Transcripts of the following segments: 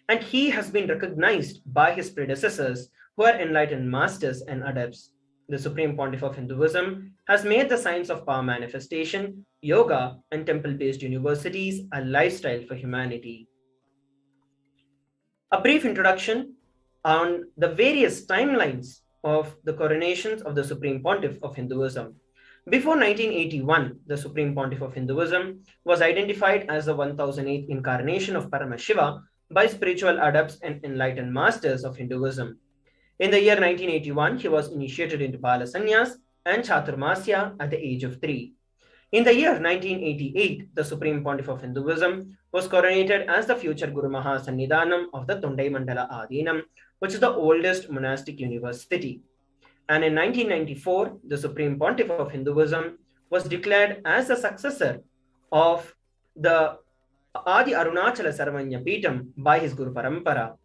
and he has been recognized by his predecessors who are enlightened masters and adepts. The Supreme Pontiff of Hinduism has made the science of power manifestation, yoga, and temple based universities a lifestyle for humanity. A brief introduction on the various timelines of the coronations of the Supreme Pontiff of Hinduism. Before 1981, the Supreme Pontiff of Hinduism was identified as the 1008th incarnation of Paramashiva by spiritual adepts and enlightened masters of Hinduism. In the year 1981, he was initiated into Bala Sannyas and Chaturmasya at the age of 3. In the year 1988, the Supreme Pontiff of Hinduism was coronated as the future Guru Mahasannidhanam of the Tondai Mandala Adinam, which is the oldest monastic university. And in 1994, the Supreme Pontiff of Hinduism was declared as the successor of the Adi Arunachala Sarvanya Peetham by his Guru Parampara.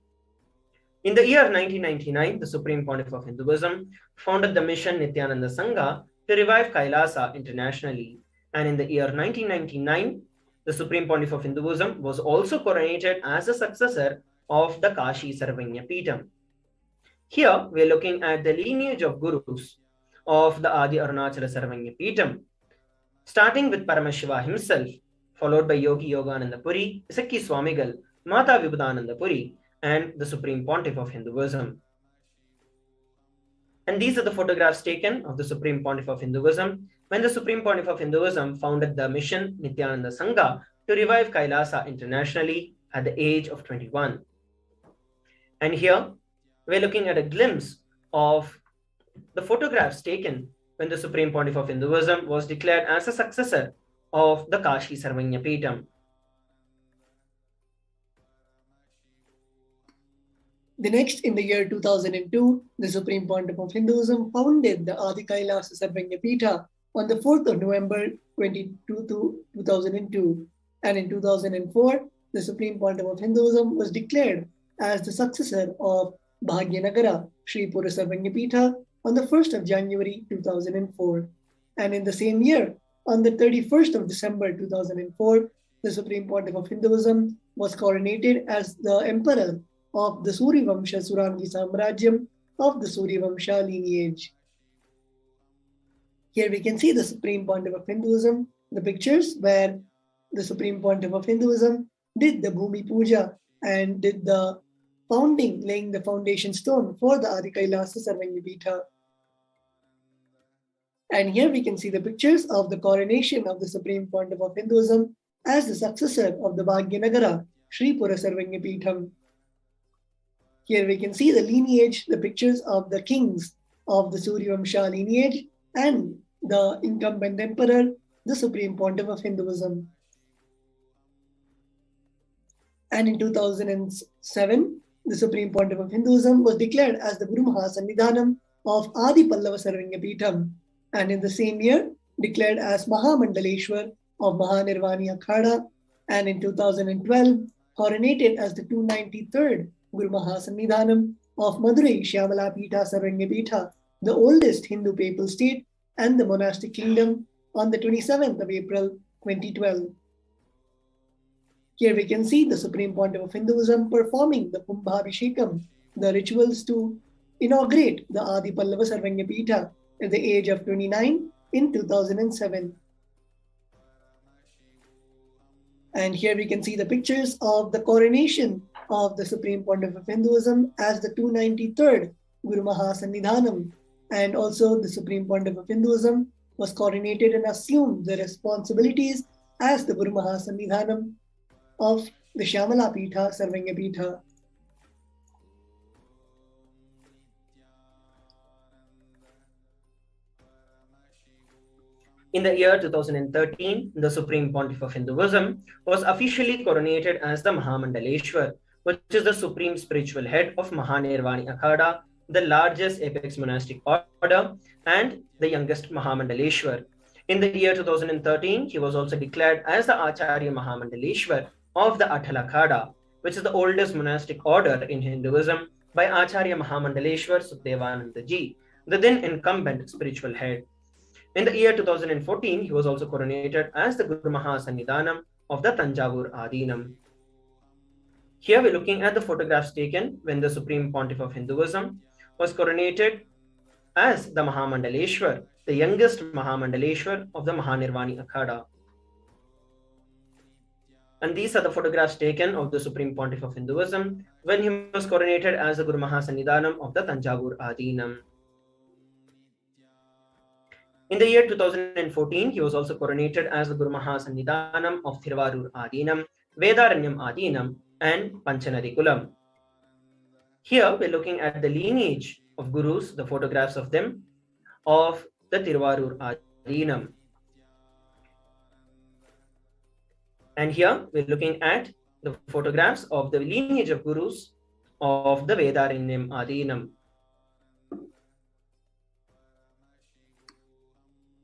In the year 1999, the Supreme Pontiff of Hinduism founded the mission Nithyananda Sangha to revive Kailasa internationally. And in the year 1999, the Supreme Pontiff of Hinduism was also coronated as the successor of the Kashi Sarvanya Peetham. Here, we are looking at the lineage of gurus of the Adi Arunachala Sarvanya Peetham, starting with Paramashiva himself, followed by Yogi Yogananda Puri, Sakki Swamigal, Mata Vibhudananda Puri, and the Supreme Pontiff of Hinduism. And these are the photographs taken of the Supreme Pontiff of Hinduism when the Supreme Pontiff of Hinduism founded the mission Nithyananda Sangha to revive Kailasa internationally at the age of 21. And here, we're looking at a glimpse of the photographs taken when the Supreme Pontiff of Hinduism was declared as a successor of the Kashi Sarvanya Peetham. The next, in the year 2002, the Supreme Pontiff of Hinduism founded the Adi Kailasa Sarvanya Peetha on the 4th of November 2002. And in 2004, the Supreme Pontiff of Hinduism was declared as the successor of Bhagyanagara Sri Pura Sarvanya Peetha on the 1st of January 2004. And in the same year, on the 31st of December 2004, the Supreme Pontiff of Hinduism was coronated as the Emperor of the Suryavamsha Surangi Samrajyam of the Suryavamsha lineage. Here we can see the Supreme Pontiff of Hinduism, the pictures where the Supreme Pontiff of Hinduism did the Bhumi Puja and did the founding, laying the foundation stone for the Adi Kailasa Sarvanya Peetha. And here we can see the pictures of the coronation of the Supreme Pontiff of Hinduism as the successor of the Bhagyanagara Sri Pura Sarvanya Peetham. Here we can see the lineage, the pictures of the kings of the Suryavamsha lineage and the incumbent emperor, the Supreme Pontiff of Hinduism. And in 2007, the Supreme Pontiff of Hinduism was declared as the Guru Mahasannidhanam of Adi Pallava Sarvanya Peetham, and in the same year declared as Mahamandaleshwar of Mahanirvani Akhada, and in 2012 coronated as the 293rd Guru Mahasannidhanam of Madurai Shyamala Peetha Sarvanya Peetha, the oldest Hindu papal state and the monastic kingdom, on the 27th of April 2012. Here we can see the Supreme Pontiff of Hinduism performing the Kumbhabhishekam, the rituals to inaugurate the Adi Pallava Sarvanya Peetha at the age of 29 in 2007. And here we can see the pictures of the coronation of the Supreme Pontiff of Hinduism as the 293rd Guru Mahasannidhanam. And also the Supreme Pontiff of Hinduism was coronated and assumed the responsibilities as the Guru Mahasannidhanam of the Shyamala Peetha Sarvanya Peetha. In the year 2013, the Supreme Pontiff of Hinduism was officially coronated as the Mahamandaleshwar, which is the supreme spiritual head of Mahanirvani Akhada, the largest apex monastic order and the youngest Mahamandaleshwar. In the year 2013, he was also declared as the Acharya Mahamandaleshwar of the Atal Akhada, which is the oldest monastic order in Hinduism, by Acharya Mahamandaleshwar Sukhdevananda Ji, the then incumbent spiritual head. In the year 2014, he was also coronated as the Guru Mahasannidhanam of the Tanjavur Adinam. Here we're looking at the photographs taken when the Supreme Pontiff of Hinduism was coronated as the Mahamandaleshwar, the youngest Mahamandaleshwar of the Mahanirvani Akhada. And these are the photographs taken of the Supreme Pontiff of Hinduism when he was coronated as the Guru Mahasannidhanam of the Tanjavur Adinam. In the year 2014, he was also coronated as the Guru Mahasannidhanam of Thiruvarur Adinam, Vedaranyam Adinam, and Panchanadikulam. Here we're looking at the lineage of gurus, the photographs of them, of the Thiruvarur Adinam. And here we're looking at the photographs of the lineage of gurus of the Vedaranyam Adinam.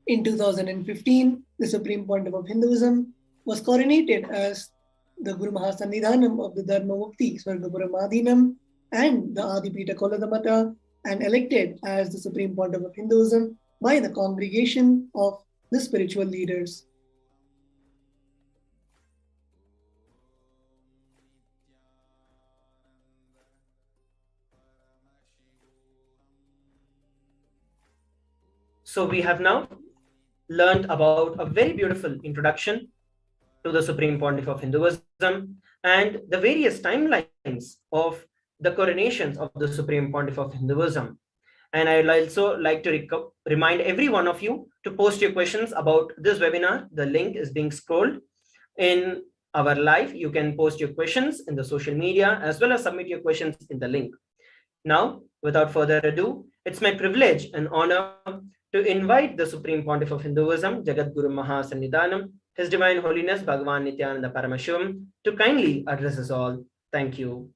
In 2015, the Supreme Pontiff of Hinduism was coronated as the Guru Mahasannidhanam of the Dharma Mukti Swargapuram Adinam and the Adipita Koladamata, and elected as the Supreme Pontiff of Hinduism by the congregation of the spiritual leaders. So we have now learned about a very beautiful introduction to the Supreme Pontiff of Hinduism and the various timelines of the coronations of the Supreme Pontiff of Hinduism. And I'd also like to remind every one of you to post your questions about this webinar. The link is being scrolled in our live. You can post your questions in the social media as well as submit your questions in the link. Now, without further ado, it's my privilege and honor to invite the Supreme Pontiff of Hinduism, Jagat Guru Mahasannidhanam, His Divine Holiness Bhagavan Nithyananda Paramashivam, to kindly address us all. Thank you.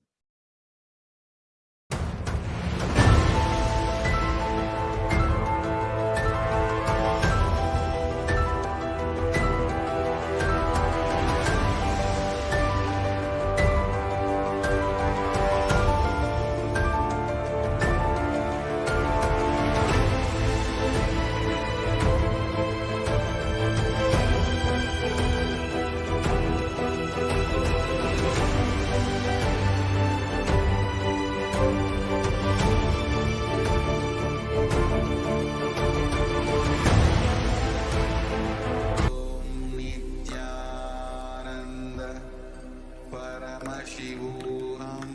Paramashivoham.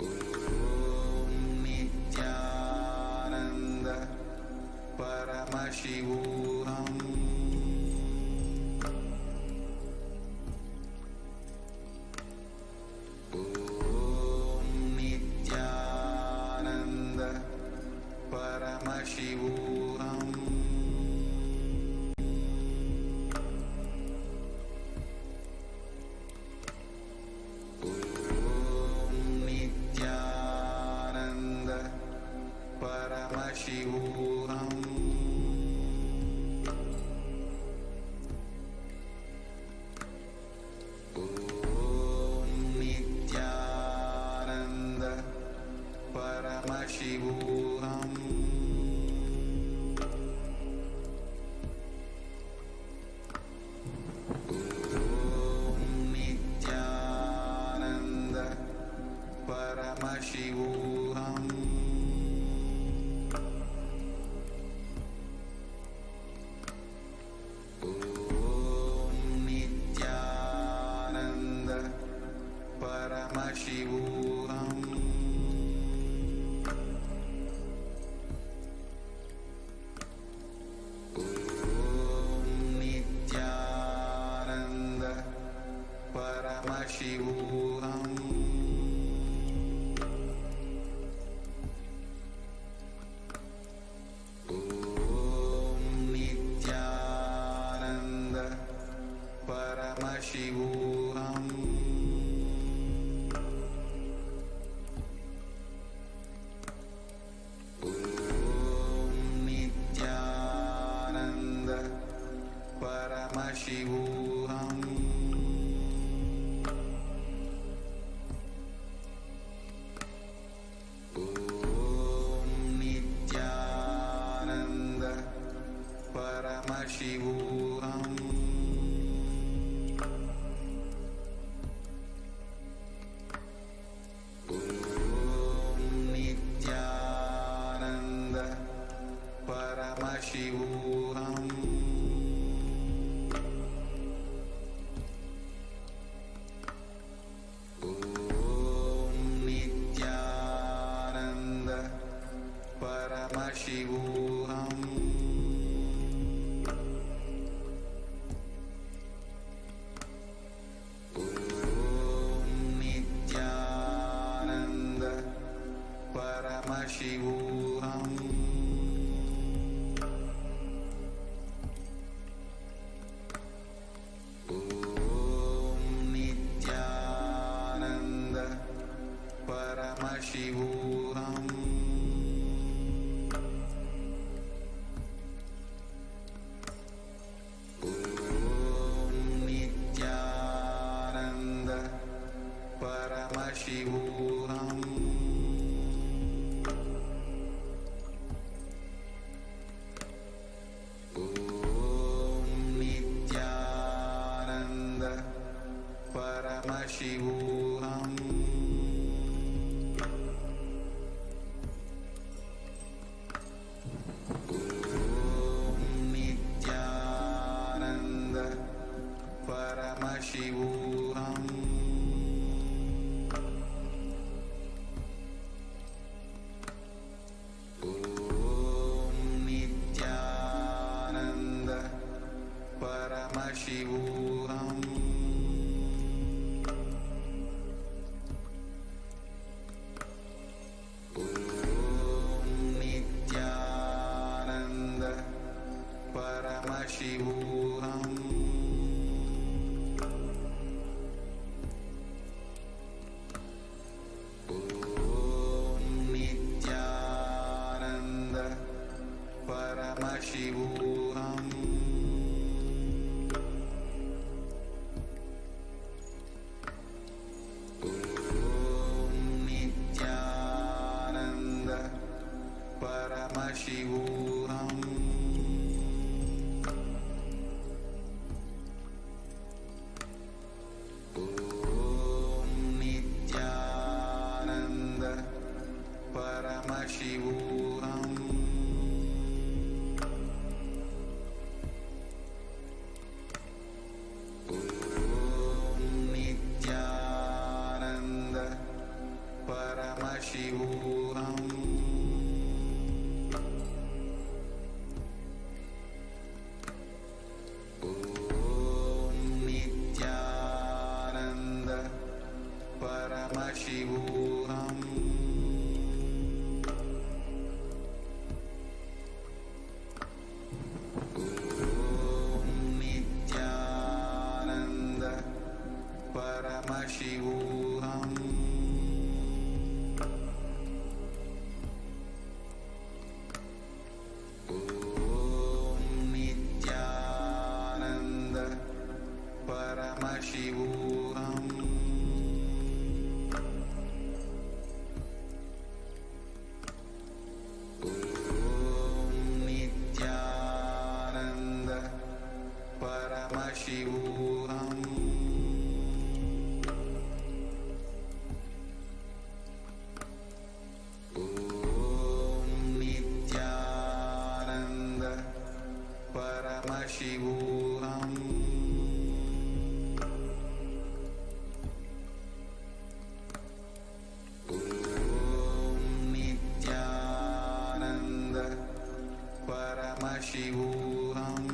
Om Nithyananda Paramashivoham. Om Nithyananda Paramashivoham. Paramashivoham. Om Nithyananda Paramashivoham. Om Nithyananda Paramashivoham. Paramashivoham. Om Nithyananda Paramashivoham. Om Nithyananda Paramashivoham. Paramashivoham. Om Nithyananda Paramashivoham. Paramashivoham. Om Nithyananda Paramashivoham. Paramashivoham. Om Nithyananda Paramashivoham. Om Nithyananda Paramashivoham. Paramashivoham. Om Nithyananda Paramashivoham. Om Nithyananda Paramashivoham. Paramashivoham. Om Nithyananda Paramashivoham. Om Nithyananda Paramashivoham. Paramashivoham. Om Nithyananda Paramashivoham.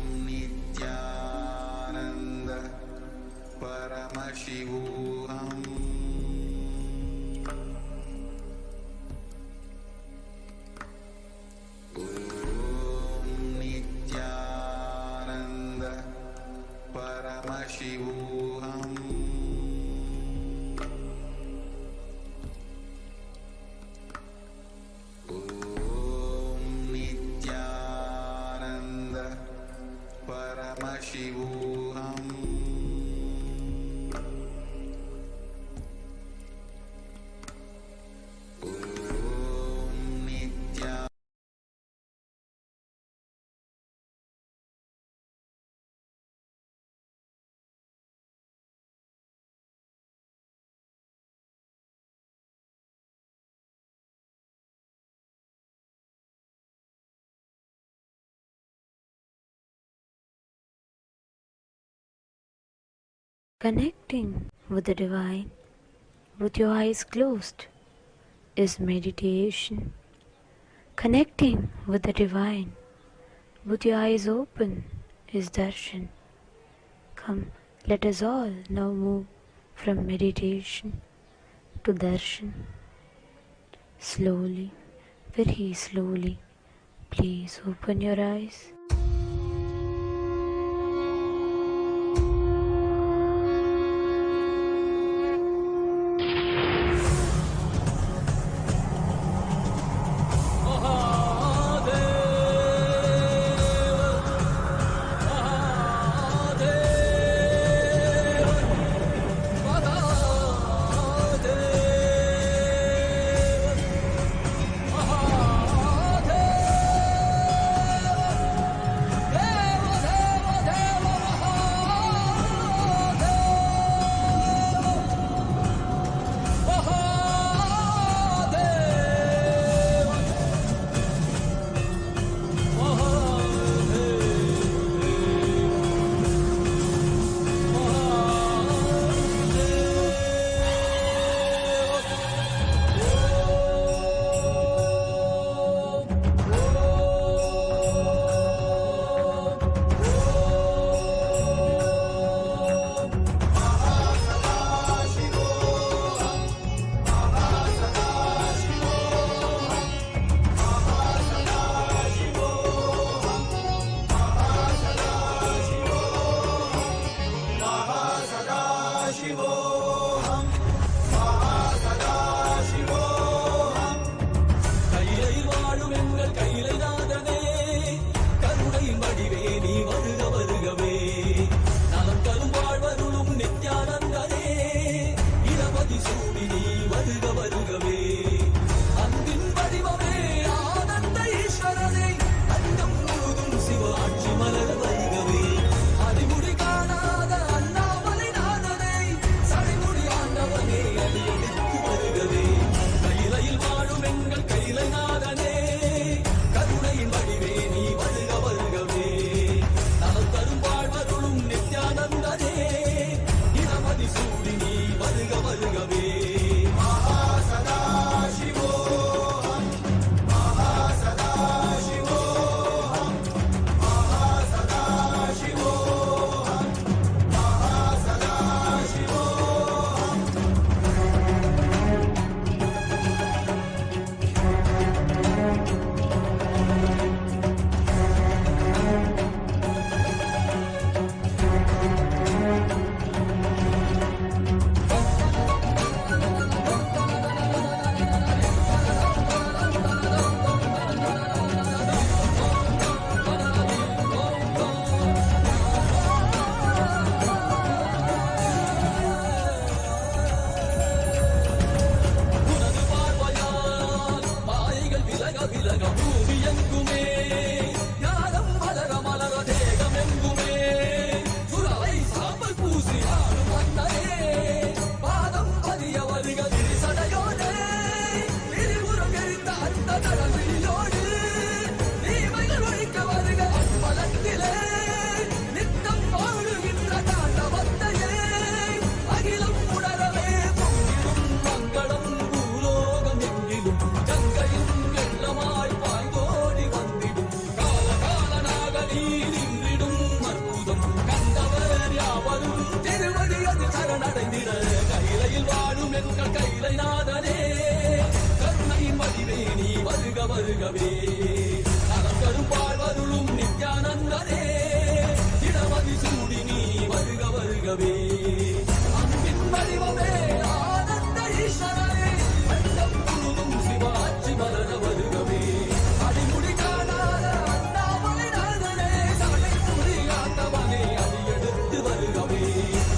Om Nithyananda Paramashivoham. Paramashivoham. Om Nithyananda Paramashivoham. Om Nithyananda Connecting with the divine with your eyes closed is meditation. Connecting with the divine with your eyes open is darshan. Come, let us all now move from meditation to darshan. Slowly, very slowly, please open your eyes. வருகவே நலம் தரும் வாழ்வருளும் நித்யானந்தனே இடமதி சூடி நீ வருக வருகவே அன்பின் வடிவமே ஆனந்த ஈஸ்வரனே அண்டம் முழுதும் சிவாட்சி மலர வருகவே அடிமுடி காணாத அண்ணாமலை நாதனே சடை புரியாதவனே அடியெடுத்து வருகவே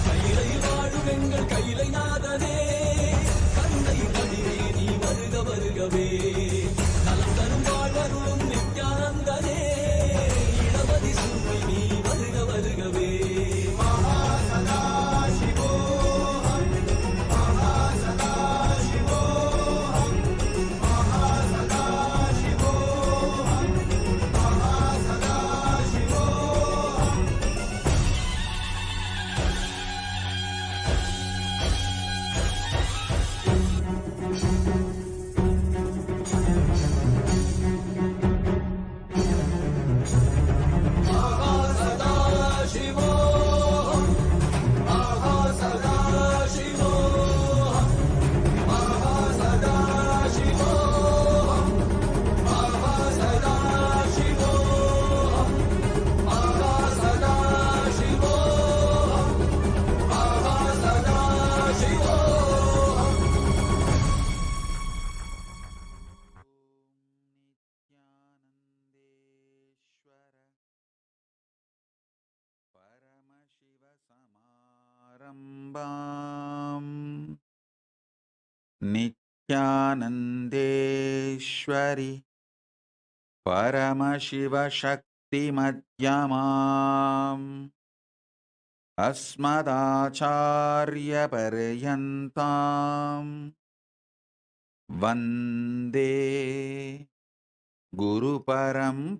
கையிலை வாழும் எங்கள் கையிலை நாதனே கண்ணை கடிவே நீ வருக வருகவே நலம் தரும் வாழ்வருளும் நித்யானந்தனே இடமதி சூடி நீ வருக வருகவே नित्यानन्देश्वरि परमशिवशक्तिमध्यमाम् अस्मदाचार्यपर्यन्ताम् वन्दे गुरुपरम्पराम्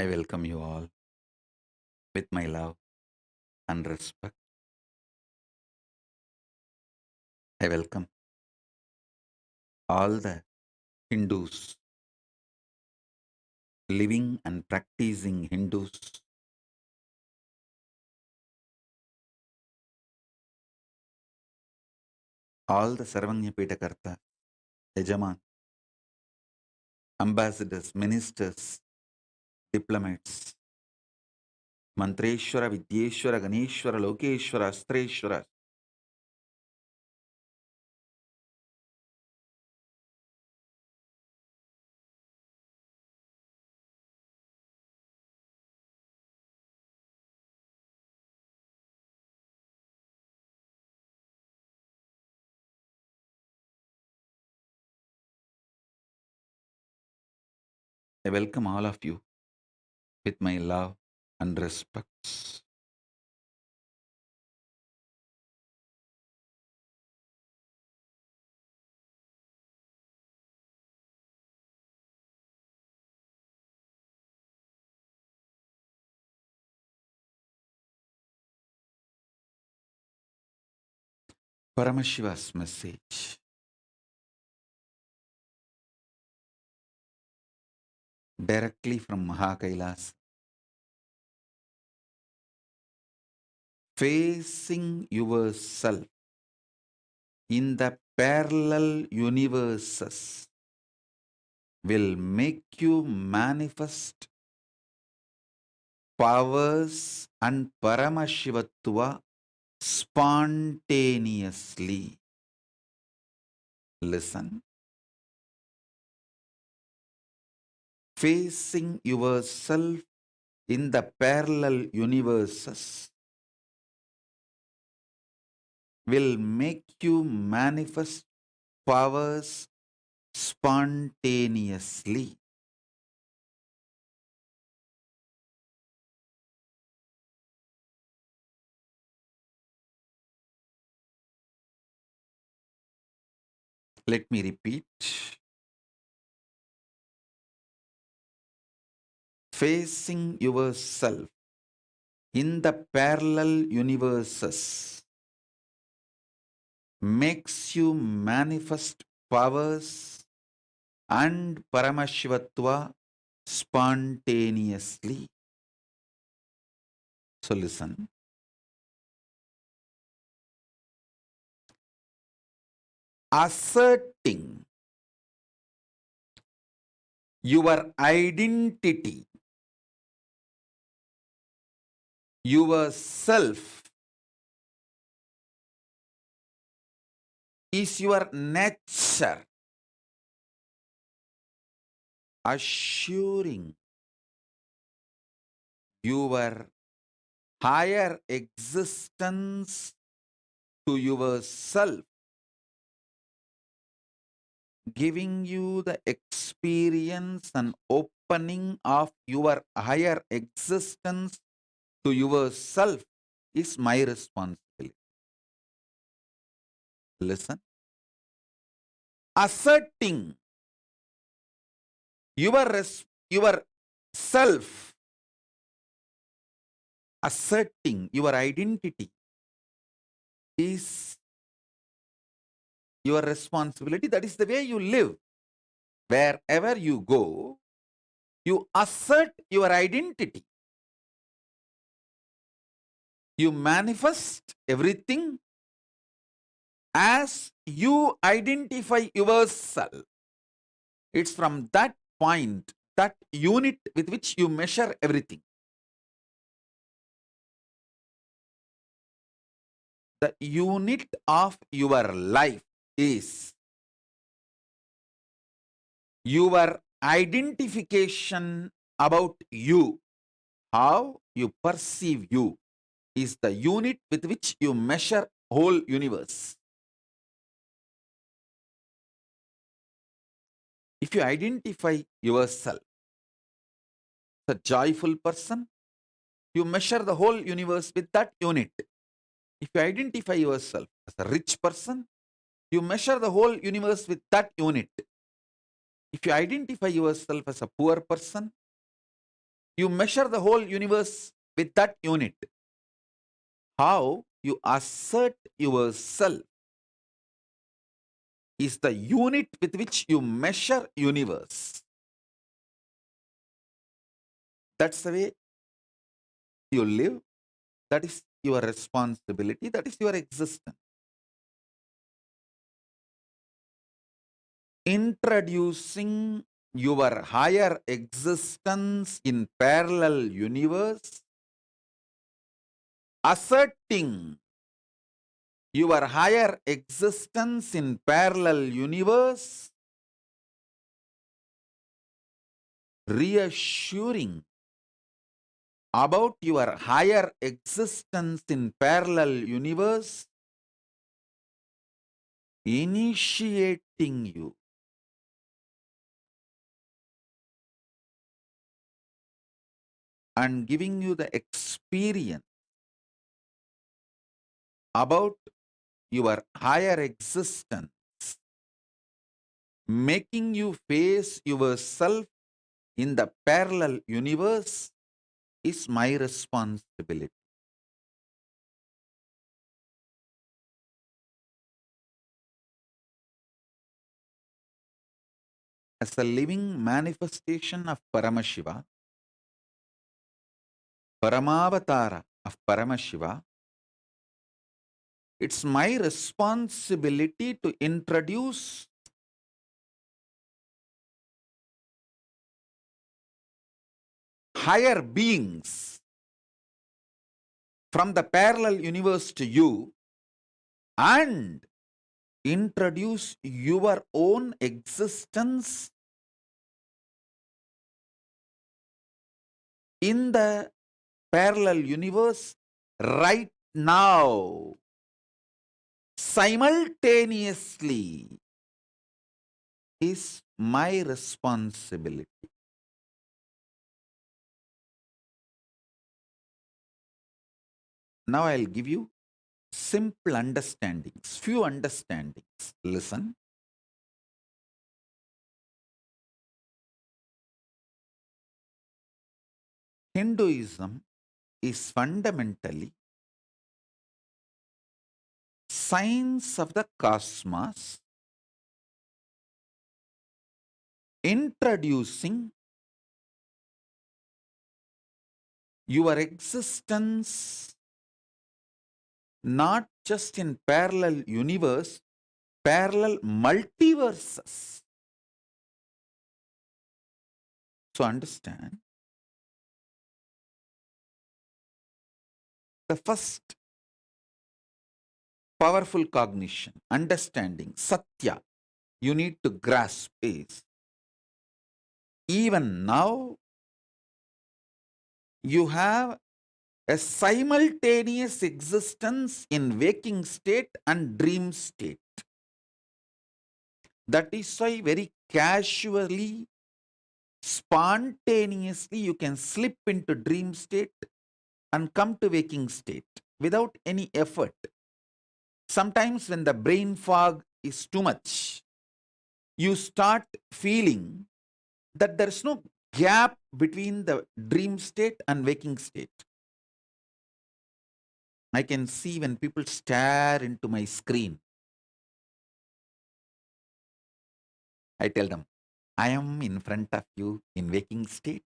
I welcome you all with my love and respect. I welcome all the Hindus, living and practicing Hindus, all the Sarvanya Pitakarta, Yajaman, ambassadors, ministers, diplomats, Mantreshwara, Vidyeshwara, Ganeshwara, Lokeshwara, Astreshwara, I welcome all of you with my love and respects. Paramashiva's message directly from Kailasa. Facing yourself in the parallel universes will make you manifest powers and Paramashivatva spontaneously. Listen. Facing yourself in the parallel universes will make you manifest powers spontaneously. Let me repeat. Facing yourself in the parallel universes makes you manifest powers and Paramashivatva spontaneously. So listen. Asserting your identity, yourself, is your nature, assuring your higher existence to yourself, giving you the experience and opening of your higher existence to yourself is my responsibility. Listen. Asserting your self, asserting your identity is your responsibility. That is the way you live. Wherever you go, you assert your identity. You manifest everything as you identify yourself. It's from that point, that unit with which you measure everything. The unit of your life is your identification about you. How you perceive you is the unit with which you measure whole universe. If you identify yourself as a joyful person, you measure the whole universe with that unit. If you identify yourself as a rich person, you measure the whole universe with that unit. If you identify yourself as a poor person, You measure the whole universe with that unit. How you assert yourself is the unit with which you measure universe. That's the way you live. That is your responsibility. That is your existence. Introducing your higher existence in parallel universe, asserting your higher existence in parallel universe, reassuring about your higher existence in parallel universe, initiating you and giving you the experience about your higher existence, making you face yourself in the parallel universe is my responsibility. As a living manifestation of Paramashiva, Paramavatara of Paramashiva, it's my responsibility to introduce higher beings from the parallel universe to you and introduce your own existence in the parallel universe right now, simultaneously, is my responsibility. Now I'll give you simple understandings, few understandings. Listen. Hinduism is fundamentally science of the cosmos, introducing your existence not just in parallel universe, parallel multiverses. So understand, the first powerful cognition, understanding, satya, you need to grasp is, even now, you have a simultaneous existence in waking state and dream state. That is why very casually, spontaneously, you can slip into dream state and come to waking state without any effort. Sometimes when the brain fog is too much, you start feeling that there is no gap between the dream state and waking state. I can see when people stare into my screen, I tell them, I am in front of you in waking state.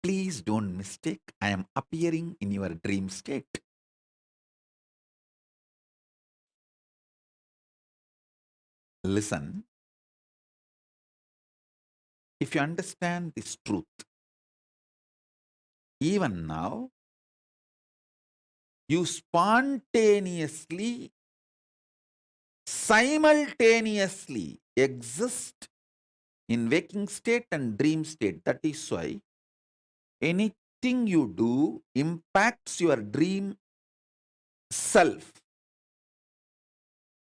Please don't mistake, I am appearing in your dream state. Listen, if you understand this truth, even now, you spontaneously, simultaneously exist in waking state and dream state. That is why anything you do impacts your dream self.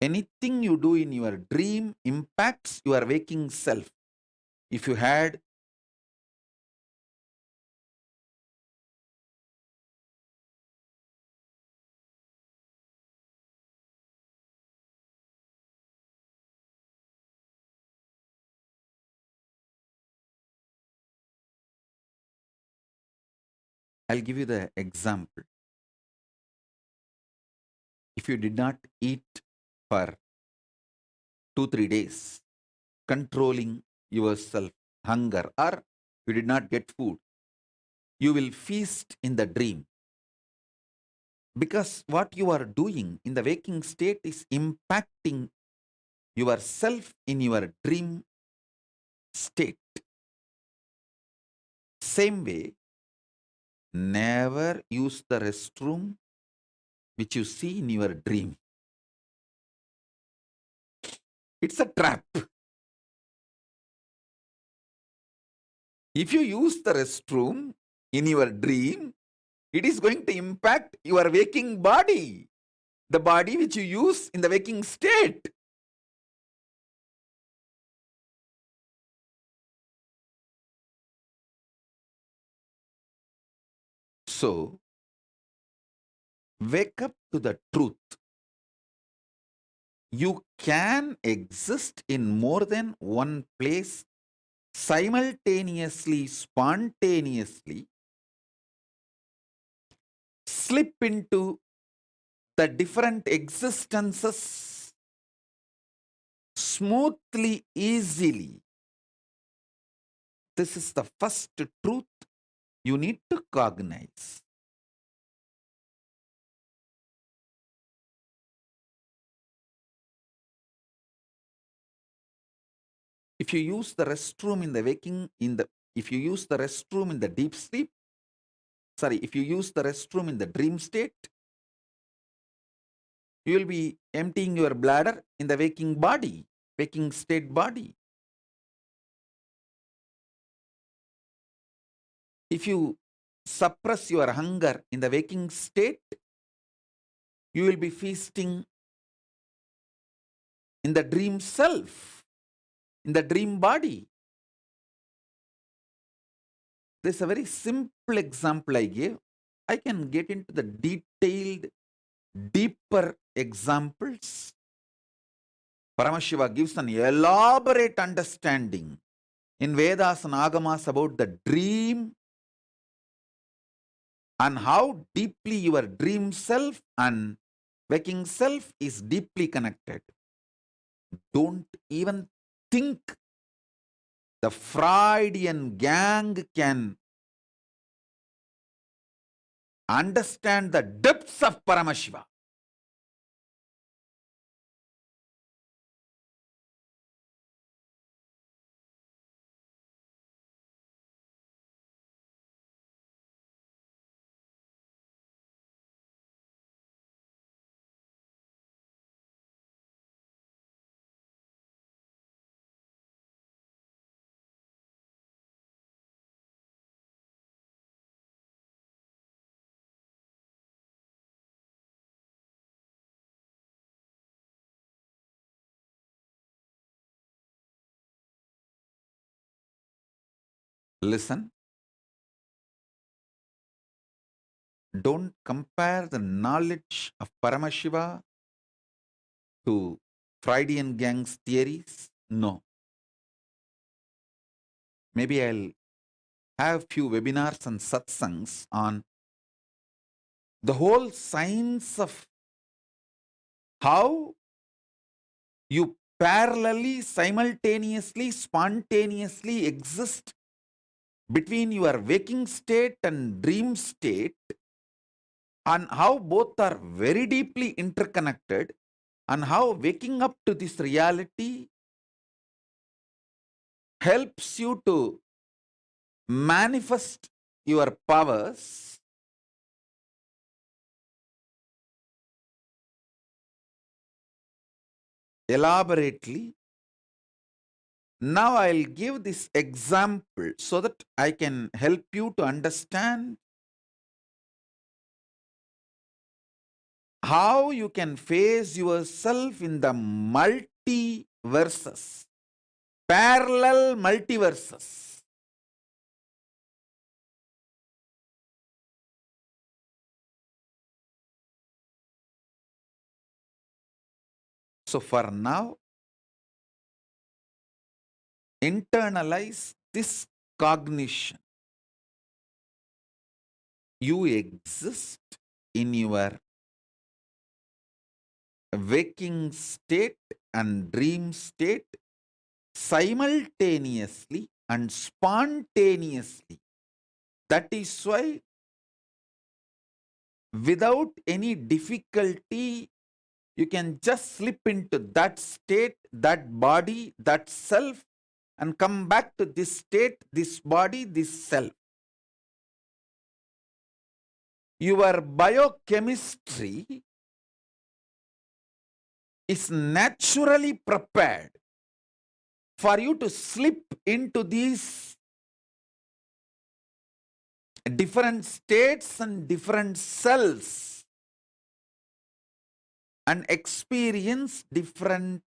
Anything you do in your dream impacts your waking self. If you had I'll give you the example. If you did not eat for 2-3 days, controlling yourself, hunger, or you did not get food, you will feast in the dream. Because what you are doing in the waking state is impacting yourself in your dream state. Same way, never use the restroom which you see in your dream. It's a trap. If you use the restroom in your dream, it is going to impact your waking body, the body which you use in the waking state. So, wake up to the truth. You can exist in more than one place simultaneously, spontaneously, slip into the different existences smoothly, easily. This is the first truth you need to cognize. If you use the restroom in the waking, if you use the restroom in the deep sleep, if you use the restroom in the dream state, you will be emptying your bladder in the waking body, waking state body. If you suppress your hunger in the waking state, you will be feasting in the dream self, in the dream body. This is a very simple example I gave. I can get into the detailed, deeper examples. Paramashiva gives an elaborate understanding in Vedas and Agamas about the dream and how deeply your dream self and waking self is deeply connected. Don't even think the Freudian gang can understand the depths of Paramashiva. Listen. Don't compare the knowledge of Paramashiva to Freudian gang's theories. No. Maybe I'll have few webinars and satsangs on the whole science of how you parallelly, simultaneously, spontaneously exist between your waking state and dream state, and how both are very deeply interconnected, and how waking up to this reality helps you to manifest your powers elaborately. Now I'll give this example so that I can help you to understand how you can face yourself in the multiverses, parallel multiverses. So for now, internalize this cognition. You exist in your waking state and dream state simultaneously and spontaneously. That is why, without any difficulty, you can just slip into that state, that body, that self, and come back to this state, this body, this self. Your biochemistry is naturally prepared for you to slip into these different states and different cells and experience different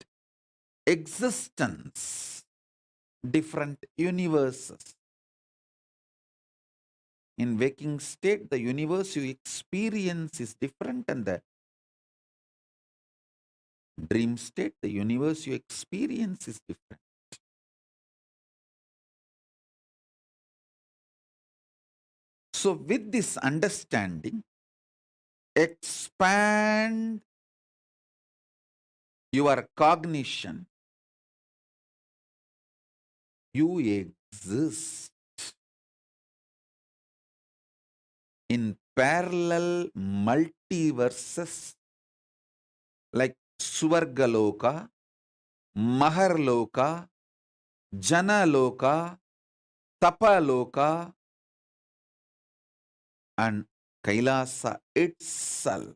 existence, different universes. In waking state, the universe you experience is different, and the dream state, the universe you experience is different. So with this understanding, expand your cognition. You exist in parallel multiverses like Suvargaloka, Maharloka, Janaloka, Tapaloka, and Kailasa itself.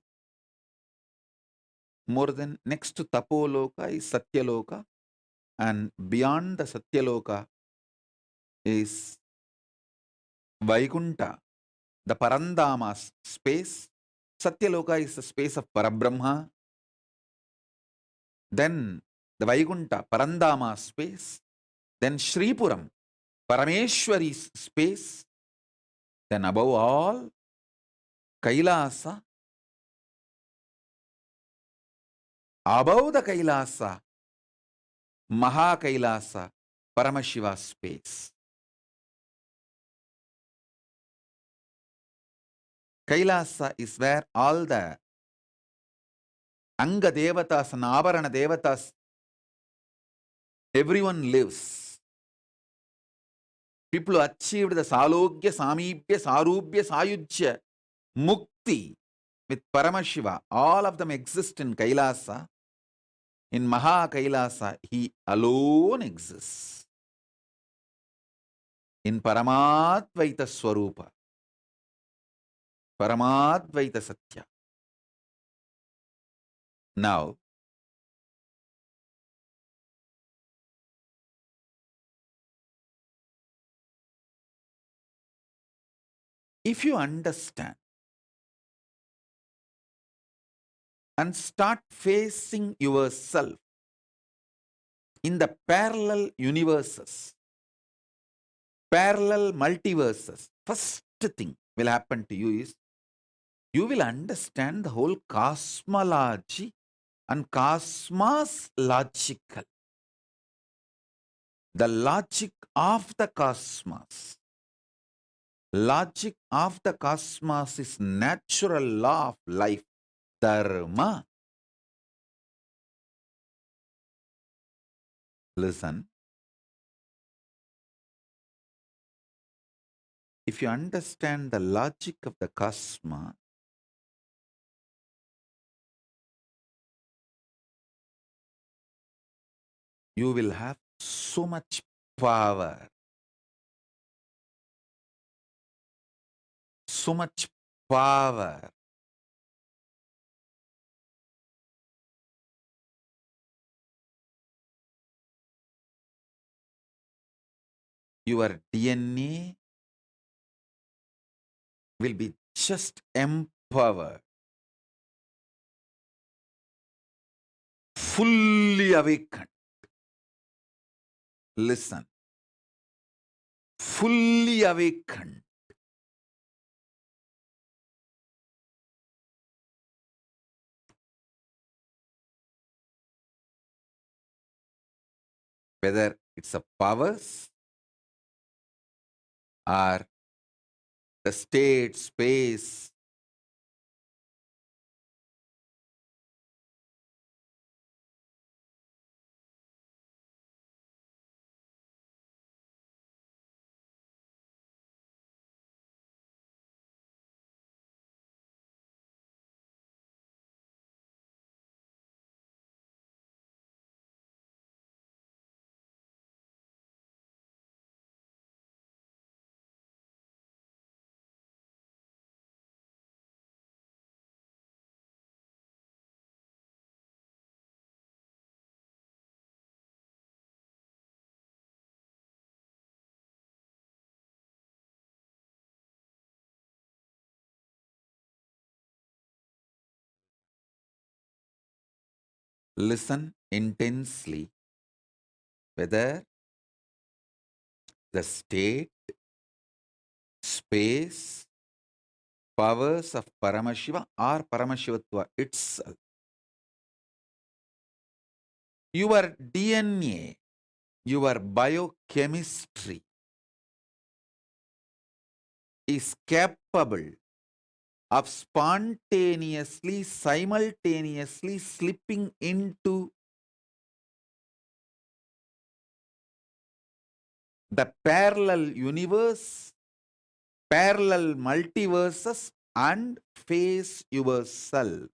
More than next to Tapoloka is Satyaloka, and beyond the Satyaloka is Vaikunta, the Parandama space. Satyaloka is the space of Parabrahma. Then the Vaikunta, Parandama space. Then Shripuram, Parameshwari's space. Then above all, Kailasa. Above the Kailasa, Maha Kailasa, Paramashiva space. Kailasa is where all the Anga Devatas and Avarana Devatas, everyone lives. People who achieved the Salogya, Samipya, Sarubhya, Sayujya, Mukti with Paramashiva, all of them exist in Kailasa. In Maha Kailasa, he alone exists. In Paramadvaita Swarupa, Paramadvaita Satya. Now, if you understand and start facing yourself in the parallel universes, parallel multiverses, first thing will happen to you is you will understand the whole cosmology and cosmos logical. The logic of the cosmos. Logic of the cosmos is natural law of life, dharma. Listen. If you understand the logic of the cosmos, you will have so much power. So much power. Your DNA will be just empowered, fully awakened. Listen, fully awakened. Whether it's a powers or the state, space. Listen intensely whether the state, space, powers of Paramashiva or Paramashivatva itself. Your DNA, your biochemistry is capable of spontaneously, simultaneously slipping into the parallel universe, parallel multiverses, and face yourself.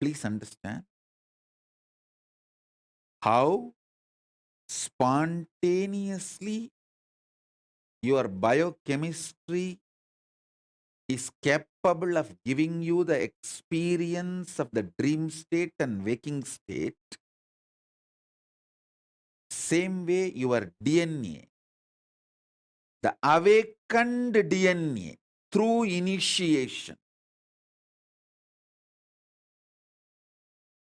Please understand how spontaneously your biochemistry is capable of giving you the experience of the dream state and waking state. Same way, your DNA, the awakened DNA through initiation.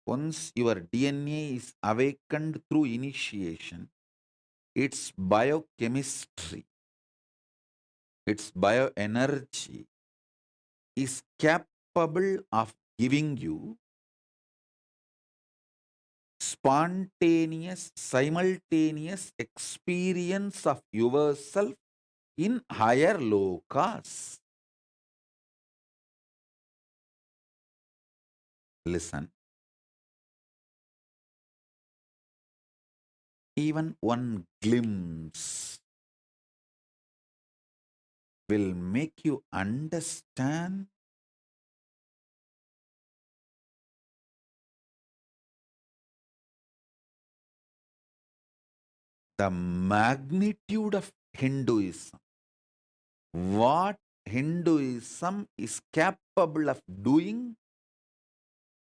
Once your DNA is awakened through initiation, its biochemistry, its bioenergy is capable of giving you spontaneous, simultaneous experience of yourself in higher lokas. Listen. Even one glimpse will make you understand the magnitude of Hinduism. What Hinduism is capable of doing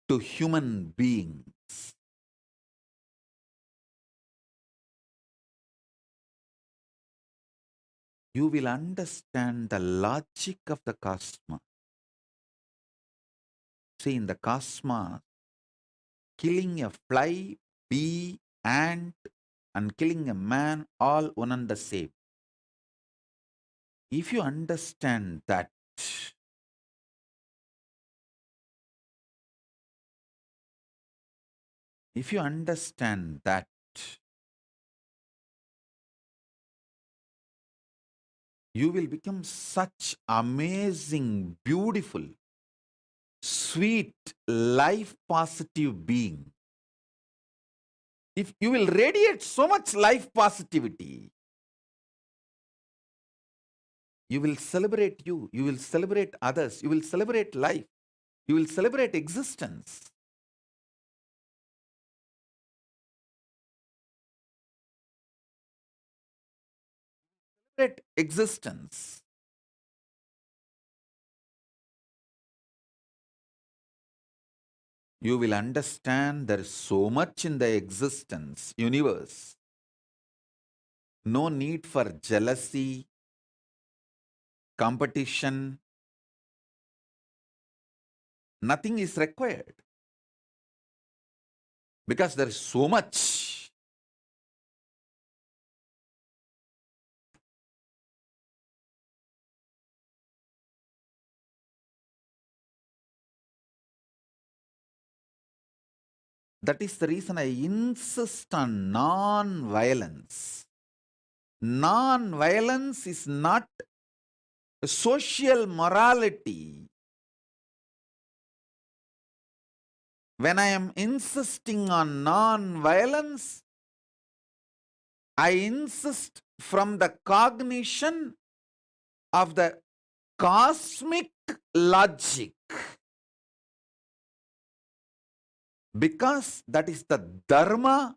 to human beings. You will understand the logic of the cosmos. See, in the cosmos, killing a fly, bee, ant, and killing a man, all one and the same. If you understand that, if you understand that, you will become such amazing, beautiful, sweet, life positive being. If you will radiate so much life positivity, you will celebrate you will celebrate others, you will celebrate life, you will celebrate existence. Celebrate existence. You will understand there is so much in the existence, universe. No need for jealousy, competition. Nothing is required. Because there is so much. That is the reason I insist on non-violence. Non-violence is not social morality, when I am insisting on non-violence, I insist from the cognition of the cosmic logic, because that is the dharma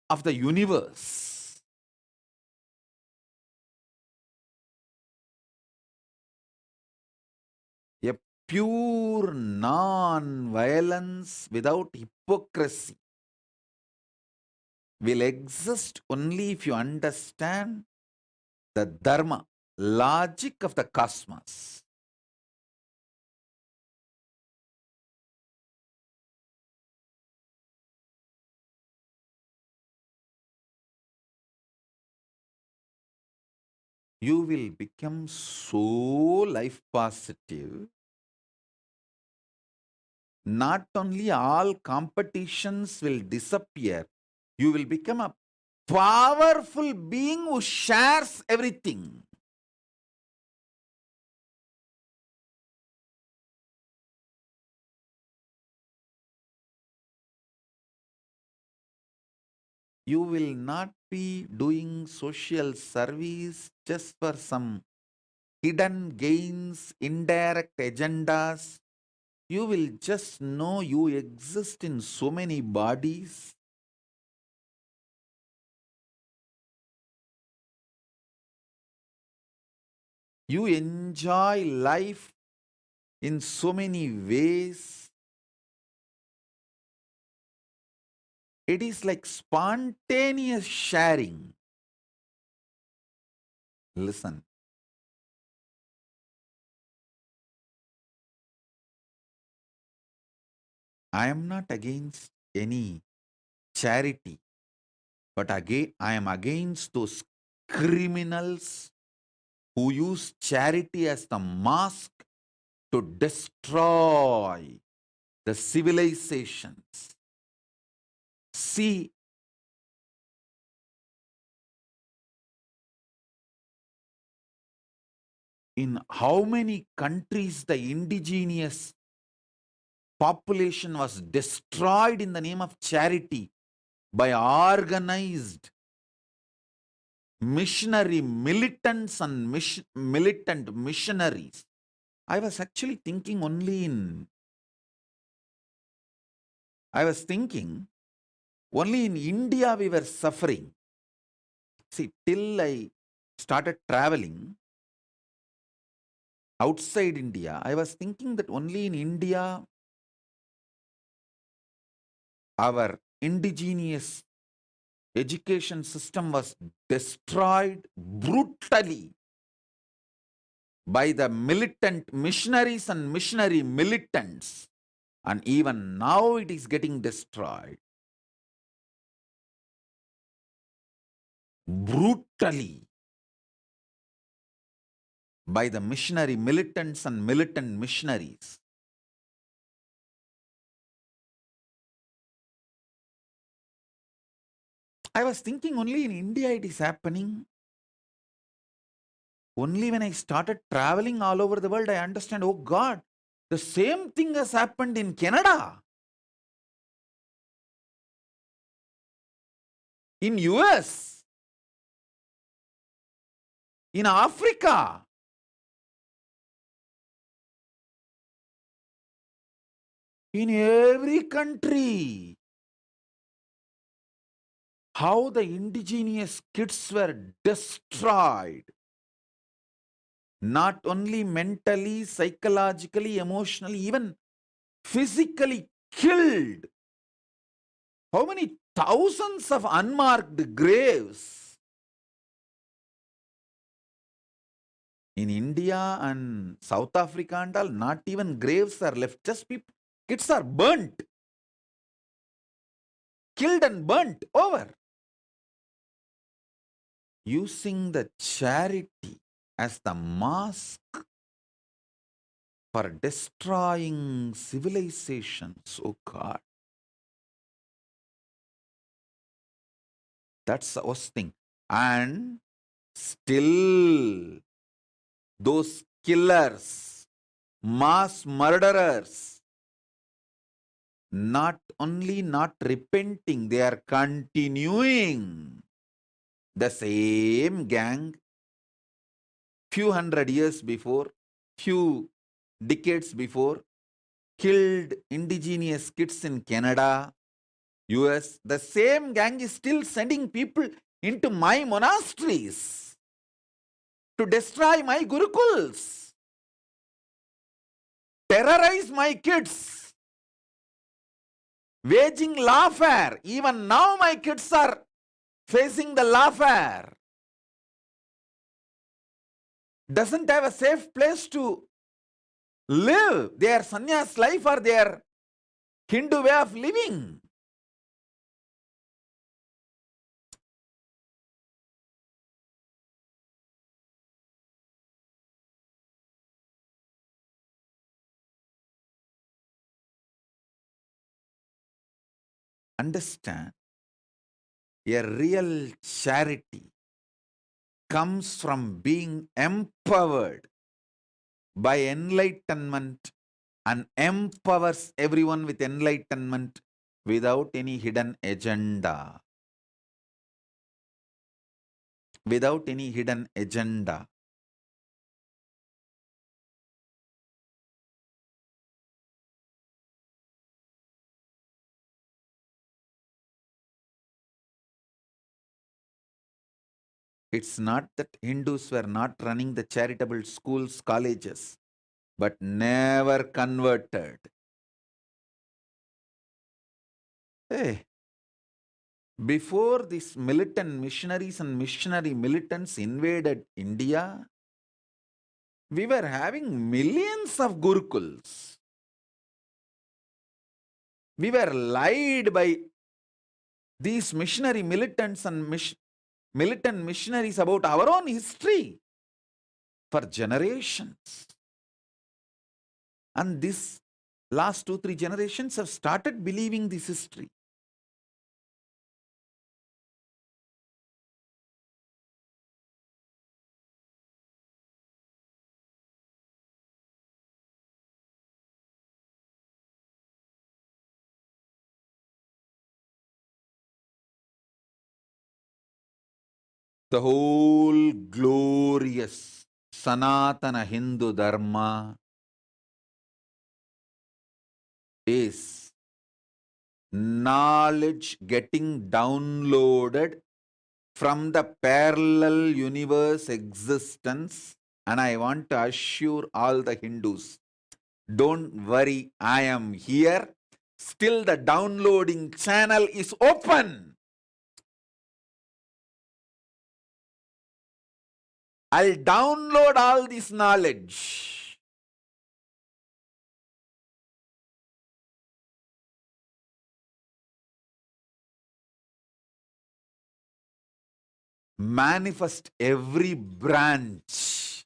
of the universe. A pure non-violence without hypocrisy will exist only if you understand the dharma, logic of the cosmos. You will become so life positive. Not only all competitions will disappear, you will become a powerful being who shares everything. You will not be doing social service just for some hidden gains, indirect agendas. You will just know you exist in so many bodies. You enjoy life in so many ways. It is like spontaneous sharing. Listen, I am not against any charity, but again, I am against those criminals who use charity as the mask to destroy the civilizations. See, in how many countries the indigenous population was destroyed in the name of charity by organized missionary militants and militant missionaries. I was actually thinking only in India we were suffering. See, till I started traveling outside India, I was thinking that only in India our indigenous education system was destroyed brutally by the militant missionaries and missionary militants. And even now it is getting destroyed brutally by the missionary militants and militant missionaries. I was thinking only in India it is happening. Only when I started traveling all over the world, I understand, oh God, the same thing has happened in Canada, in US, in Africa. In every country, how the indigenous kids were destroyed, not only mentally, psychologically, emotionally, even physically killed. How many thousands of unmarked graves in India and South Africa and all? Not even graves are left, just people, kids are burnt, killed and burnt over. Using the charity as the mask for destroying civilizations. Oh God. That's the worst thing. And still, those killers, mass murderers, not only not repenting, they are continuing. The same gang few hundred years before, few decades before, killed indigenous kids in Canada, US. The same gang is still sending people into my monasteries to destroy my gurukuls, terrorize my kids, waging lawfare. Even now my kids are facing the lawfare. Doesn't have a safe place to live their sannyas life or their Hindu way of living. Understand, a real charity comes from being empowered by enlightenment and empowers everyone with enlightenment without any hidden agenda. Without any hidden agenda. It's not that Hindus were not running the charitable schools, colleges, but never converted. Hey, before these militant missionaries and missionary militants invaded India, we were having millions of gurukuls. We were lied by these missionary militants and militant missionaries about our own history for generations. And this last 2-3 generations have started believing this history. The whole glorious Sanatana Hindu Dharma is knowledge getting downloaded from the parallel universe existence. And I want to assure all the Hindus, don't worry, I am here. Still the downloading channel is open. I'll download all this knowledge. Manifest every branch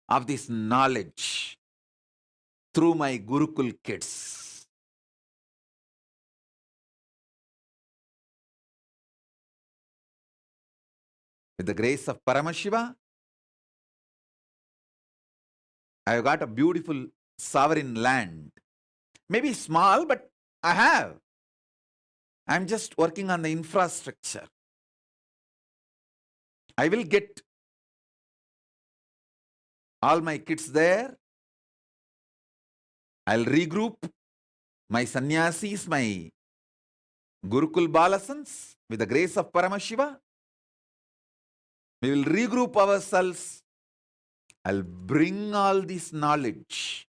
of this knowledge through my Gurukul kids. With the grace of Paramashiva, I have got a beautiful sovereign land. Maybe small, but I have. I'm just working on the infrastructure. I will get all my kids there. I'll regroup my sannyasis, my Gurukul Balasans with the grace of Paramashiva. We will regroup ourselves. I'll bring all this knowledge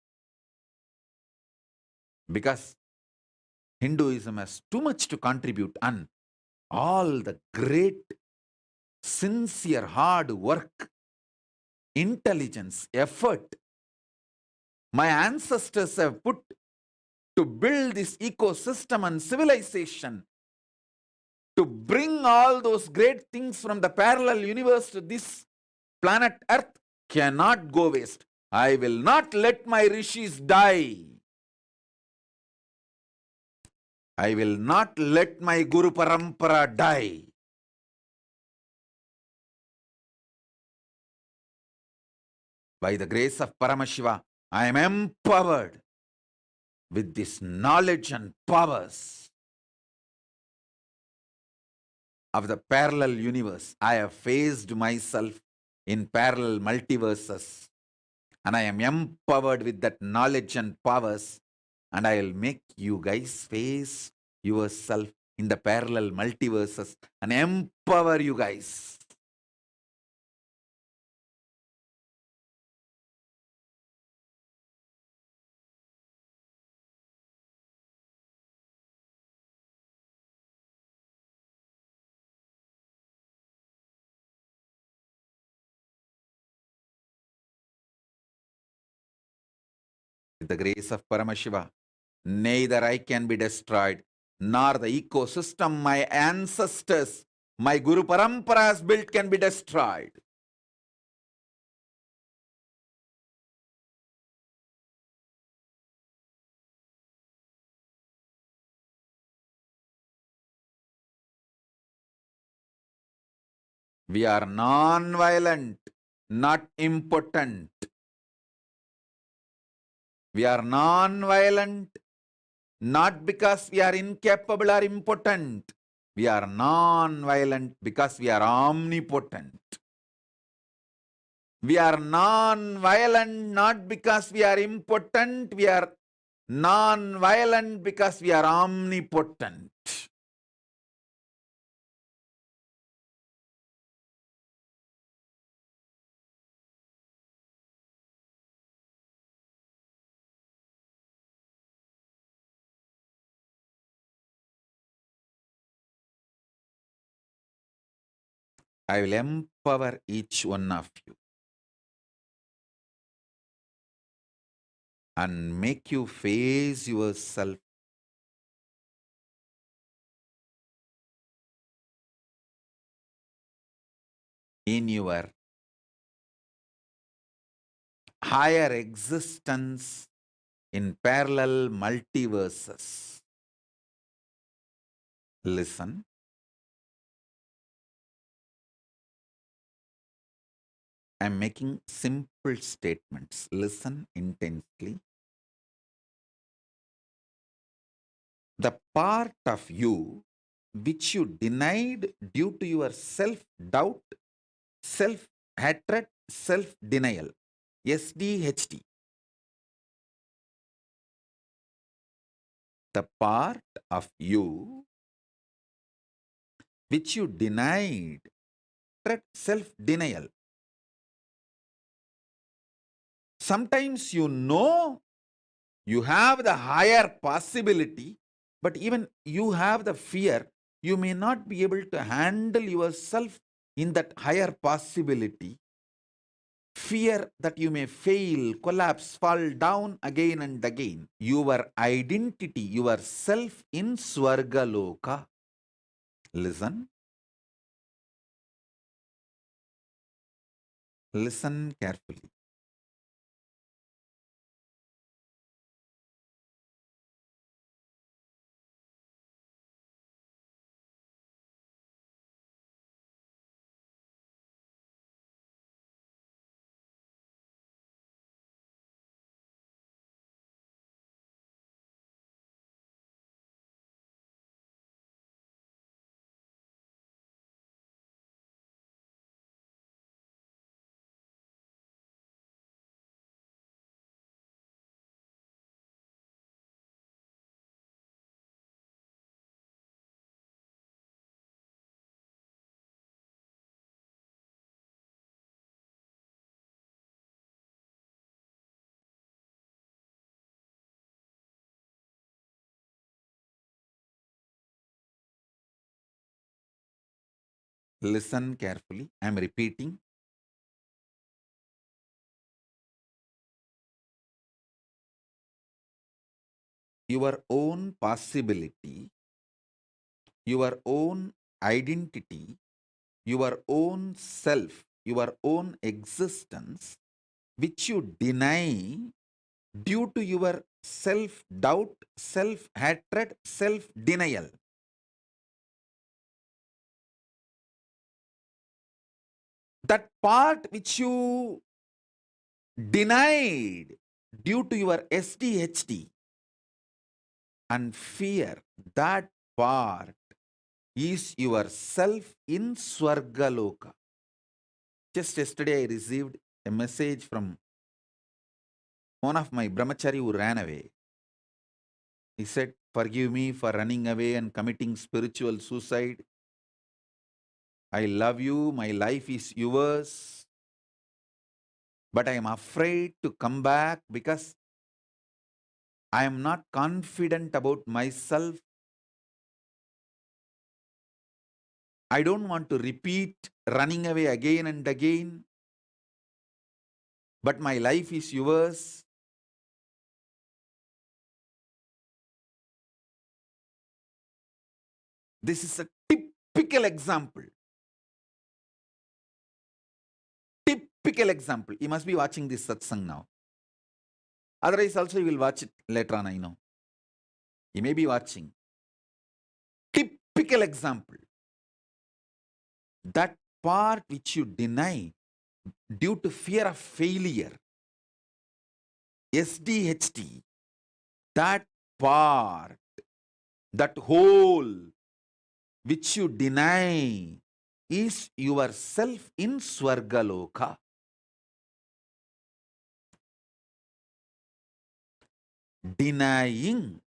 because Hinduism has too much to contribute, and all the great, sincere, hard work, intelligence, effort my ancestors have put to build this ecosystem and civilization, to bring all those great things from the parallel universe to this planet Earth, cannot go waste. I will not let my rishis die. I will not let my Guru Parampara die. By the grace of Paramashiva, I am empowered with this knowledge and powers of the parallel universe. I have faced myself in parallel multiverses, and I am empowered with that knowledge and powers, and I will make you guys face yourself in the parallel multiverses and empower you guys. With the grace of Paramashiva, neither I can be destroyed, nor the ecosystem my ancestors, my Guru Parampara has built can be destroyed. We are non-violent, not impotent. We are non-violent, not because we are incapable or impotent. We are non-violent because we are omnipotent. We are non-violent not because we are impotent. We are non-violent because we are omnipotent. I will empower each one of you and make you face yourself in your higher existence in parallel multiverses. Listen. I am making simple statements. Listen intensely. The part of you which you denied due to your self-doubt, self-hatred, self-denial, SDHD. The part of you which you denied, self-denial. Sometimes you know you have the higher possibility, but even you have the fear, you may not be able to handle yourself in that higher possibility. Fear that you may fail, collapse, fall down again and again. Your identity, your self in Swargaloka. Listen. Listen carefully. Listen carefully. I am repeating. Your own possibility, your own identity, your own self, your own existence, which you deny due to your self-doubt, self-hatred, self-denial. That part which you denied due to your SDHD and fear, that part is yourself in Swargaloka. Just yesterday I received a message from one of my brahmachari who ran away. He said, "Forgive me for running away and committing spiritual suicide. I love you, my life is yours, but I am afraid to come back because I am not confident about myself. I don't want to repeat running away again and again, but my life is yours." This is a typical example. Typical example. You must be watching this satsang now. Otherwise, also you will watch it later on, I know. You may be watching. Typical example. That part which you deny due to fear of failure, SDHD, that part, that whole which you deny is yourself in Swargaloka. Denying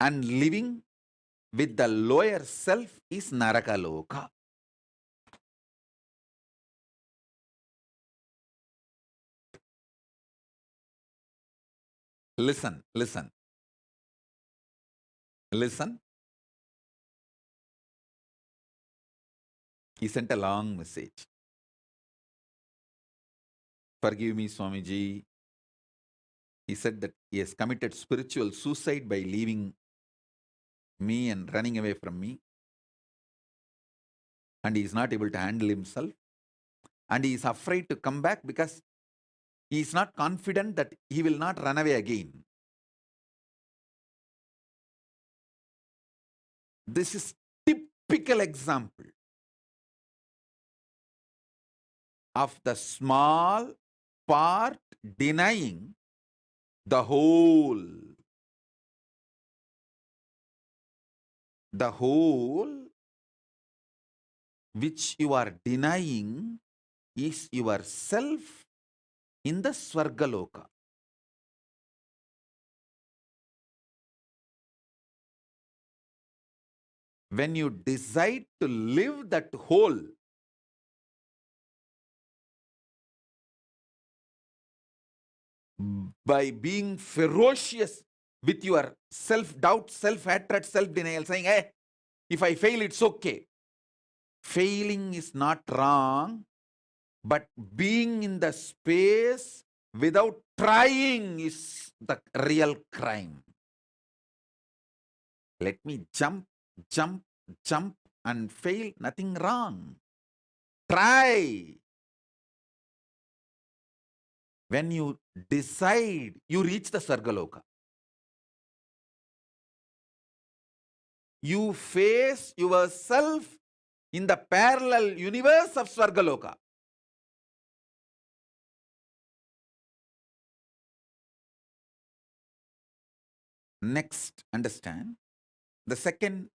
and living with the lower self is Narakaloka. Listen, listen. Listen. He sent a long message. "Forgive me, Swamiji." He said that he has committed spiritual suicide by leaving me and running away from me. And he is not able to handle himself. And he is afraid to come back because he is not confident that he will not run away again. This is typical example of the small part denying the whole. The whole which you are denying is yourself in the Swargaloka. When you decide to live that whole, by being ferocious with your self-doubt, self-hatred, self-denial, saying, "Hey, if I fail, it's okay." Failing is not wrong, but being in the space without trying is the real crime. Let me jump, jump, jump and fail, nothing wrong. Try. When you decide, you reach the Sargaloka. You face yourself in the parallel universe of Swargaloka. Next, understand the second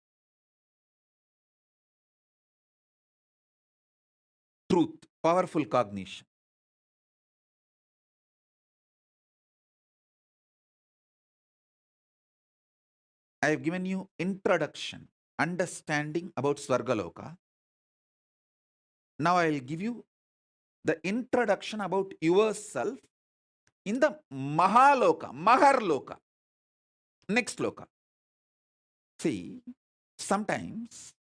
truth, powerful cognition. I have given you introduction, understanding about Swargaloka. Now I will give you the introduction about yourself in the Mahaloka, Maharloka. Next loka. See, sometimes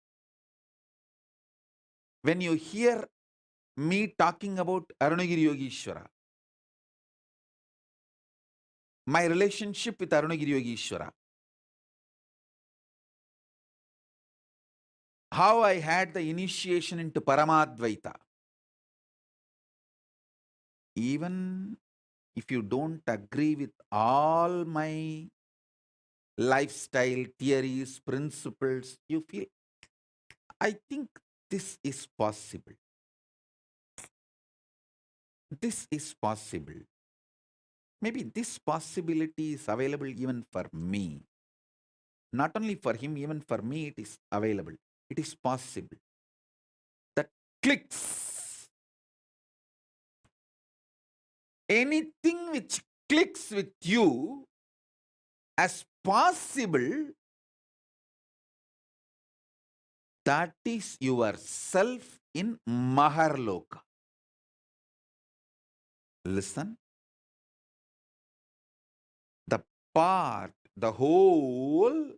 when you hear me talking about Arunagiri Yogeshwara, my relationship with Arunagiri Yogeshwara, how I had the initiation into Paramadvaita, even if you don't agree with all my lifestyle, theories, principles, you feel, I think this is possible. this is possible. Maybe this possibility is available even for me. Not only for him, even for me, it is available. It is possible. That clicks. Anything which clicks with you as possible, that is yourself in Maharloka. Listen. The part, the whole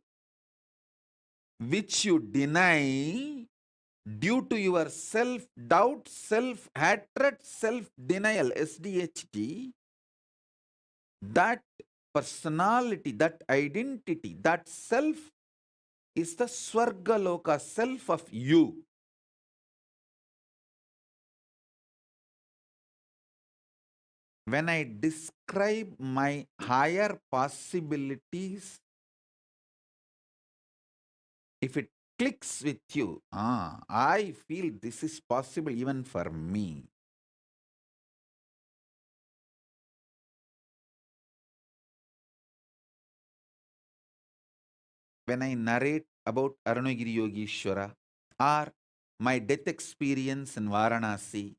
which you deny due to your self-doubt, self-hatred, self-denial, SDHT, that personality, that identity, that self is the Swargaloka, self of you. When I describe my higher possibilities, if it clicks with you, I feel this is possible even for me. When I narrate about Arunagiri Yogeshwara or my death experience in Varanasi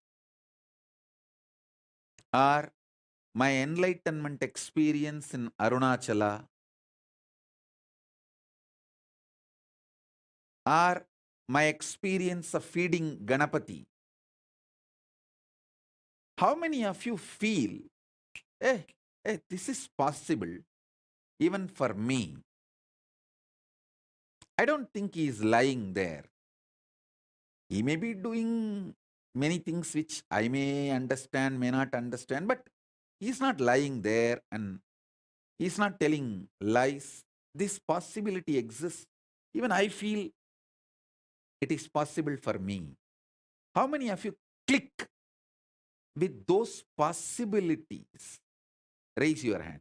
or my enlightenment experience in Arunachala or my experience of feeding Ganapati, how many of you feel, this is possible even for me? I don't think he is lying there. He may be doing many things which I may understand, may not understand, but he's not lying there and he's not telling lies. This possibility exists. Even I feel it is possible for me. How many of you click with those possibilities? Raise your hand.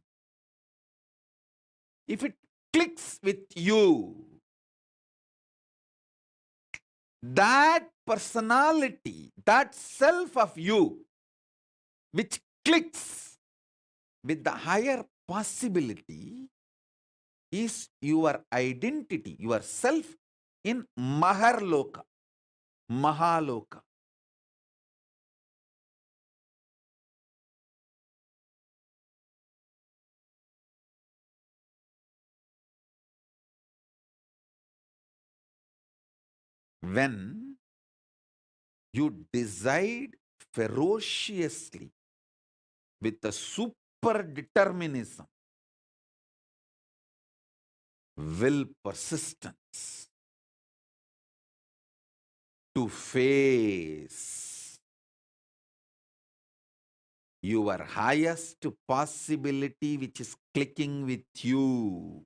If it clicks with you, that personality, that self of you, which clicks with the higher possibility, is your identity, your self in Maharloka, Mahaloka. When you decide ferociously with a super determinism, will persistence to face your highest possibility which is clicking with you.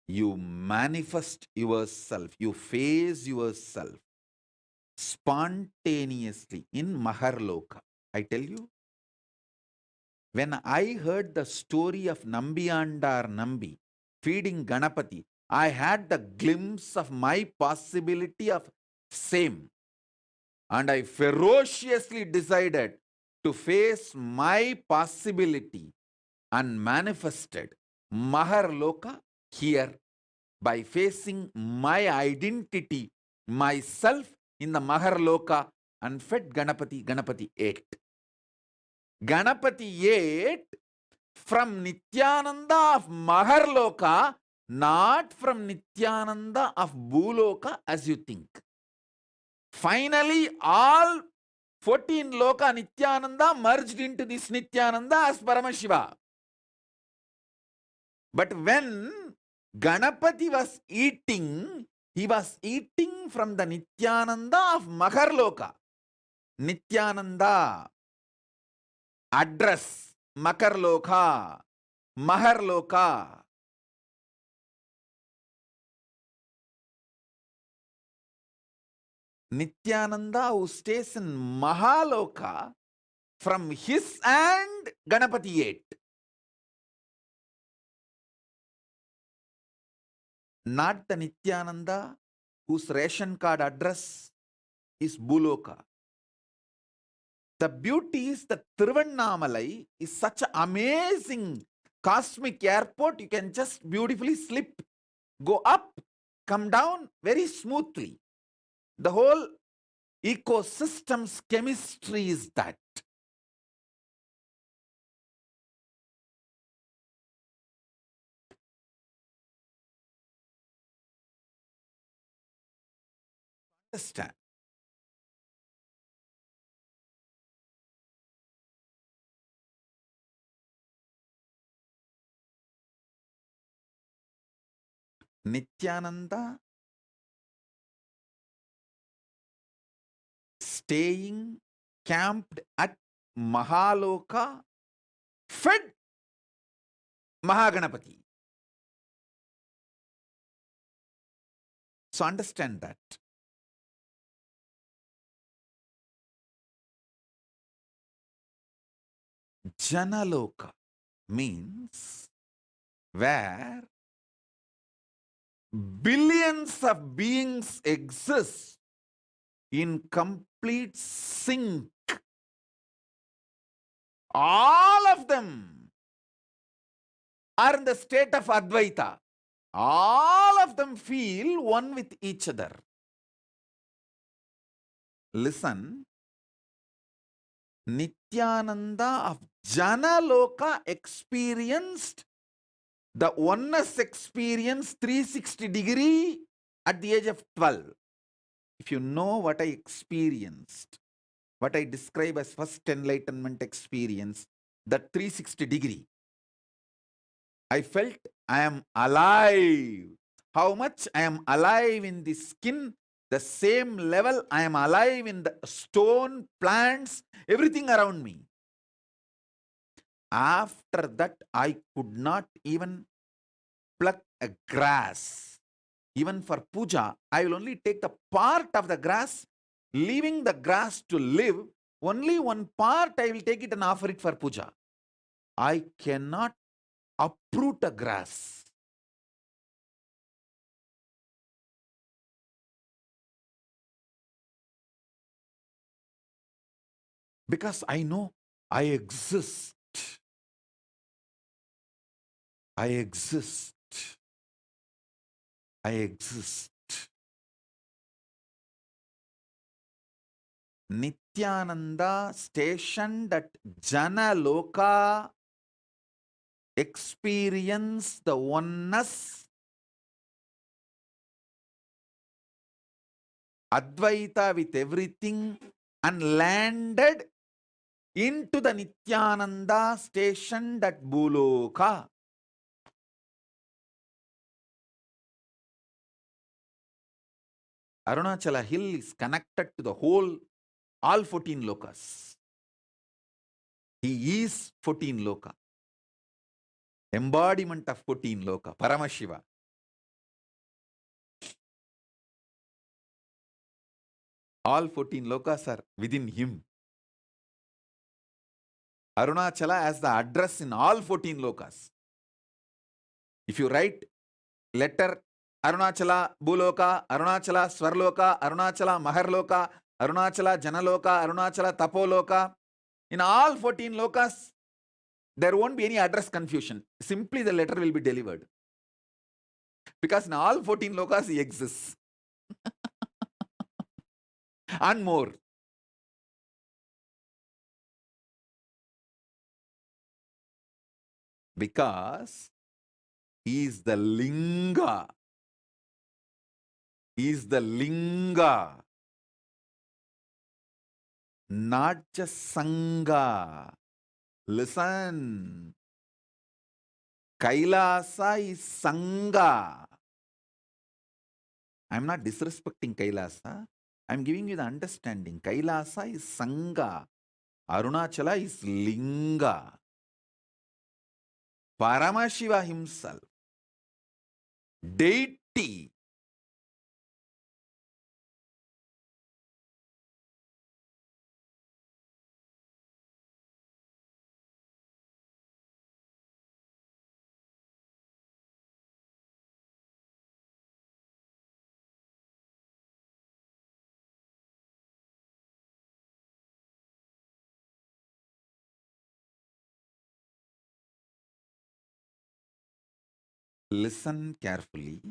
You manifest yourself, you face yourself spontaneously in Maharloka. I tell you, when I heard the story of Nambiyandar Nambi feeding Ganapati, I had the glimpse of my possibility of same. And I ferociously decided to face my possibility and manifested Maharloka here by facing my identity, myself in the Maharloka, and fed Ganapati. Ganapati ate. Ganapati ate from Nithyananda of Maharloka, not from Nithyananda of Bhuloka as you think. Finally, all 14 Loka Nithyananda merged into this Nithyananda as Paramashiva. But when Ganapati was eating, he was eating from the Nithyananda of Maharloka. Nithyananda, address, Makarloka, Maharloka. Nithyananda who stays in Mahaloka, from his hand Ganapati ate. Not the Nithyananda whose ration card address is Buloka. The beauty is that Tiruvannamalai is such an amazing cosmic airport. You can just beautifully slip, go up, come down very smoothly. The whole ecosystem's chemistry is that. Understand? Nithyananda staying camped at Mahaloka, fed Mahaganapati. So understand that. Janaloka means where billions of beings exist in complete sync. All of them are in the state of Advaita. All of them feel one with each other. Listen, Nithyananda of Janaloka experienced the oneness experience 360 degree at the age of 12. If you know what I experienced, what I describe as first enlightenment experience, that 360 degree, I felt I am alive. How much I am alive in the skin, the same level I am alive in the stone, plants, everything around me. After that, I could not even pluck a grass. Even for puja, I will only take the part of the grass, leaving the grass to live. Only one part I will take it and offer it for puja. I cannot uproot a grass. Because I know I exist. I exist. I exist. Nithyananda stationed at Janaloka experienced the oneness, Advaita with everything, and landed into the Nithyananda stationed at Buloka. Arunachala hill is connected to the whole, all 14 lokas. He is 14 loka. Embodiment of 14 loka, Paramashiva. All 14 lokas are within him. Arunachala has the address in all 14 lokas. If you write letter Arunachala Buloka, Arunachala Swarloka, Arunachala Maharloka, Arunachala Janaloka, Arunachala Tapoloka, in all 14 lokas, there won't be any address confusion. Simply the letter will be delivered. Because in all 14 lokas he exists. And more. Because he is the Linga. He is the Linga. Not just Sangha. Listen. Kailasa is Sangha. I am not disrespecting Kailasa. I am giving you the understanding. Kailasa is Sangha. Arunachala is Linga. Paramashiva himself, deity, Listen carefully.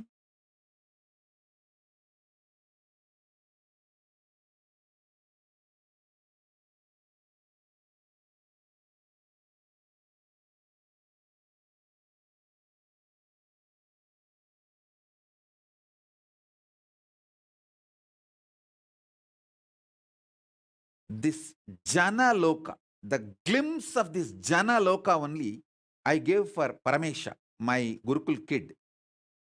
This Jana Loka, the glimpse of this Jana Loka only, I gave for Paramesha, my Gurukul kid.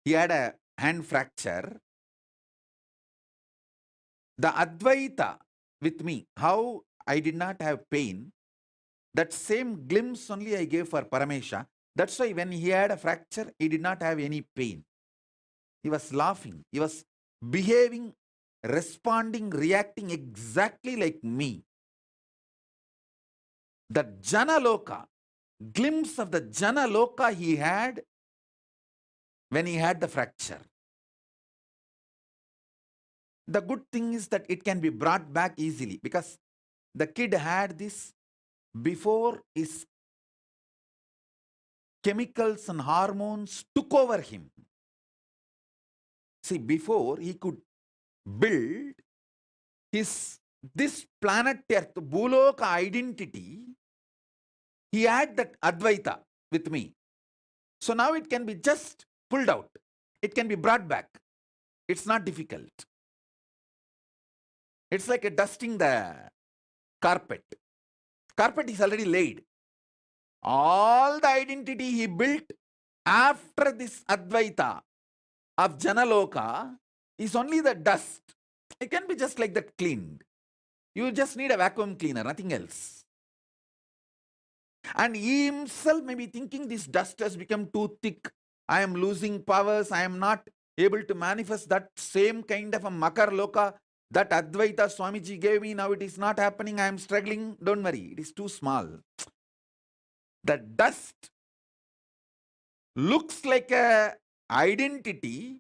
He had a hand fracture. The Advaita with me, how I did not have pain, that same glimpse only I gave for Paramesha. That's why when he had a fracture, he did not have any pain. He was laughing. He was behaving, responding, reacting exactly like me. The Jana Loka, glimpse of the Jana Loka he had when he had the fracture. The good thing is that it can be brought back easily because the kid had this before his chemicals and hormones took over him. See, before he could build this planet Earth, Bhuloka identity, he had that Advaita with me. So now it can be just pulled out. It can be brought back. It's not difficult. It's like a dusting the carpet. Carpet is already laid. All the identity he built after this Advaita of Janaloka is only the dust. It can be just like that cleaned. You just need a vacuum cleaner, nothing else. And he himself may be thinking this dust has become too thick. I am losing powers. I am not able to manifest that same kind of a Makar Loka that Advaita Swamiji gave me. Now it is not happening. I am struggling. Don't worry. It is too small. The dust looks like a identity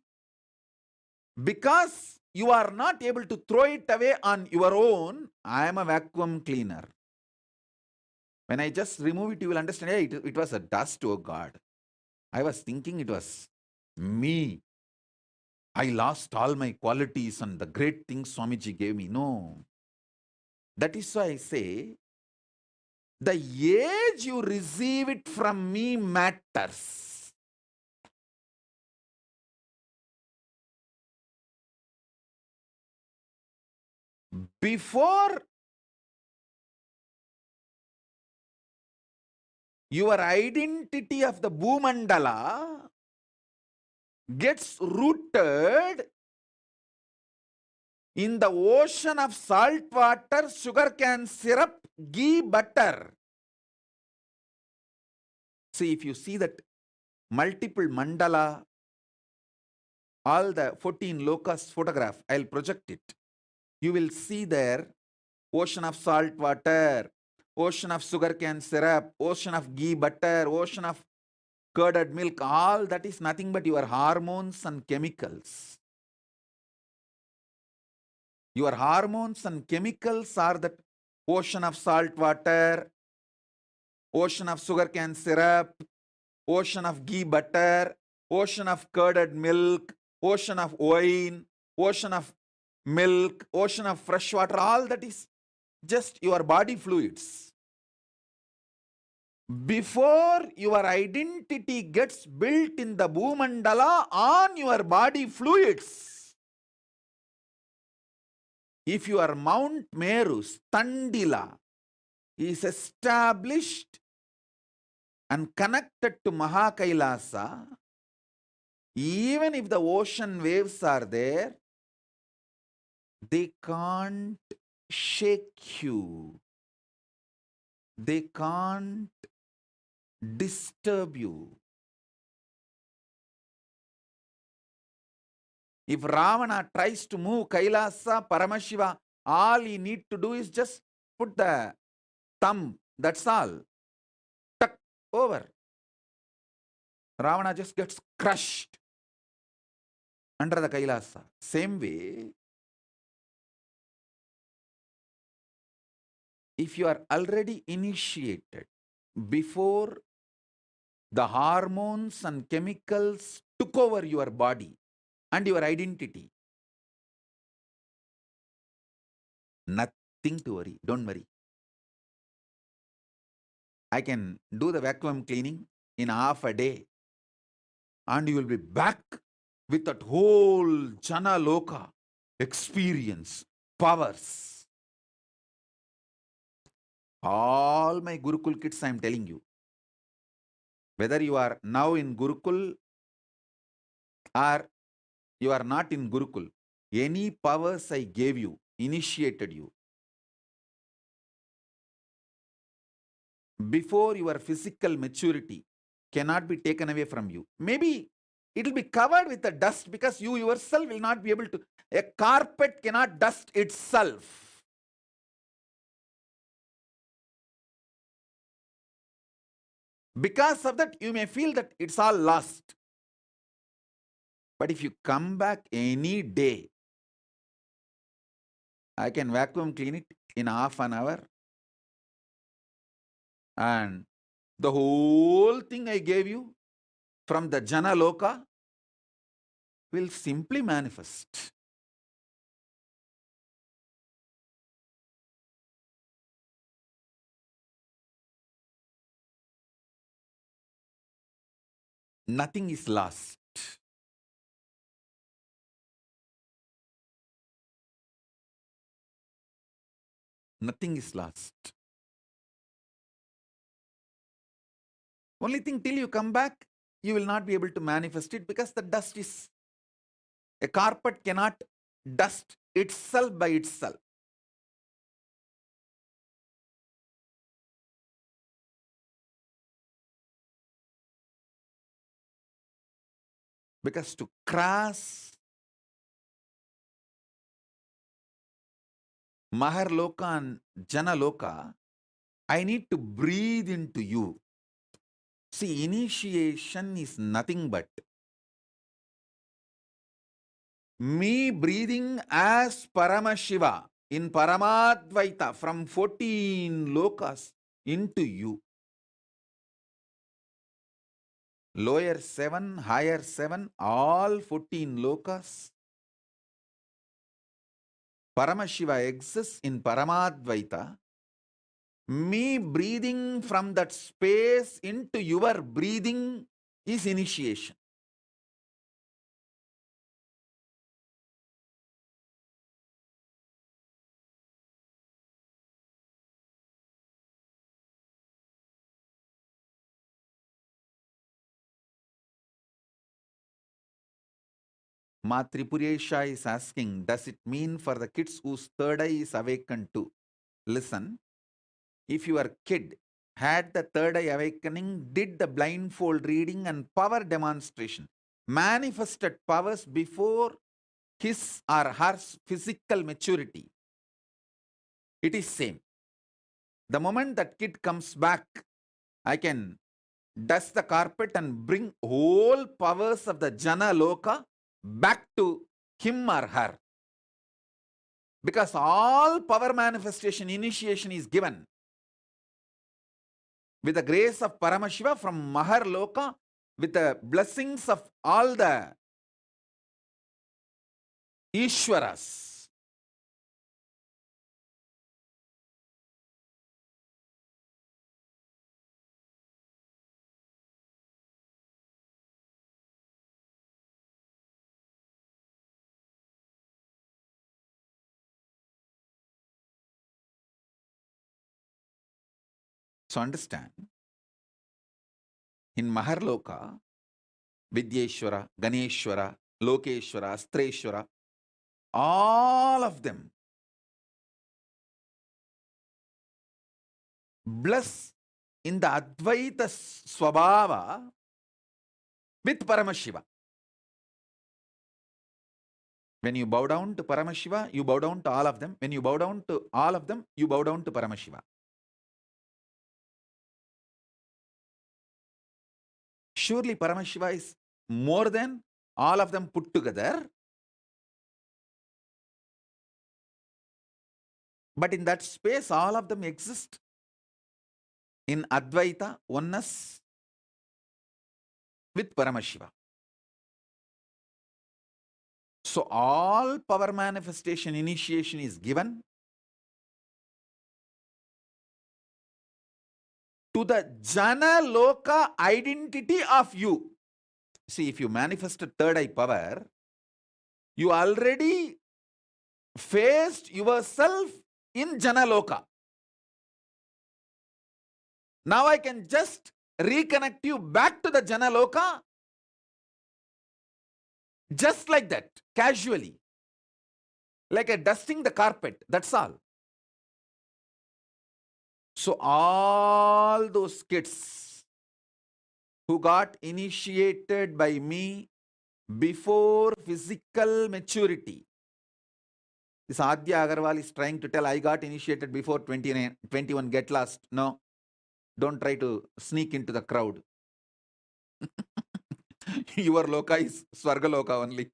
because you are not able to throw it away on your own. I am a vacuum cleaner. When I just remove it, you will understand, hey, it was a dust, oh God. I was thinking it was me. I lost all my qualities and the great things Swamiji gave me. No. That is why I say, the age you receive it from me matters. Before your identity of the Bhumandala gets rooted in the ocean of salt water, sugar cane syrup, ghee, butter. See, if you see that multiple mandala, all the 14 lokas photograph, I'll project it. You will see there ocean of salt water, ocean of sugar cane syrup, ocean of ghee, butter, ocean of curded milk. All that is nothing but your hormones and chemicals. Your hormones and chemicals are the ocean of salt water, ocean of sugar cane syrup, ocean of ghee butter, ocean of curded milk, ocean of wine, ocean of milk, ocean of fresh water. All that is just your body fluids. Before your identity gets built in the Bhumandala on your body fluids, if your Mount Meru, Standila, is established and connected to Kailasa, even if the ocean waves are there, they can't shake you. They can't disturb you. If Ravana tries to move Kailasa, Paramashiva, all he need to do is just put the thumb, that's all. Tuck over. Ravana just gets crushed under the Kailasa. Same way, if you are already initiated before the hormones and chemicals took over your body and your identity. Nothing to worry. Don't worry. I can do the vacuum cleaning in half a day, and you will be back with that whole Jana Loka experience, powers. All my Gurukul kids, I am telling you, whether you are now in Gurukul or you are not in Gurukul, any powers I gave you, initiated you, before your physical maturity cannot be taken away from you. Maybe it will be covered with the dust because you yourself will not be able to. A carpet cannot dust itself. Because of that, you may feel that it's all lost. But if you come back any day, I can vacuum clean it in half an hour, and the whole thing I gave you from the Jana Loka will simply manifest. Nothing is lost. Nothing is lost. Only thing, till you come back, you will not be able to manifest it because the dust is. A carpet cannot dust itself by itself. Because to cross Maharloka and Janaloka, I need to breathe into you. See, initiation is nothing but me breathing as Paramashiva in Paramadvaita from 14 lokas into you. Lower 7, higher 7, all 14 lokas. Paramashiva exists in Paramadvaita. Me breathing from that space into your breathing is initiation. Ma Tripuresha is asking, does it mean for the kids whose third eye is awakened too? Listen, if your kid had the third eye awakening, did the blindfold reading and power demonstration, manifested powers before his or her physical maturity, it is same. The moment that kid comes back, I can dust the carpet and bring whole powers of the Jana Loka back to him or her. Because all power manifestation initiation is given with the grace of Paramashiva from Mahar Loka, with the blessings of all the Ishwaras. So understand, in Maharloka, Vidyeshwara, Ganeshwara, Lokeshwara, Astreshwara, all of them bless in the Advaita Swabhava with Paramashiva. When you bow down to Paramashiva, you bow down to all of them. When you bow down to all of them, you bow down to Paramashiva. Surely Paramashiva is more than all of them put together. But in that space, all of them exist in Advaita, oneness with Paramashiva. So all power manifestation initiation is given to the Jana Loka identity of you. See, if you manifested third eye power, you already faced yourself in Jana Loka. Now I can just reconnect you back to the Jana Loka just like that, casually, like a dusting the carpet. That's all. So all those kids who got initiated by me before physical maturity. This Adya Agarwal is trying to tell I got initiated before 29, 21, get lost. No, don't try to sneak into the crowd. Your loka is Swarga Loka only.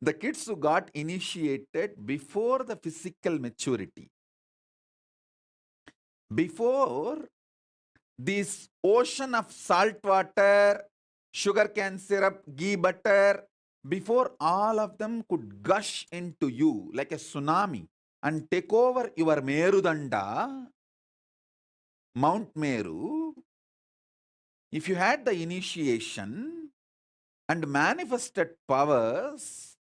The kids who got initiated before the physical maturity, before this ocean of salt water, sugarcane syrup, ghee butter, before all of them could gush into you like a tsunami and take over your Merudanda, Mount Meru, if you had the initiation and manifested powers,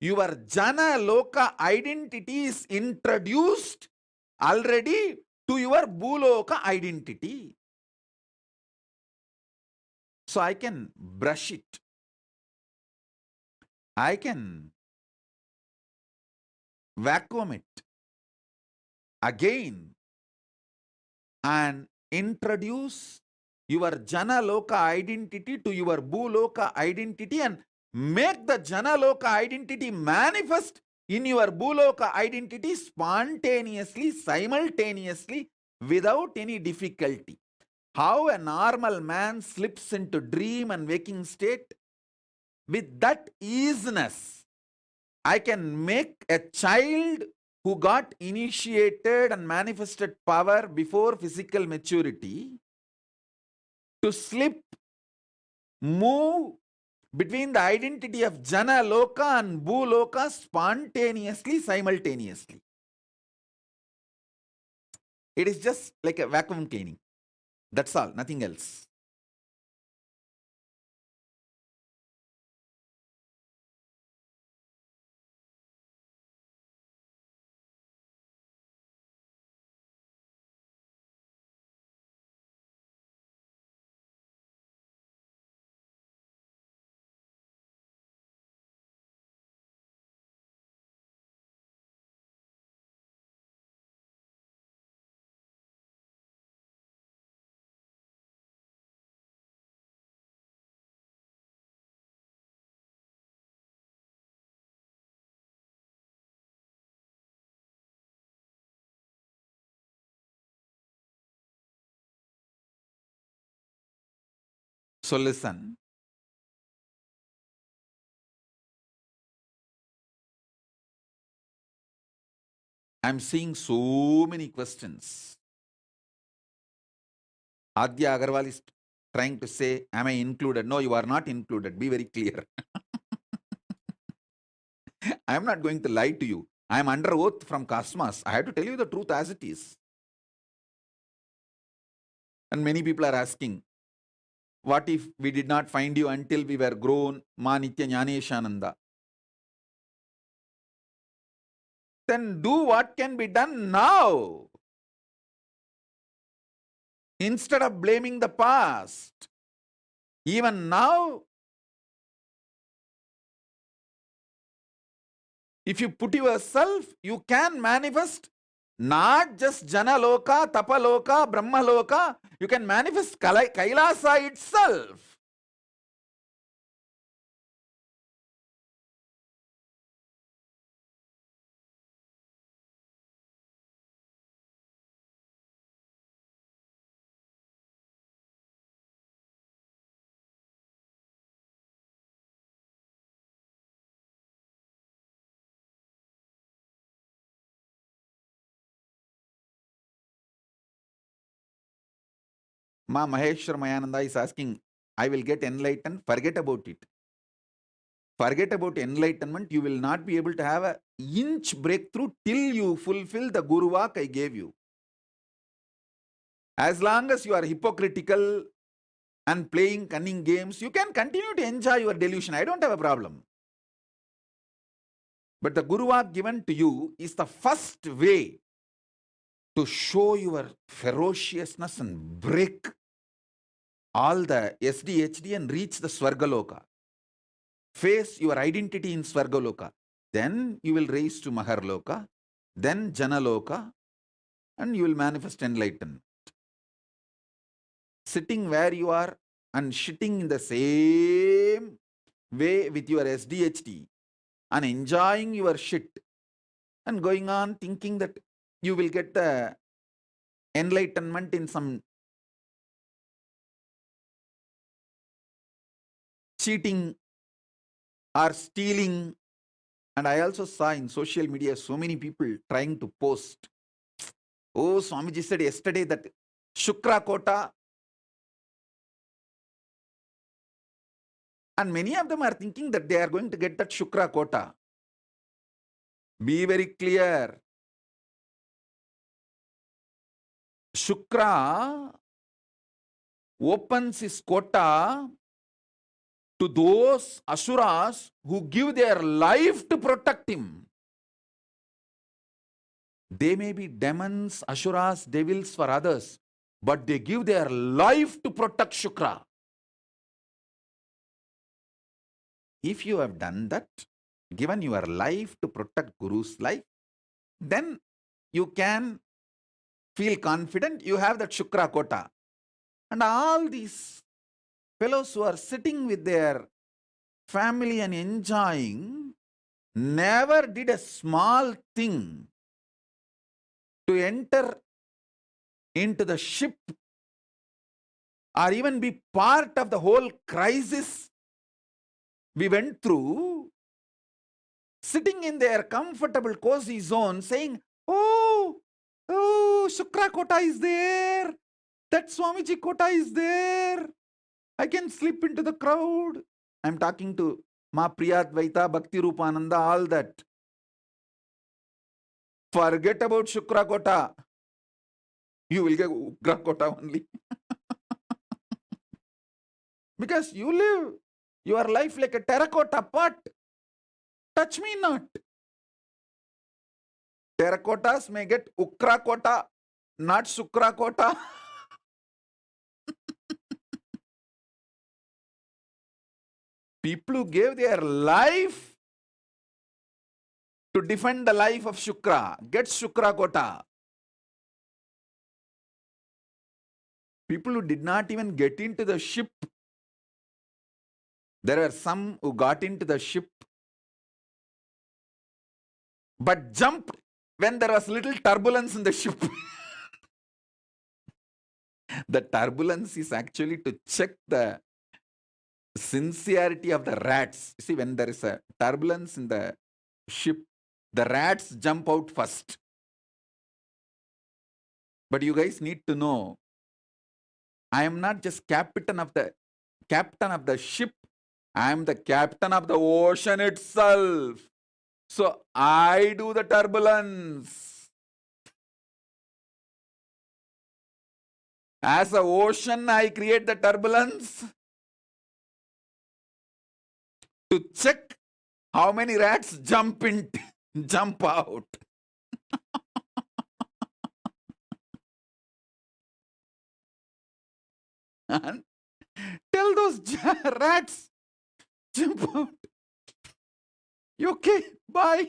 your Jana Loka identity is introduced already to your Bhuloka identity. So I can brush it. I can vacuum it again and introduce your Jana Loka identity to your Bhuloka identity and make the Jana Loka identity manifest in your Bhuloka identity spontaneously, simultaneously, without any difficulty. How a normal man slips into dream and waking state, with that easiness, I can make a child who got initiated and manifested power before physical maturity to slip, move between the identity of Jana Loka and Bhu Loka spontaneously, simultaneously. It is just like a vacuum cleaning. That's all, nothing else. So listen. I'm seeing so many questions. Adya Agarwal is trying to say, am I included? No, you are not included. Be very clear. I am not going to lie to you. I am under oath from Cosmos. I have to tell you the truth as it is. And many people are asking, what if we did not find you until we were grown, Ma Nitya Jnaneshananda? Then do what can be done now. Instead of blaming the past, even now, if you put yourself, you can manifest not just Jana Loka, Tapa Loka, Brahma Loka, you can manifest Kailasa itself. Ma Maheshwar Mayananda is asking, I will get enlightened. Forget about it. Forget about enlightenment. You will not be able to have an inch breakthrough till you fulfill the Guru Vak I gave you. As long as you are hypocritical and playing cunning games, you can continue to enjoy your delusion. I don't have a problem. But the Guru Vak given to you is the first way to show your ferociousness and break all the SDHD and reach the Swargaloka. Face your identity in Swargaloka. Then you will raise to Maharloka, then Janaloka, and you will manifest enlightenment. Sitting where you are and shitting in the same way with your SDHD and enjoying your shit and going on thinking that you will get the enlightenment in some cheating or stealing. And I also saw in social media so many people trying to post. Oh, Swamiji said yesterday that Shukra Kota. And many of them are thinking that they are going to get that Shukra Kota. Be very clear. Shukra opens his quota to those asuras who give their life to protect him. They may be demons, asuras, devils for others, but they give their life to protect Shukra. If you have done that, given your life to protect Guru's life, then you can feel confident you have that Shukra Kota. And all these fellows who are sitting with their family and enjoying never did a small thing to enter into the ship or even be part of the whole crisis we went through, sitting in their comfortable cozy zone saying, oh, Shukra Kota is there, that Swamiji Kota is there, I can slip into the crowd. I'm talking to Ma Priyadvaita, Bhakti Rupananda, all that. Forget about Shukra Kota. You will get Ugra Kota only. Because you live your life like a terracotta pot. Touch me not. Terracottas may get Ukra Kota, not Shukra Kota. People who gave their life to defend the life of Shukra get Shukra Kota. People who did not even get into the ship. There were some who got into the ship but jumped when there was little turbulence in the ship. The turbulence is actually to check the sincerity of the rats. You see, when there is a turbulence in the ship, the rats jump out first. But you guys need to know, I am not just captain of the ship, I am the captain of the ocean itself. So I do the turbulence. As an ocean, I create the turbulence to check how many rats jump out. And tell those rats, jump out. You okay? Bye.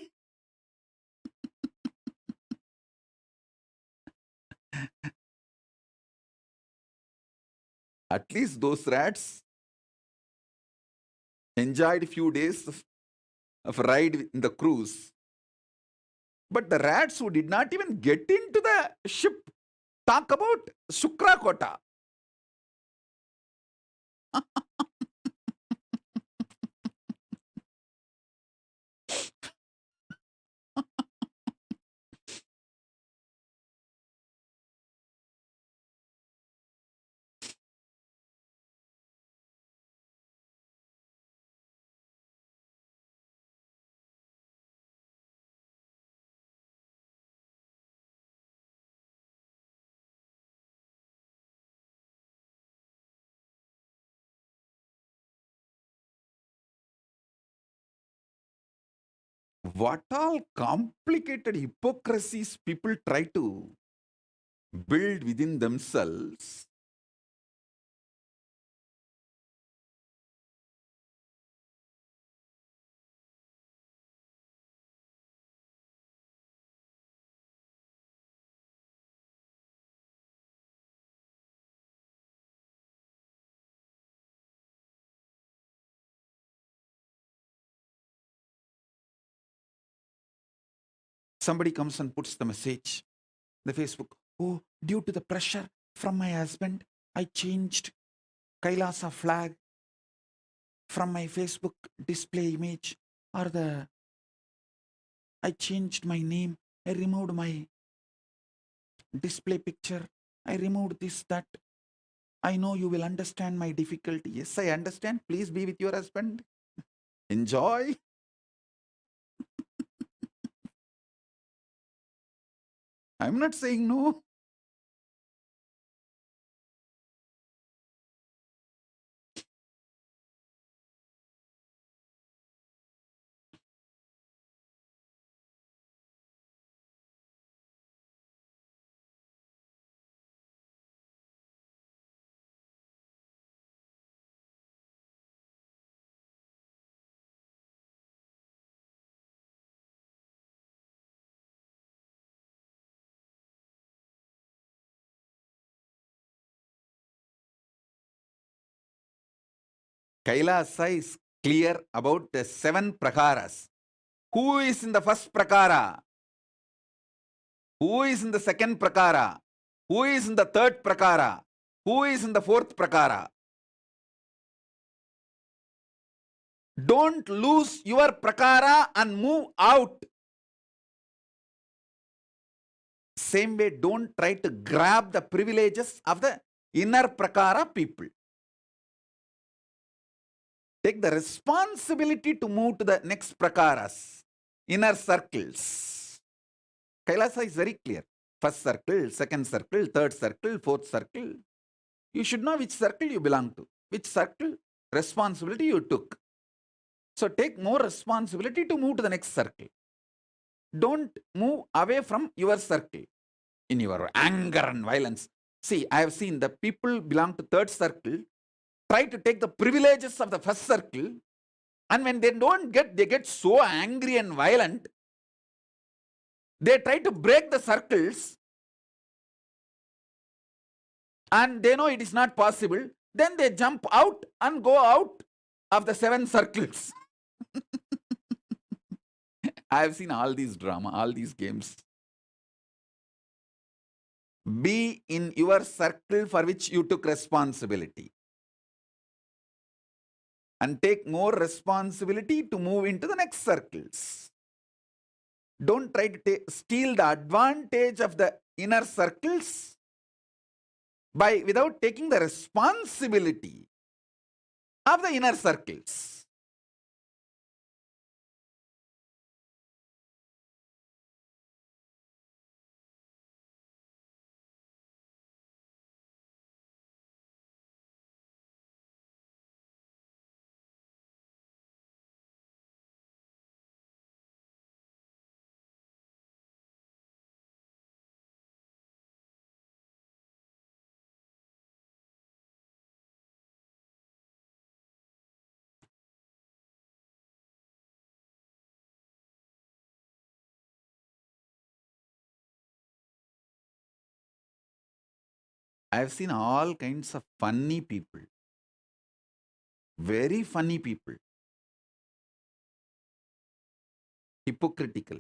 At least those rats enjoyed a few days of ride in the cruise. But the rats who did not even get into the ship talk about Shukra Kota. What all complicated hypocrisies people try to build within themselves. Somebody comes and puts the message, the Facebook, oh, due to the pressure from my husband, I changed Kailasa flag from my Facebook display image, or I changed my name, I removed my display picture, I removed this, that. I know you will understand my difficulty. Yes, I understand. Please be with your husband. Enjoy. I'm not saying no. Kailasa is clear about the 7 prakaras. Who is in the first prakara? Who is in the second prakara? Who is in the third prakara? Who is in the fourth prakara? Don't lose your prakara and move out. Same way, don't try to grab the privileges of the inner prakara people. Take the responsibility to move to the next prakaras, inner circles. Kailasa is very clear. First circle, second circle, third circle, fourth circle. You should know which circle you belong to, which circle responsibility you took. So take more responsibility to move to the next circle. Don't move away from your circle in your anger and violence. See, I have seen the people belong to third circle try to take the privileges of the first circle, and when they don't get, they get so angry and violent. They try to break the circles, and they know it is not possible. Then they jump out and go out of the 7 circles. I have seen all these drama, all these games. Be in your circle for which you took responsibility, and take more responsibility to move into the next circles. Don't try to steal the advantage of the inner circles without taking the responsibility of the inner circles. I have seen all kinds of funny people, very funny people, hypocritical.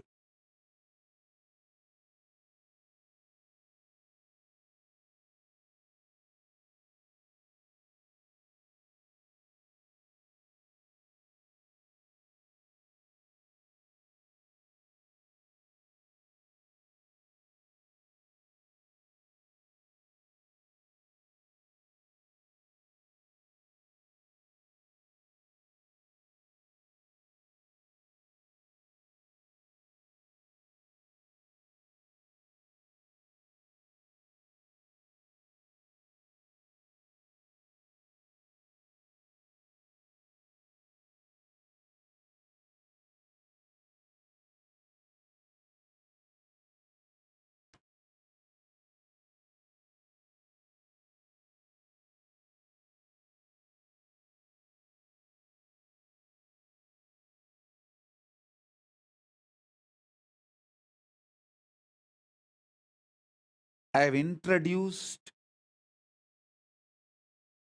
I have introduced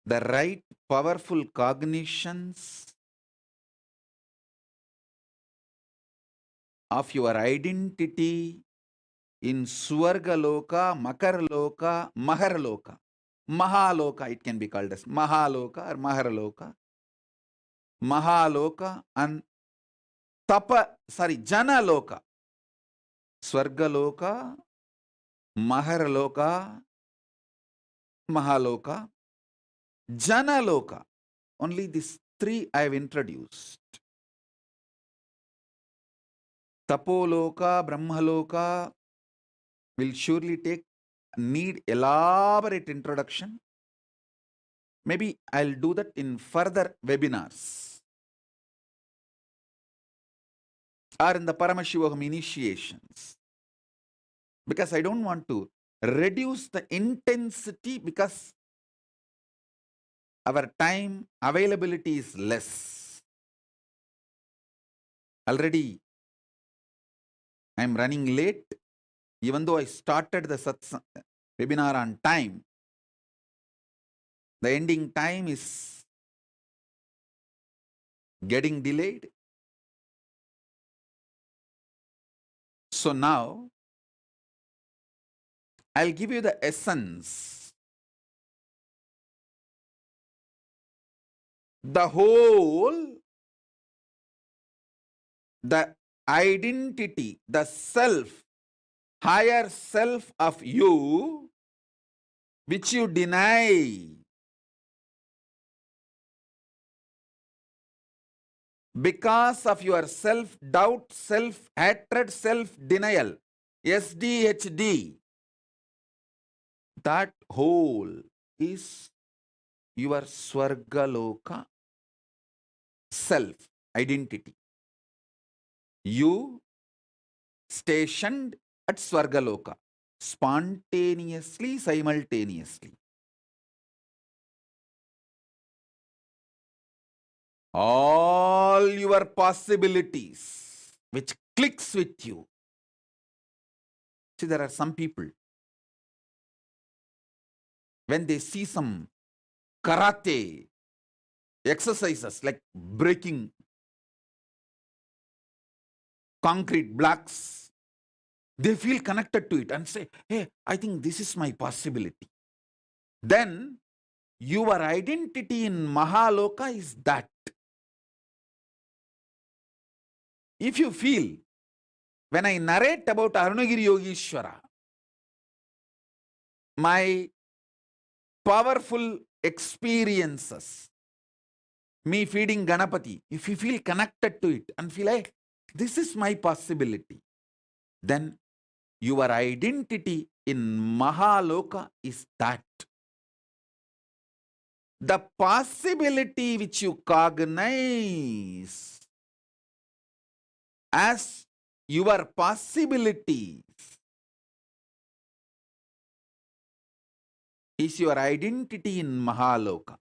the right powerful cognitions of your identity in Swargaloka, Makaraloka, Maharaloka. Mahaloka, it can be called as Mahaloka or Maharaloka. Mahaloka and Janaloka. Swargaloka, Maharaloka, Mahaloka, Janaloka. Only these three I have introduced. Tapoloka, Brahmaloka will surely need elaborate introduction. Maybe I'll do that in further webinars or in the Paramashivoham initiations. Because I don't want to reduce the intensity because our time availability is less. Already I'm running late. Even though I started the webinar on time, the ending time is getting delayed. So now, I'll give you the essence. The whole, the identity, the self, higher self of you, which you deny because of your self-doubt, self-hatred, self-denial, SDHD, that whole is your Swargaloka self, identity. You stationed at Swargaloka, spontaneously, simultaneously. All your possibilities, which clicks with you. See, there are some people, when they see some karate exercises like breaking concrete blocks, they feel connected to it and say, hey, I think this is my possibility. Then your identity in Mahaloka is that. If you feel, when I narrate about Arunagiri Yogeshwara, my powerful experiences, me feeding Ganapati, if you feel connected to it and feel like, this is my possibility, then your identity in Mahaloka is that. The possibility which you cognize as your possibilities is your identity in Mahaloka.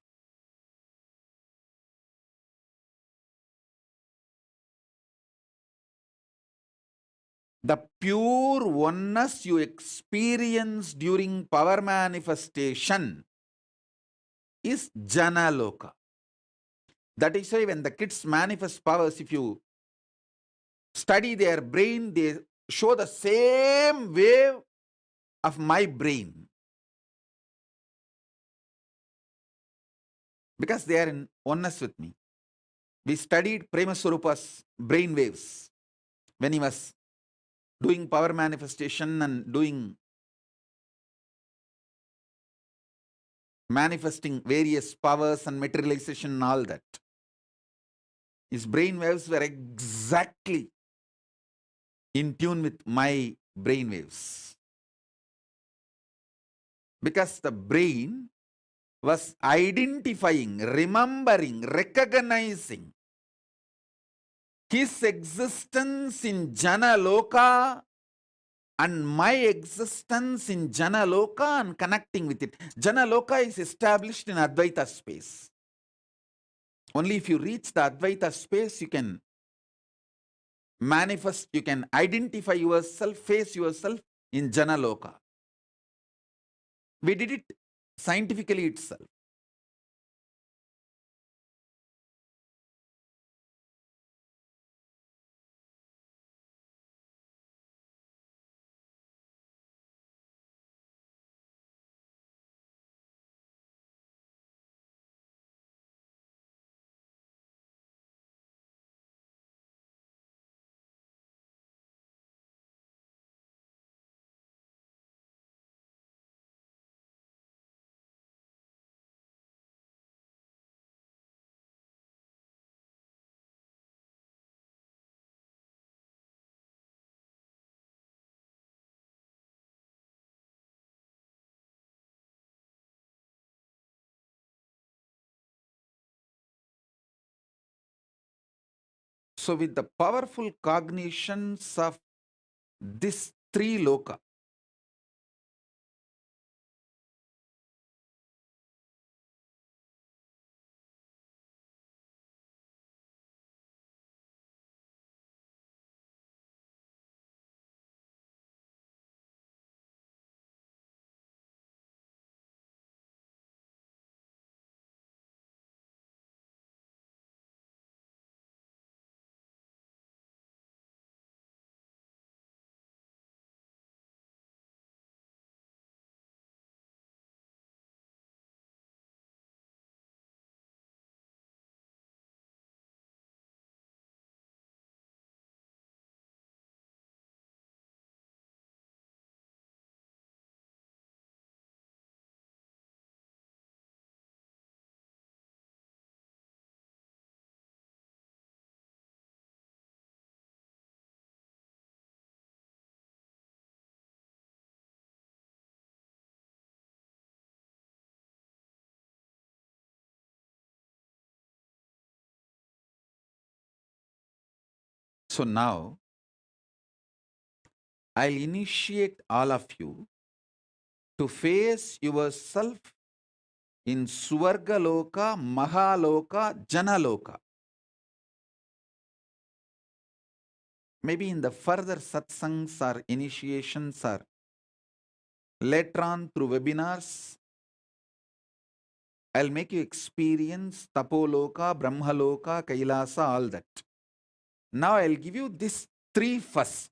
The pure oneness you experience during power manifestation is Janaloka. That is why when the kids manifest powers, if you study their brain, they show the same wave of my brain. Because they are in oneness with me. We studied Premaswarupa's brain waves when he was doing power manifestation and doing manifesting various powers and materialization and all that. His brain waves were exactly in tune with my brain waves. Because the brain was identifying, remembering, recognizing his existence in Janaloka and my existence in Janaloka and connecting with it. Janaloka is established in Advaita space. Only if you reach the Advaita space, you can manifest, you can identify yourself, face yourself in Janaloka. We did it scientifically itself. So with the powerful cognitions of this three loka, so now I'll initiate all of you to face yourself in Swargaloka, Mahaloka, Janaloka. Maybe in the further satsangs or initiations or later on through webinars, I'll make you experience Tapoloka, Brahmaloka, Kailasa, all that. Now I'll give you this three first.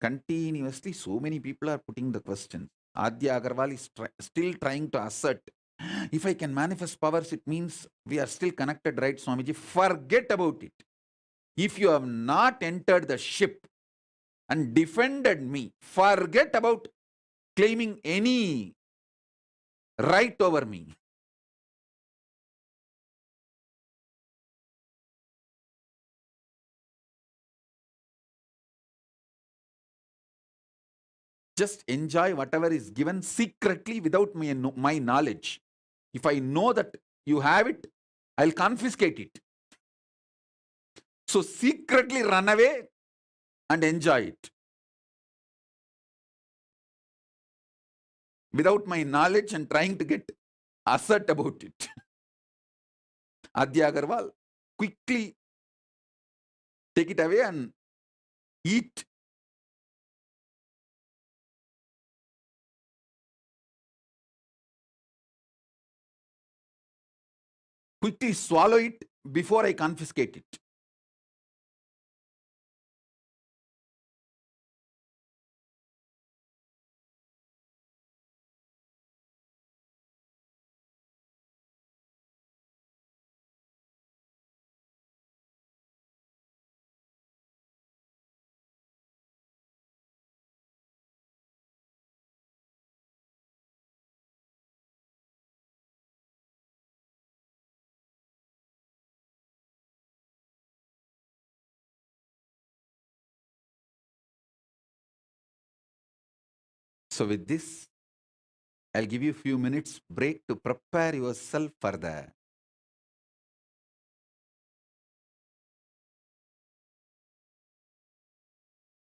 Continuously, so many people are putting the questions. Adya Agarwal is still trying to assert, if I can manifest powers, it means we are still connected, right, Swamiji? Forget about it. If you have not entered the ship and defended me, forget about claiming any right over me. Just enjoy whatever is given secretly without my knowledge. If I know that you have it, I'll confiscate it. So secretly run away and enjoy it without my knowledge and trying to get assert about it. Adya Agarwal, quickly take it away and eat. Quickly swallow it before I confiscate it. So with this, I'll give you a few minutes break to prepare yourself for the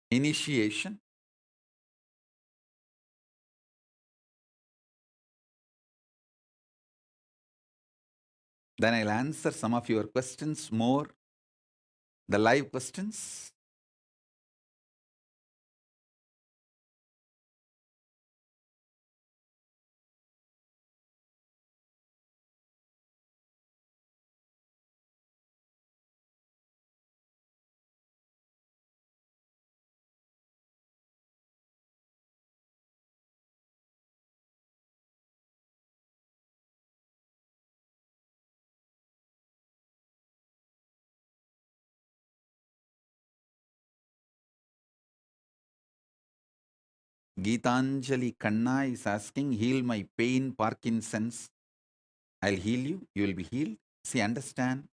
initiation. Then I'll answer some of your questions more The live questions. Geetanjali Kanna is asking, heal my pain, Parkinson's. I'll heal you, you will be healed. See, understand.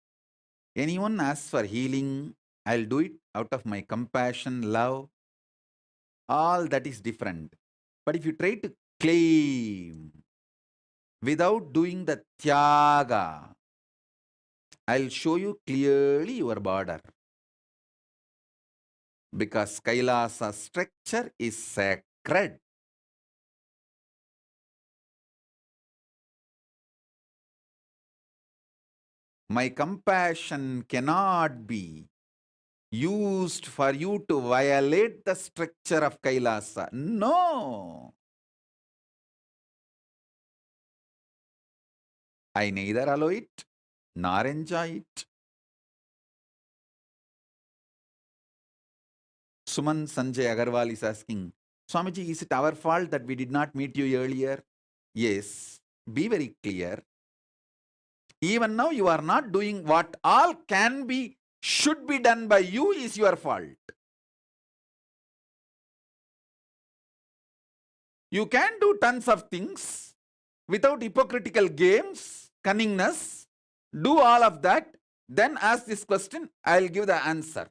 Anyone asks for healing, I'll do it out of my compassion, love. All that is different. But if you try to claim without doing the tyaga, I'll show you clearly your border. Because Kailasa structure is sacred. My compassion cannot be used for you to violate the structure of Kailasa. No. I neither allow it nor enjoy it. Suman Sanjay Agarwal is asking, Swamiji, is it our fault that we did not meet you earlier? Yes. Be very clear. Even now you are not doing what all can be, should be done by you is your fault. You can do tons of things without hypocritical games, cunningness. Do all of that. Then ask this question, I'll give the answer.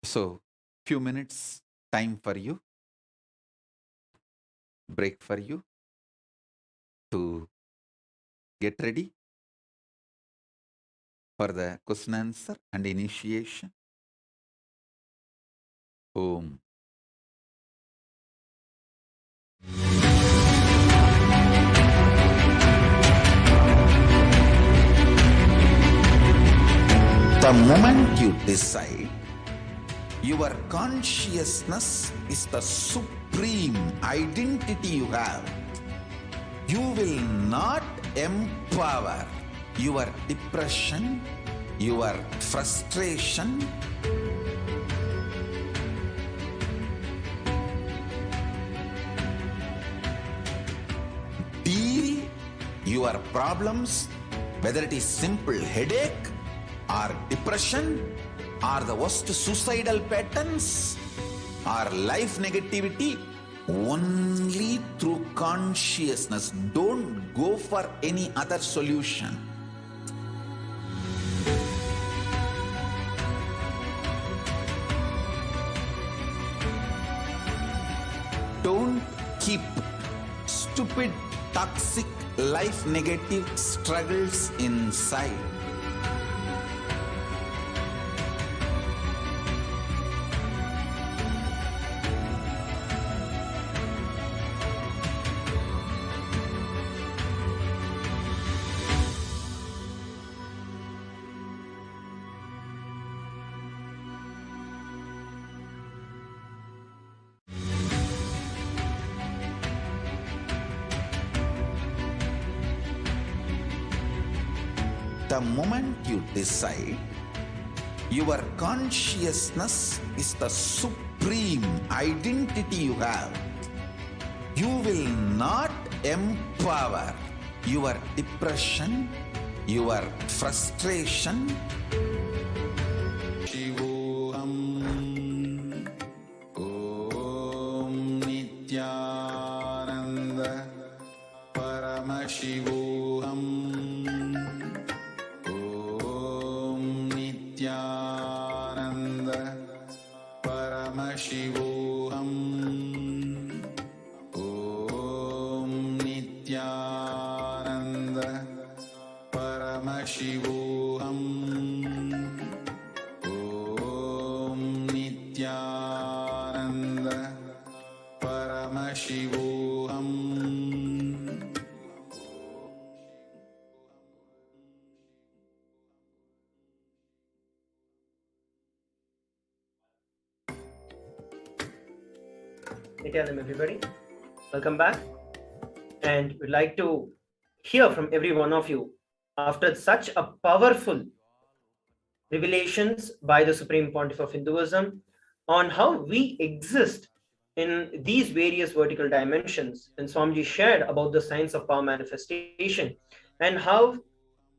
So, few minutes time for you, break for you to get ready for the question answer and initiation. Om. The moment you decide, your consciousness is the supreme identity you have. You will not empower your depression, your frustration, deal your problems, whether it is simple headache or depression or the worst suicidal patterns or life negativity, only through consciousness. Don't go for any other solution. Don't keep stupid, toxic, life negative struggles inside. The moment you decide, your consciousness is the supreme identity you have. You will not empower your depression, your frustration. Shivoham. Om Nithyananda Paramashivoham. Nithyananda Paramashivoham. Om Nithyananda Paramashivoham. Nithyanandam, everybody. Welcome back. And we'd like to hear from every one of you after such a powerful revelations by the Supreme Pontiff of Hinduism on how we exist in these various vertical dimensions. And Swamiji shared about the science of power manifestation and how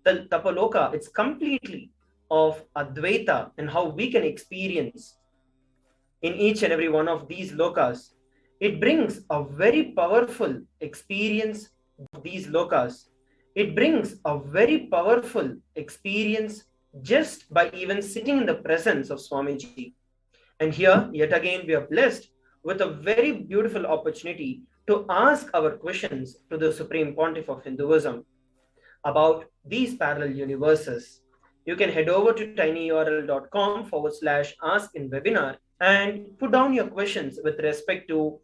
the Tapaloka, it's completely of Advaita and how we can experience in each and every one of these lokas. It brings a very powerful experience of these lokas. It brings a very powerful experience just by even sitting in the presence of Swamiji. And here, yet again, we are blessed with a very beautiful opportunity to ask our questions to the Supreme Pontiff of Hinduism about these parallel universes. You can head over to tinyurl.com/ask-in-webinar and put down your questions with respect to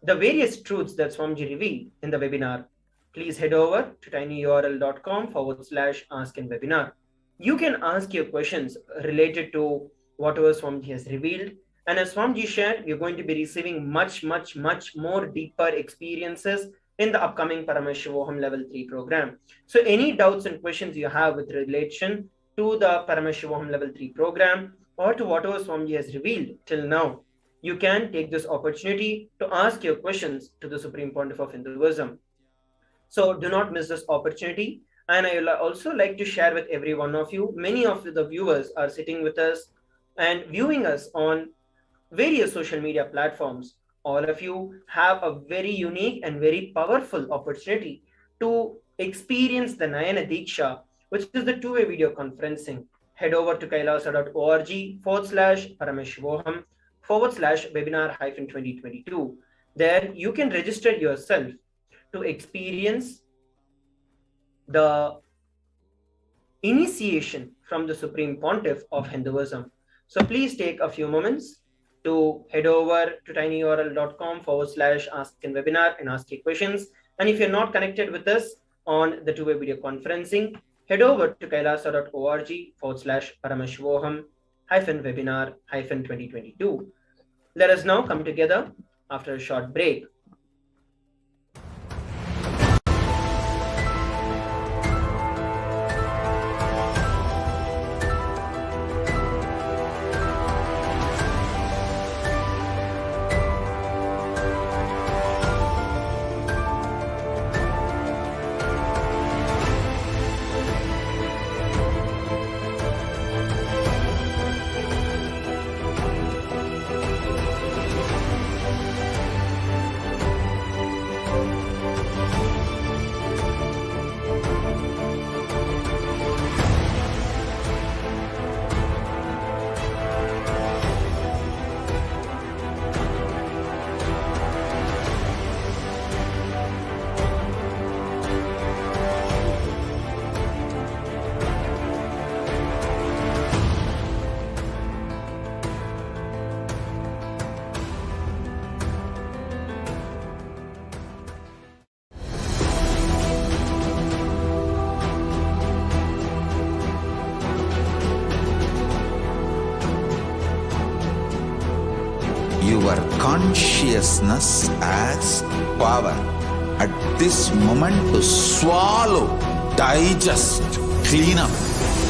the various truths that Swamiji revealed in the webinar. Please head over to tinyurl.com/ask-in-webinar. You can ask your questions related to whatever Swamiji has revealed. And as Swamiji shared, you're going to be receiving much more deeper experiences in the upcoming Paramashivoham Level 3 program. So any doubts and questions you have with relation to the Paramashivoham Level 3 program or to whatever Swamiji has revealed till now, you can take this opportunity to ask your questions to the Supreme Pontiff of Hinduism. So do not miss this opportunity. And I will also like to share with every one of you, many of the viewers are sitting with us and viewing us on various social media platforms. All of you have a very unique and very powerful opportunity to experience the Nayana Diksha, which is the two-way video conferencing. Head over to kailasa.org/Paramashivoham/webinar-2022. There you can register yourself to experience the initiation from the Supreme Pontiff of Hinduism. So please take a few moments to head over to tinyurl.com/ask-in-webinar and ask your questions. And if you're not connected with us on the two-way video conferencing, head over to kailasa.org/Paramashivoham-webinar-2022. Let us now come together after a short break. Your consciousness as power at this moment to swallow, digest, clean up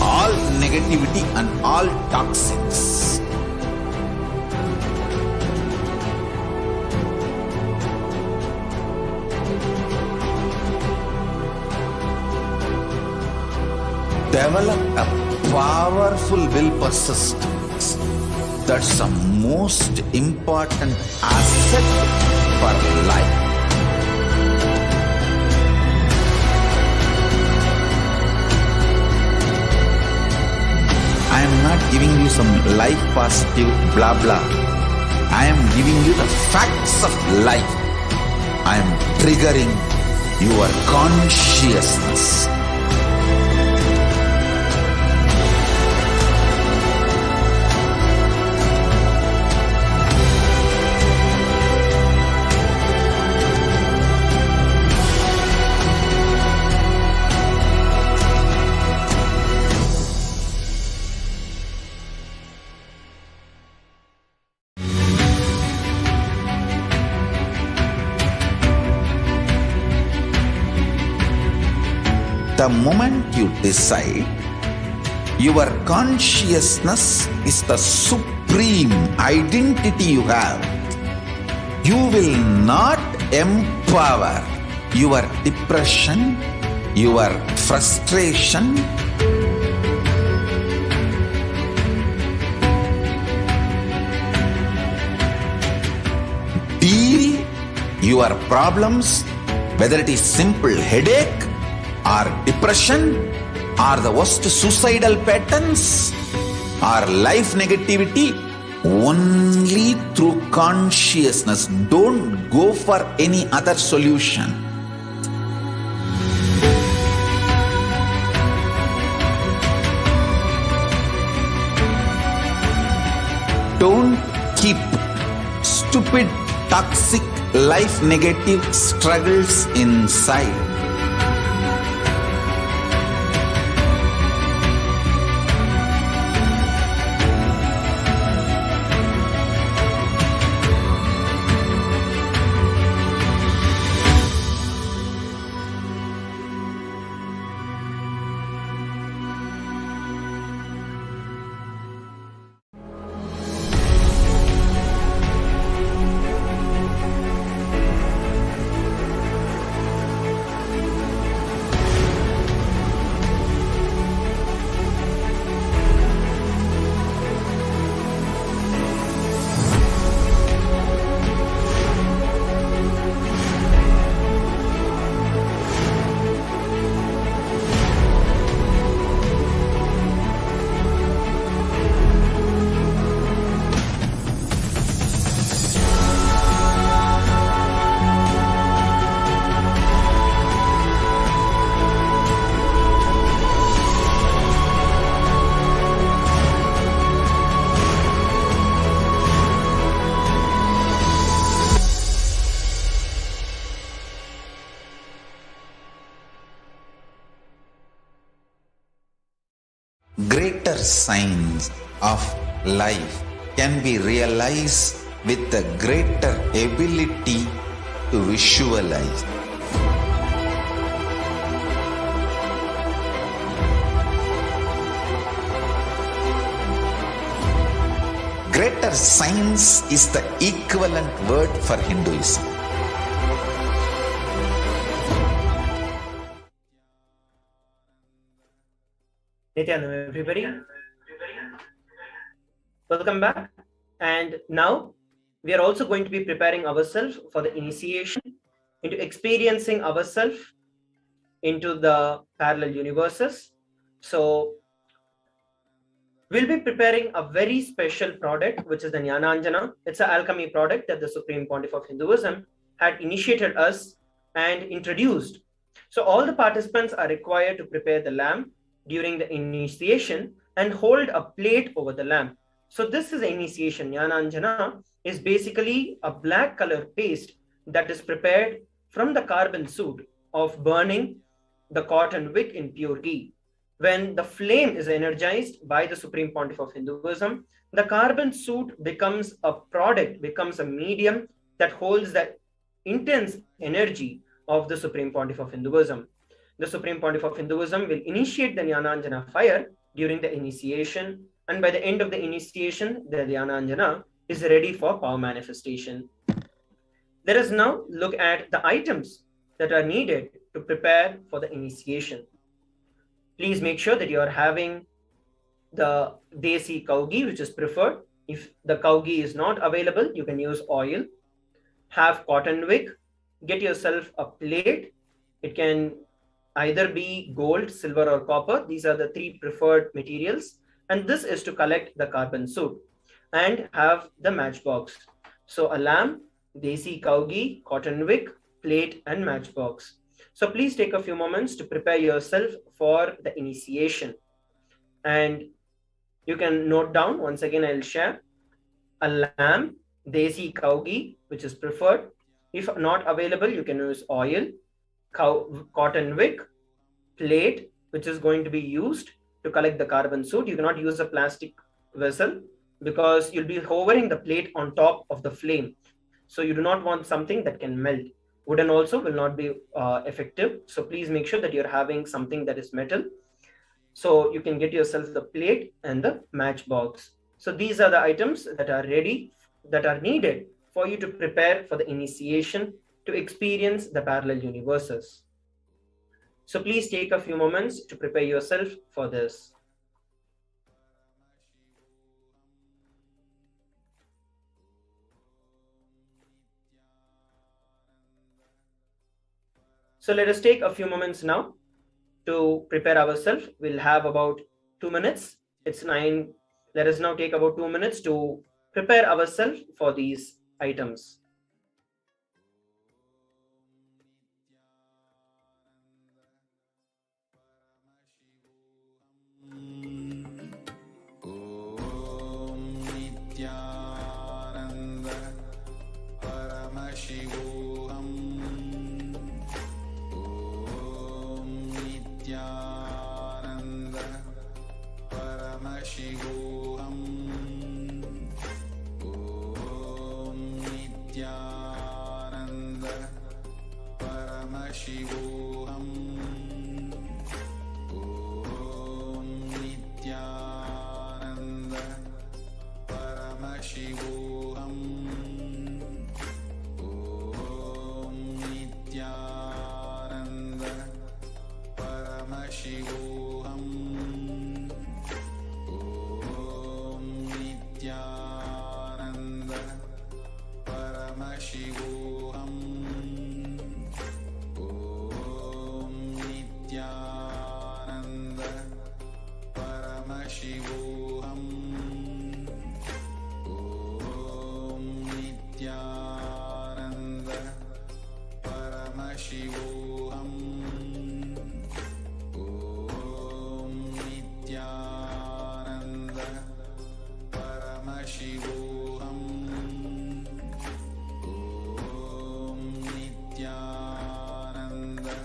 all negativity and all toxins. Develop a powerful will persistence. That's the most important asset for life. I am not giving you some life positive blah blah. I am giving you the facts of life. I am triggering your consciousness. The moment you decide, your consciousness is the supreme identity you have. You will not empower your depression, your frustration, deal your problems, whether it is simple headache or depression or the worst suicidal patterns or life negativity, only through consciousness. Don't go for any other solution. Don't keep stupid, toxic, life negative struggles inside. Greater signs of life can be realized with a greater ability to visualize. Greater science is the equivalent word for Hinduism. Nithyananda, everybody. Welcome back. And now we are also going to be preparing ourselves for the initiation into experiencing ourselves into the parallel universes. So we'll be preparing a very special product, which is the Jnananjana. It's an alchemy product that the Supreme Pontiff of Hinduism had initiated us and introduced. So all the participants are required to prepare the lamp during the initiation and hold a plate over the lamp. So this is initiation. Jnananjana is basically a black color paste that is prepared from the carbon soot of burning the cotton wick in pure ghee. When the flame is energized by the Supreme Pontiff of Hinduism, the carbon soot becomes a product, becomes a medium that holds the intense energy of the Supreme Pontiff of Hinduism. The Supreme Pontiff of Hinduism will initiate the Jnananjana fire during the initiation, and by the end of the initiation, the Jnananjana is ready for power manifestation. Let us now look at the items that are needed to prepare for the initiation. Please make sure that you are having the desi cow ghee, which is preferred. If the cow ghee is not available, you can use oil. Have cotton wick. Get yourself a plate. It can either be gold, silver, or copper. These are the three preferred materials. And this is to collect the carbon soot. And have the matchbox. So a lamp, desi cow ghee, cotton wick, plate, and matchbox. So please take a few moments to prepare yourself for the initiation. And you can note down, once again, I'll share a lamp, desi cow ghee, which is preferred. If not available, you can use oil, cotton wick, plate, which is going to be used to collect the carbon soot. You cannot use a plastic vessel because you'll be hovering the plate on top of the flame. So you do not want something that can melt. Wooden also will not be effective. So please make sure that you're having something that is metal. So you can get yourself the plate and the matchbox. So these are the items that are ready, that are needed for you to prepare for the initiation to experience the parallel universes. So please take a few moments to prepare yourself for this. So let us take a few moments now to prepare ourselves. We'll have about 2 minutes. It's 9. Let us now take about 2 minutes to prepare ourselves for these items. Om Nithyananda Paramashivoham. Om Nithyananda Paramashivoham. Om Nithyananda Paramashivoham. Om Nithyananda Paramashivoham. Om Nithyananda Paramashivoham. Om Nithyananda Paramashivoham. Om Nithyananda Paramashivoham. Om Nithyananda Paramashivoham. Om Nithyananda Paramashivoham. Om Nithyananda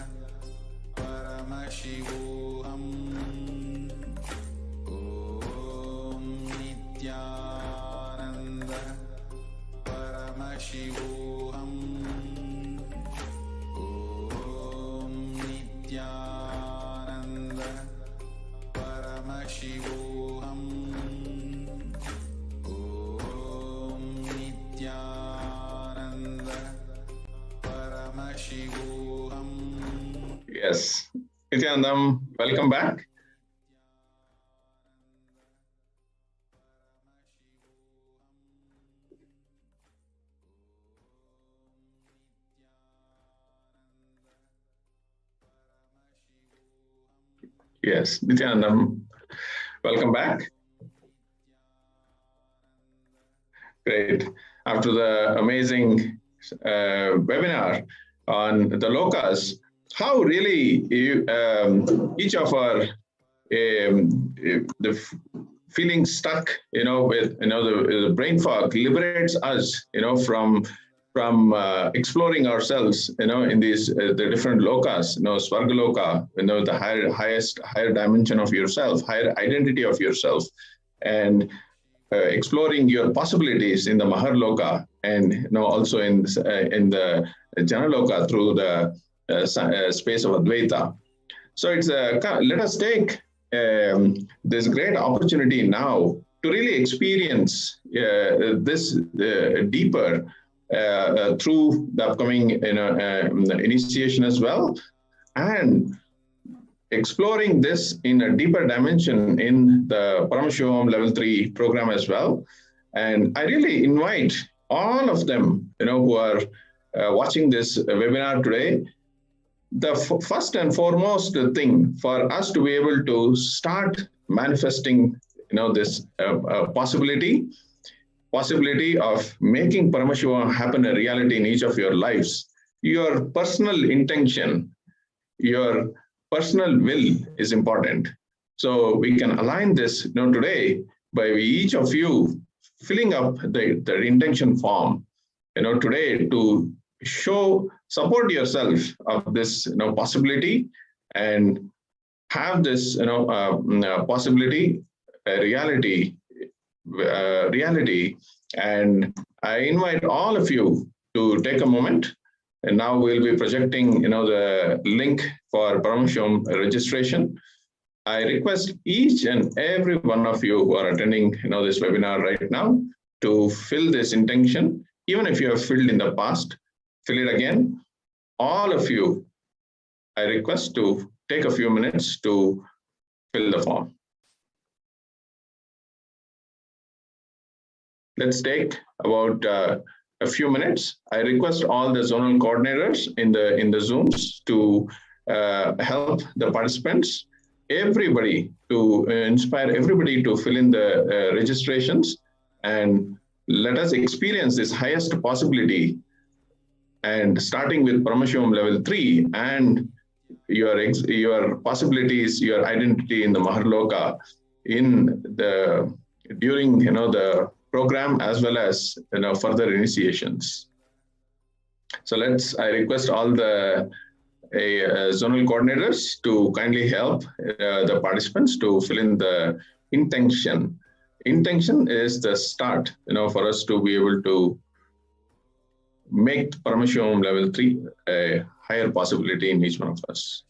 Paramashivoham. Om Nithyananda Paramashivoham. Om Nithyananda Paramashivoham. Om Nithyananda Paramashivoham. Yes. Nithyanandam, welcome back. Yes, Nithyanandam, welcome back. Great. After the amazing webinar on the lokas, how really each of our the feeling stuck, with the brain fog liberates us, from exploring ourselves, in these the different lokas, Swargaloka, the higher dimension of yourself, higher identity of yourself, and exploring your possibilities in the Maharloka, and also in the Janaloka through the space of Advaita. So it's let us take this great opportunity now to really experience this deeper through the upcoming initiation as well, and exploring this in a deeper dimension in the Paramashivoham Level 3 program as well. And I really invite all of them, who are watching this webinar today, the first and foremost thing for us to be able to start manifesting, this possibility of making Paramashivoham happen a reality in each of your lives. Your personal intention your personal will is important. So we can align this today by each of you filling up the intention form today to support yourself of this possibility and have this possibility reality. And I invite all of you to take a moment, and now we'll be projecting the link for Paramashivoham registration. I request each and every one of you who are attending this webinar right now to fill this intention. Even if you have filled in the past, fill it again. All of you, I request to take a few minutes to fill the form. Let's take about a few minutes. I request all the zonal coordinators in the Zooms to help the participants, everybody, to inspire everybody to fill in the registrations, and let us experience this highest possibility, and starting with Paramashivoham level 3 and your possibilities, your identity in the Maharloka during the program, as well as further initiations. So I request all the zonal coordinators to kindly help the participants to fill in the intention. Intention is the start, for us to be able to make Paramashivoham level 3 a higher possibility in each one of us.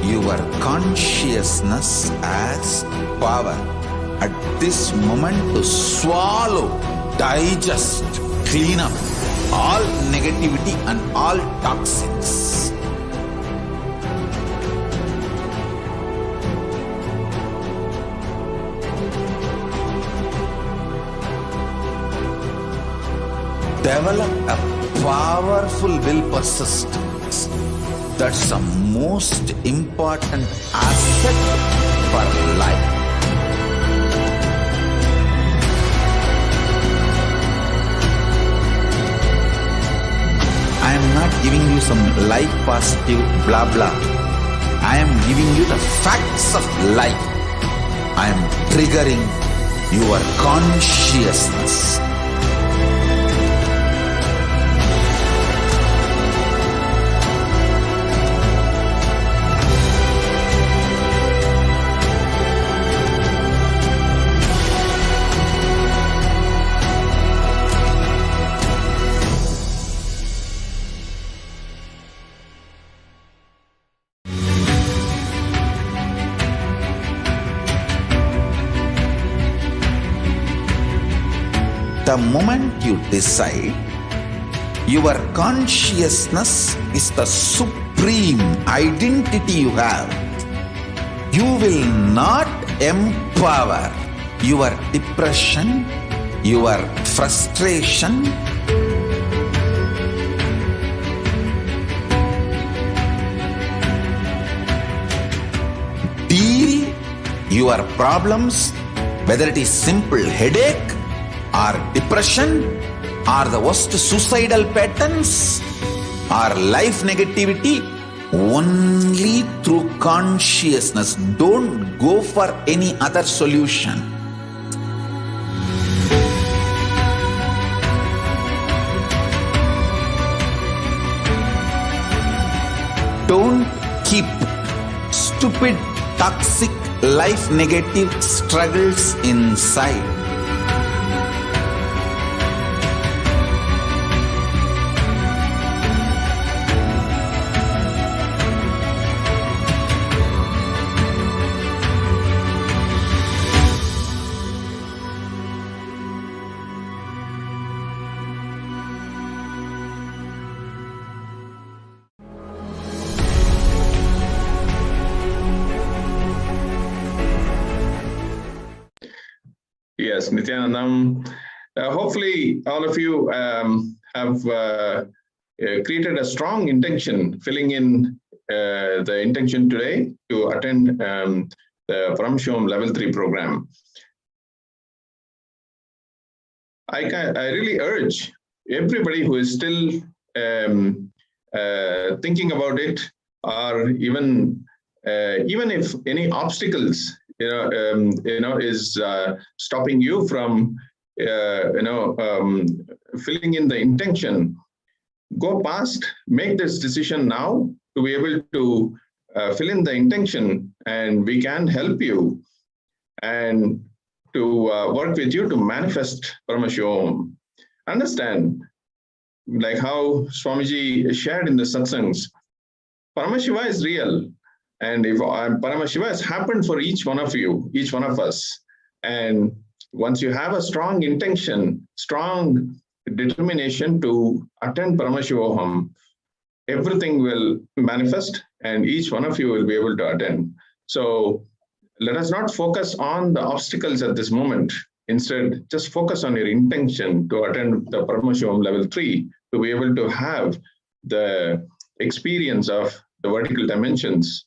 Your consciousness as power at this moment to swallow, digest, clean up all negativity and all toxins. Develop a powerful will persistence. That's the most important asset for life. I am not giving you some life positive blah blah. I am giving you the facts of life. I am triggering your consciousness. The moment you decide, your consciousness is the supreme supreme identity you have, you will not empower your depression, your frustration, deal your problems, whether it is simple headache or depression or the worst suicidal patterns or life negativity, only through consciousness. Don't go for any other solution. Don't keep stupid, toxic, life negative struggles inside. Yes, Nithyanandam. Hopefully, all of you have created a strong intention, filling in the intention today to attend the Paramashivoham Level 3 program. I really urge everybody who is still thinking about it, or even if any obstacles is stopping you from filling in the intention, go past, make this decision now to be able to fill in the intention, and we can help you and to work with you to manifest Paramashivoham. Understand, like how Swamiji shared in the satsangs, Paramashiva is real. And if Paramashiva has happened for each one of you, each one of us, and once you have a strong intention, strong determination to attend Paramashivoham, everything will manifest and each one of you will be able to attend. So let us not focus on the obstacles at this moment. Instead, just focus on your intention to attend the Paramashivoham Level 3, to be able to have the experience of the vertical dimensions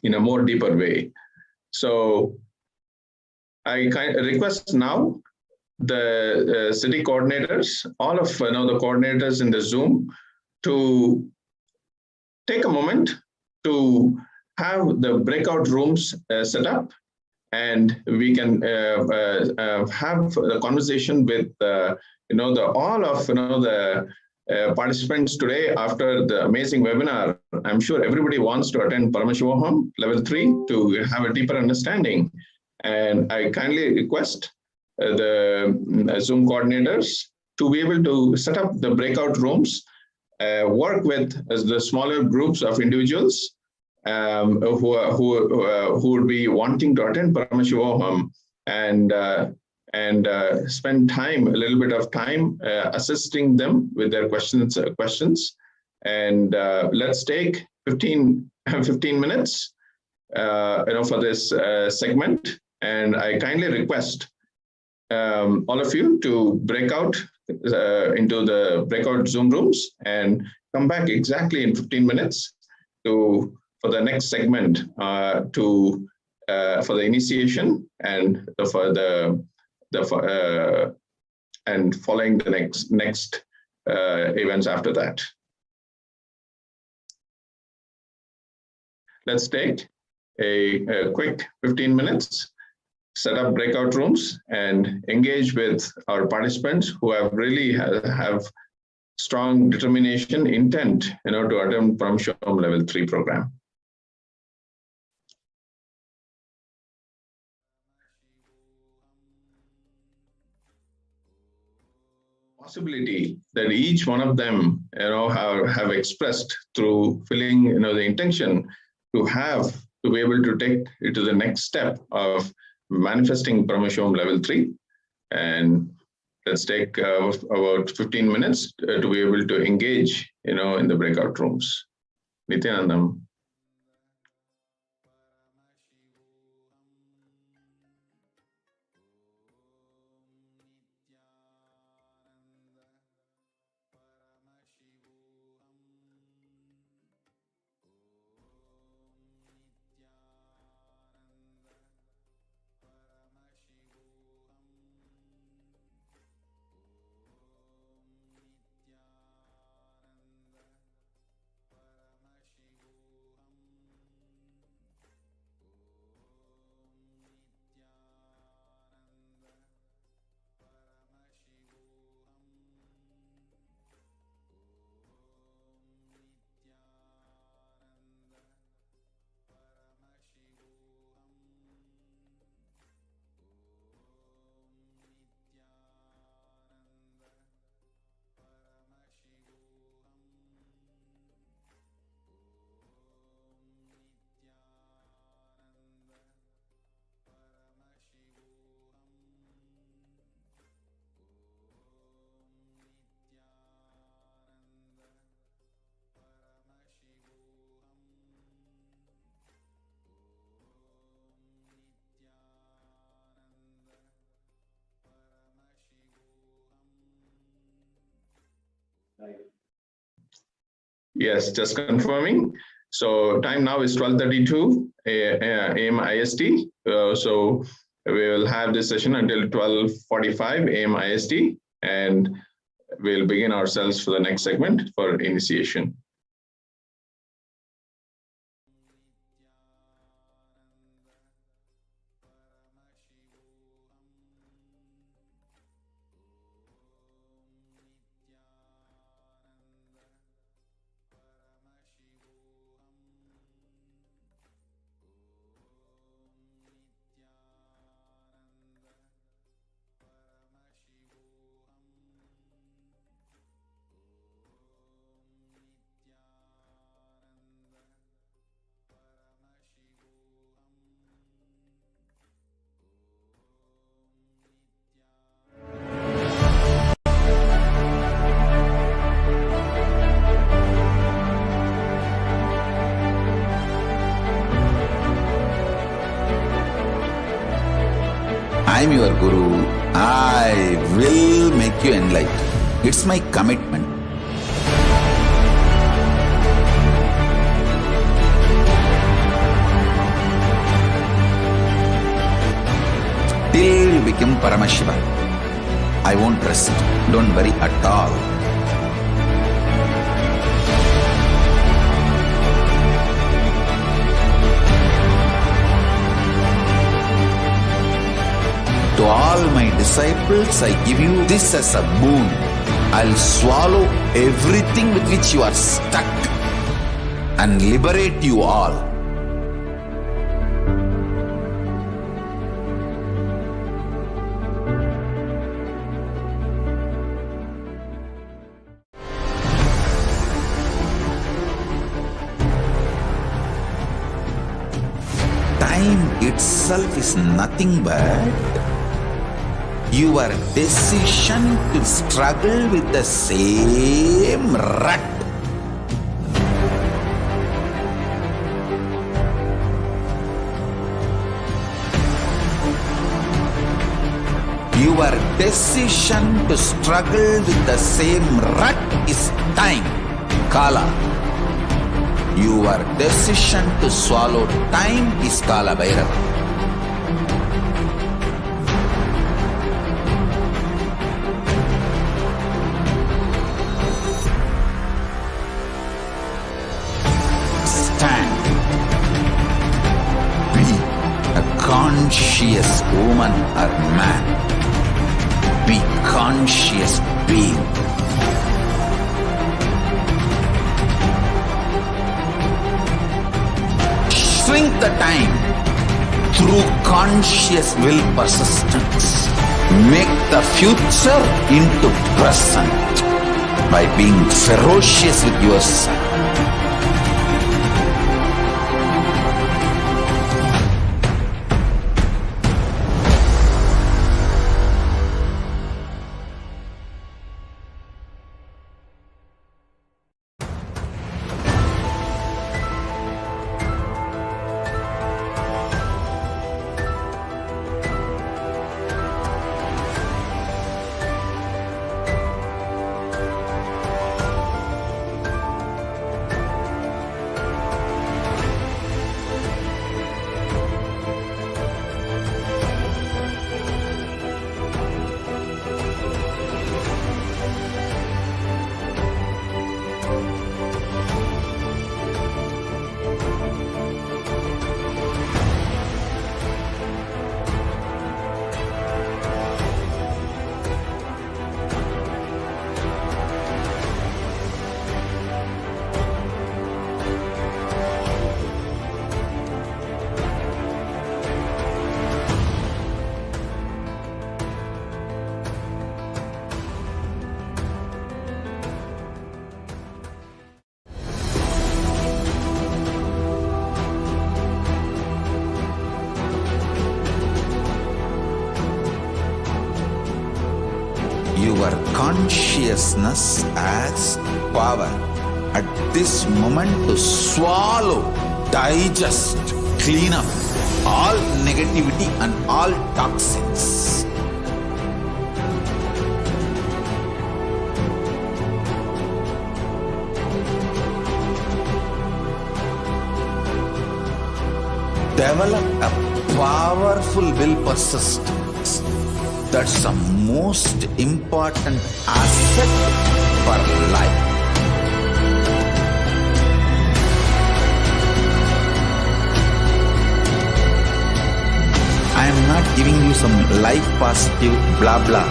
in a more deeper way. So I request now the city coordinators, all of the coordinators in the Zoom, to take a moment to have the breakout rooms set up, and we can have the conversation with all of the participants today after the amazing webinar. I'm sure everybody wants to attend Paramashivoham Level 3 to have a deeper understanding. And I kindly request the Zoom coordinators to be able to set up the breakout rooms, work with the smaller groups of individuals who would be wanting to attend Paramashivoham, and spend time, a little bit of time, assisting them with their questions. And let's take 15 minutes, for this segment. And I kindly request all of you to break out into the breakout Zoom rooms and come back exactly in 15 minutes for the next segment, for the initiation and and following the next events after that. Let's take a quick 15 minutes, set up breakout rooms, and engage with our participants who have really have strong determination, intent, to attend Paramashivoham Level 3 program. Possibility that each one of them, have expressed through filling, the intention to be able to take it to the next step of manifesting Paramashivoham Level 3. And let's take about 15 minutes to be able to engage, in the breakout rooms. Nithyanandam. Yes, just confirming. So time now is 12:32 a.m. IST. So we will have this session until 12:45 a.m. IST, and we'll begin ourselves for the next segment for initiation. I am your Guru. I will make you enlightened. It's my commitment. Till you become Paramashiva, I won't rest. Don't worry at all. To all my disciples, I give you this as a boon. I'll swallow everything with which you are stuck and liberate you all. Time itself is nothing but your decision to struggle with the same rut. Your decision to struggle with the same rut is time, Kala. Your decision to swallow time is Kala Bhairava. Conscious woman or man, be conscious being. Shrink the time through conscious will persistence. Make the future into present by being ferocious with yourself. consciousness as power at this moment to swallow, digest, clean up all negativity and all toxins. Develop a powerful will persistence. That's the most important asset for life. I am not giving you some life positive blah blah.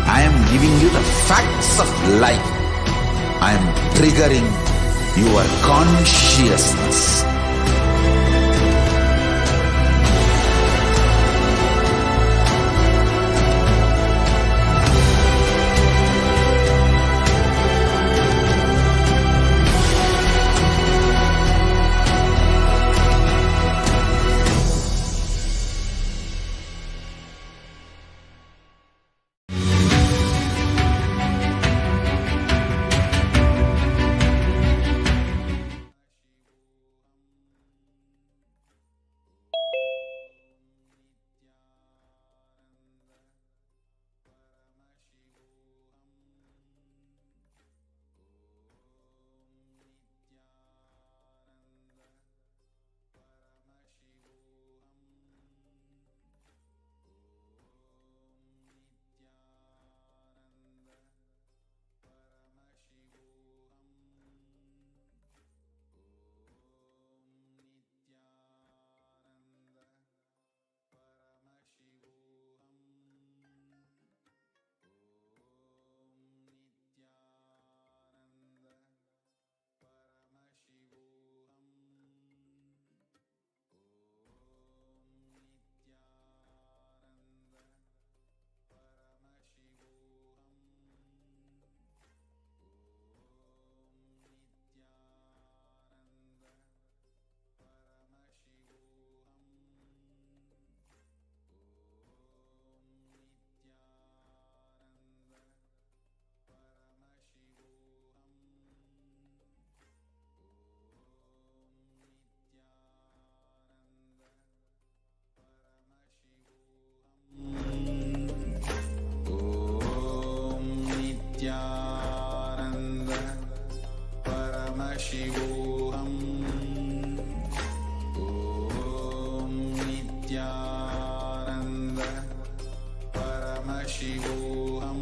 I am giving you the facts of life. I am triggering your consciousness. Paramashivoham. Om Nithyananda Paramashivoham. Om Nithyananda Paramashivoham.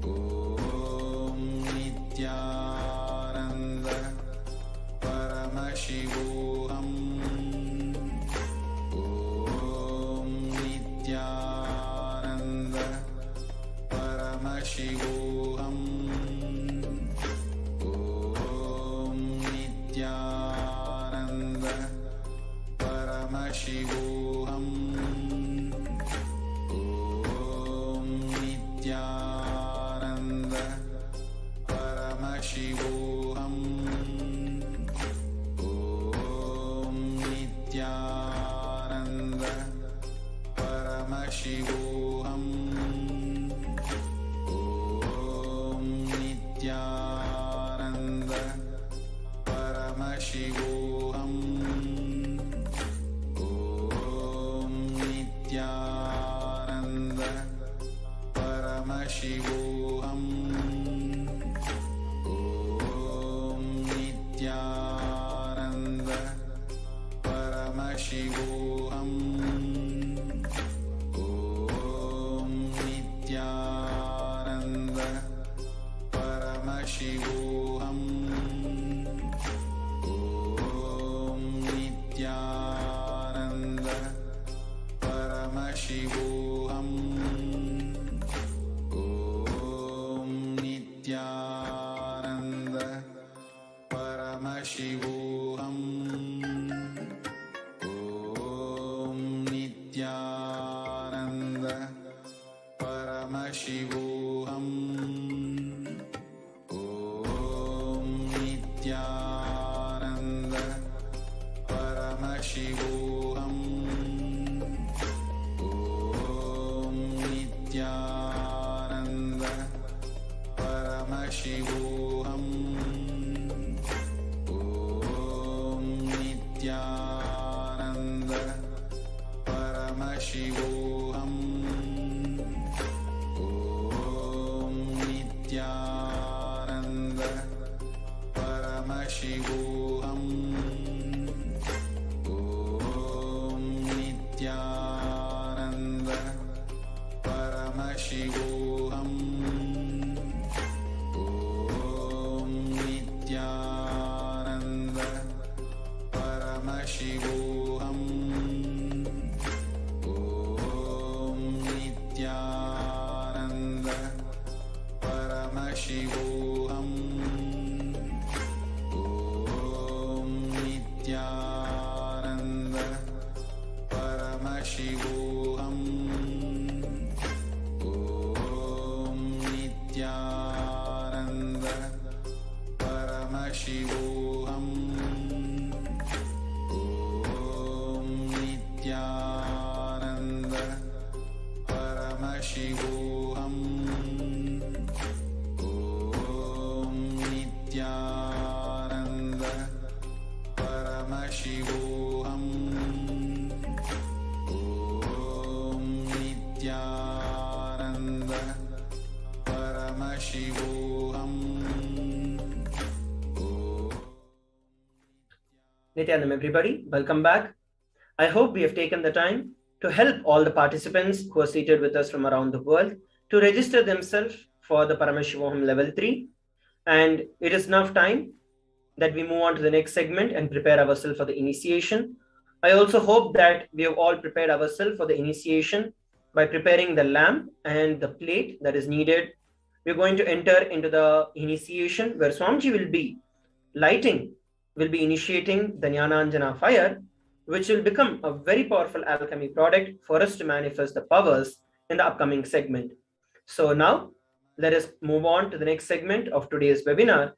Om Nithyananda Paramashivoham. Paramashivoham. Om Nithyananda Paramashivoham. Om Nithyananda Paramashivoham. Om Nithyananda Paramashivoham. Paramashivoham. Om Nithyananda Paramashivoham. Om Nithyananda Paramashivoham. Om Nithyananda Paramashivoham. Nithyananda Paramashivoham. Om Nithyananda Paramashivoham. Om Nithyananda Paramashivoham. Om Nithyananda Paramashivoham. Om Nithyananda Paramashivoham. Om Nithyananda Paramashivoham. Om Nithyananda Paramashivoham. Nithyanandam, everybody, welcome back. I hope we have taken the time to help all the participants who are seated with us from around the world to register themselves for the Paramashivoham level 3. And it is now time that we move on to the next segment and prepare ourselves for the initiation. I also hope that we have all prepared ourselves for the initiation by preparing the lamp and the plate that is needed. We're going to enter into the initiation where Swamiji will be initiating the Jnananjana fire, which will become a very powerful alchemy product for us to manifest the powers in the upcoming segment. So now, let us move on to the next segment of today's webinar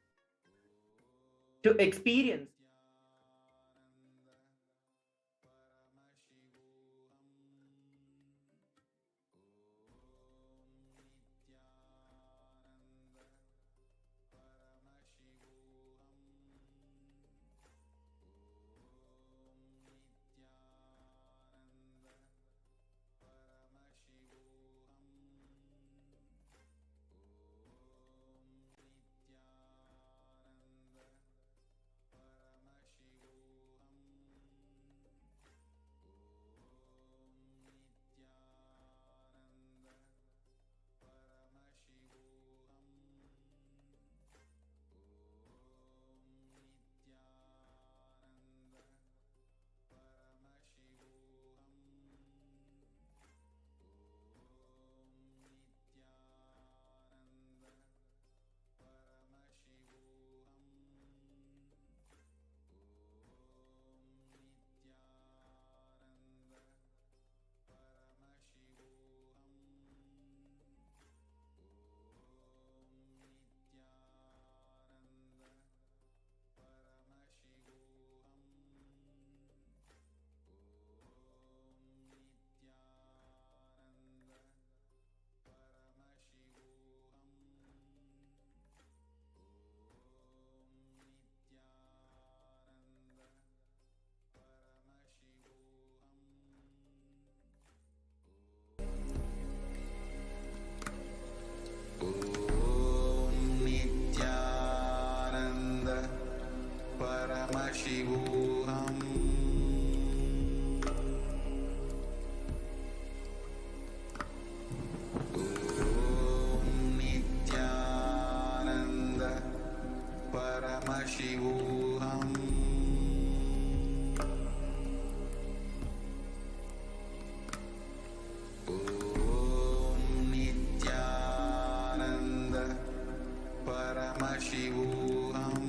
to experience Paramashivoham. Om Nithyananda Paramashivoham. Om Nithyananda Paramashivoham.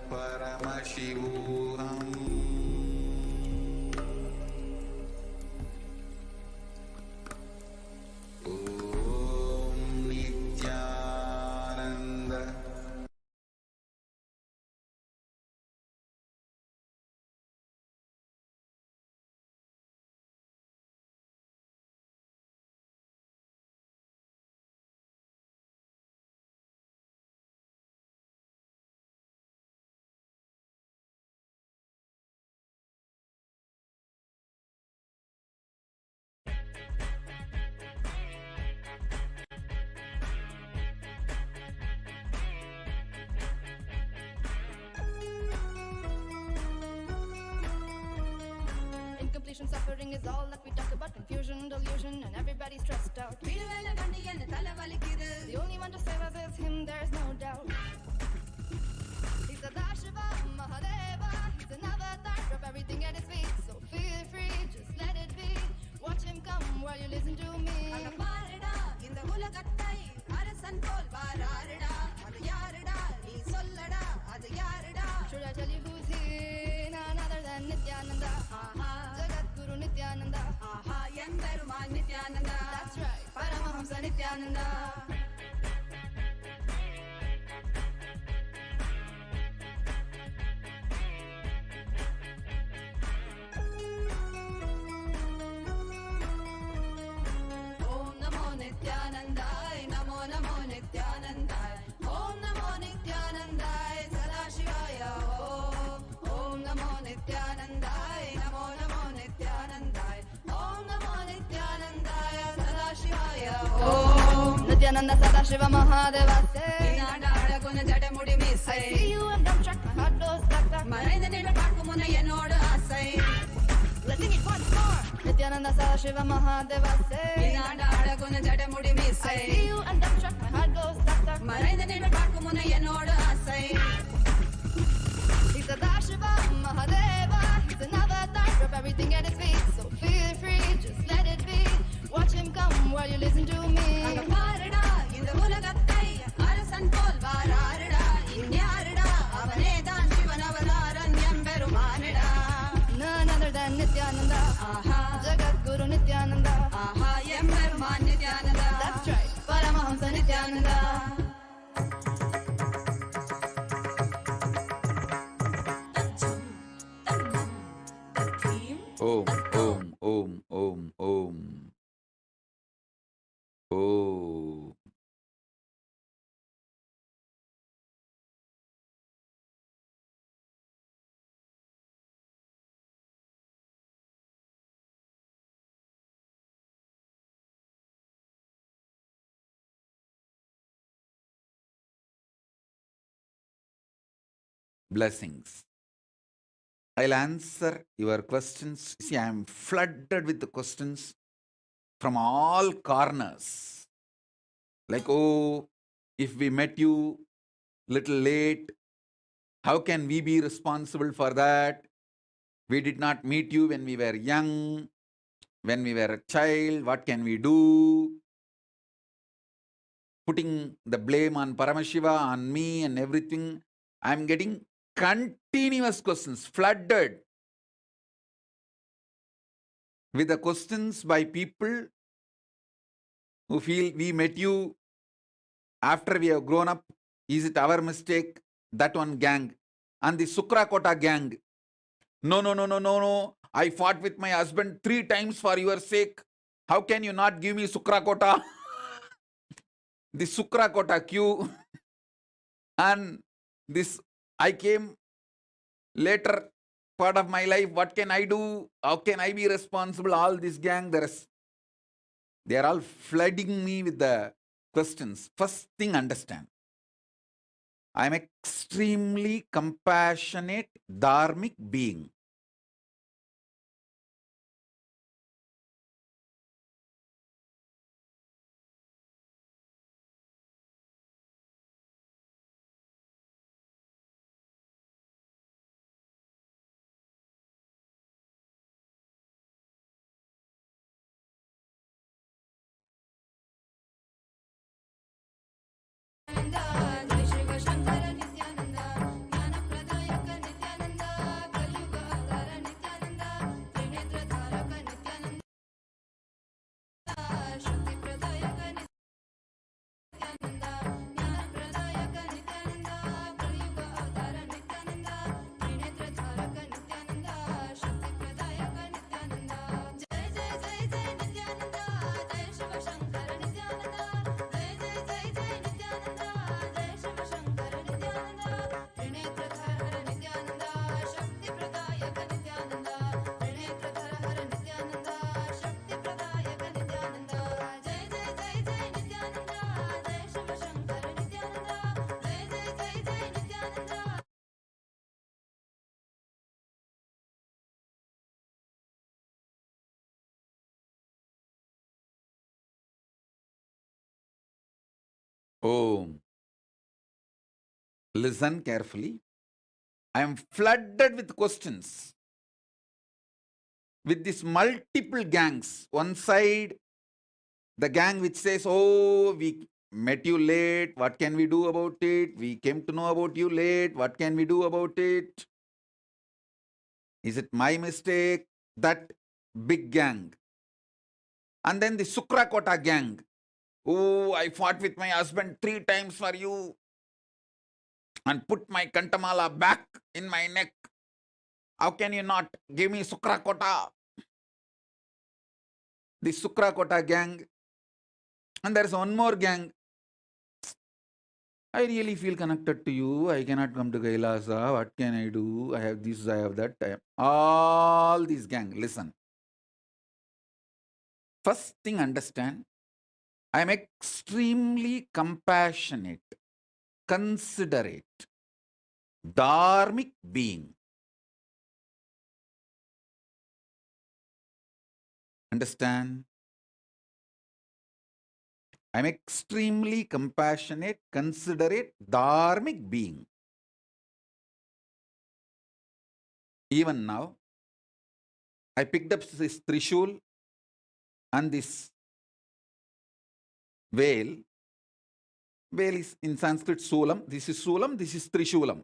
Paramashivoham. Om Nithyananda. Incompletion, suffering is all that we talk about. Confusion, delusion, and everybody's stressed out. The only one to save us is him, there's no doubt. He's a Darshiva, Mahadeva. He's an avatar, drop everything at his feet. So feel free, just let it be. Watch him come while you listen to me. Should I tell you who's he? None other than Nithyananda. Nithyananda. That's right, Paramahamsa Nithyananda. Om Namo Nithyanandaya, Namo Namo Nithyanandaya. Om Namo Nithyanandaya, Sadashivaya. Om Namo Nithyanandaya, Namo Namo Nithyanandaya. Om Namo Nithyanandaya, Sadashivaya. Om Nithyananda Sadashiva Mahadeva say. Nada Guna Jada Mudi me say. I see you and dump track my heart goes stuck stuck. Marine the Pakumuna Yenoda say. Let's sing it once more. Nithyananda Sadashiva Mahadeva say. Nada Guna Jada Mudi me say. I see you and dump track my heart goes stuck stuck. Marine the Pakumuna Yenoda say. He's a Dashiva Mahadeva. He's an avatar. Drop everything at his feet. So feel free, just let it be. Watch him come while you listen to me. இந்த உலகத்தை அரசன் போல் வாராருடா இன்யாருடா அவனே தான் Sivan Avataran எம்பெருமானிடா. None other than Nithyananda. Aha. Jagat Guru Nithyananda. Aha. Emperuman Nithyananda. That's right. Paramahamsa Nithyananda. Om, Om, Om, Om, Om. Om. Blessings. I'll answer your questions. See, I am flooded with the questions from all corners. Like, oh, if we met you little late, how can we be responsible for that? We did not meet you when we were young, when we were a child. What can we do? Putting the blame on Paramashiva, on me and everything. I'm getting continuous questions, flooded with the questions by people who feel we met you after we have grown up. Is it our mistake? That one gang. And the Sukrakota gang. No. I fought with my husband 3 times for your sake. How can you not give me Sukrakota? The Sukrakota queue. And this, I came later part of my life. What can I do? How can I be responsible? All this gang, they are all flooding me with the questions. First thing, understand. I am extremely compassionate, dharmic being. Jai Shiva Shankara Nithyananda. Jnana Pradayaka Nithyananda. Kalyuga Avtara Nithyananda. Trinetra Dharaka Nithyananda. Shakti Pradayaka Nithyananda. Jnana Pradayaka Nithyananda. Kalyuga Avtara Nithyananda. Trinetra Dharaka Nithyananda. Shakti Pradayaka Nithyananda. Jai Jai Jai Jai Nithyananda. Jai Shiva Shankara Nithyananda. Jai Jai Jai Jai Nithyananda. Jai Shiva Shankara Nithyananda. Trinetra Dharara Nithyananda. Shakti Pradayaka Nithyananda. Trinetra Dharara Nithyananda. Shakti Pradayaka Nithyananda. Jai Jai Jai Jai Nithyananda. Jai Shiva Shankara Nithyananda. Jai Jai Jai Jai Nithyananda. Om. Listen carefully. I am flooded with questions. With these multiple gangs. One side, the gang which says, oh, we met you late. What can we do about it? We came to know about you late. What can we do about it? Is it my mistake? That big gang. And then the Sukrakota gang. Oh, I fought with my husband 3 times for you and put my kantamala back in my neck. How can you not give me Sukrakota? The Sukrakota gang. And there's one more gang. I really feel connected to you. I cannot come to Kailasa. What can I do? I have this, I have that. All these gang. Listen. First thing, understand. I am extremely compassionate, considerate, dharmic being. Understand? I am extremely compassionate, considerate, dharmic being. Even now, I picked up this Trishul and this veil. Veil is in Sanskrit Sulam. This is Sulam, this is Trishulam.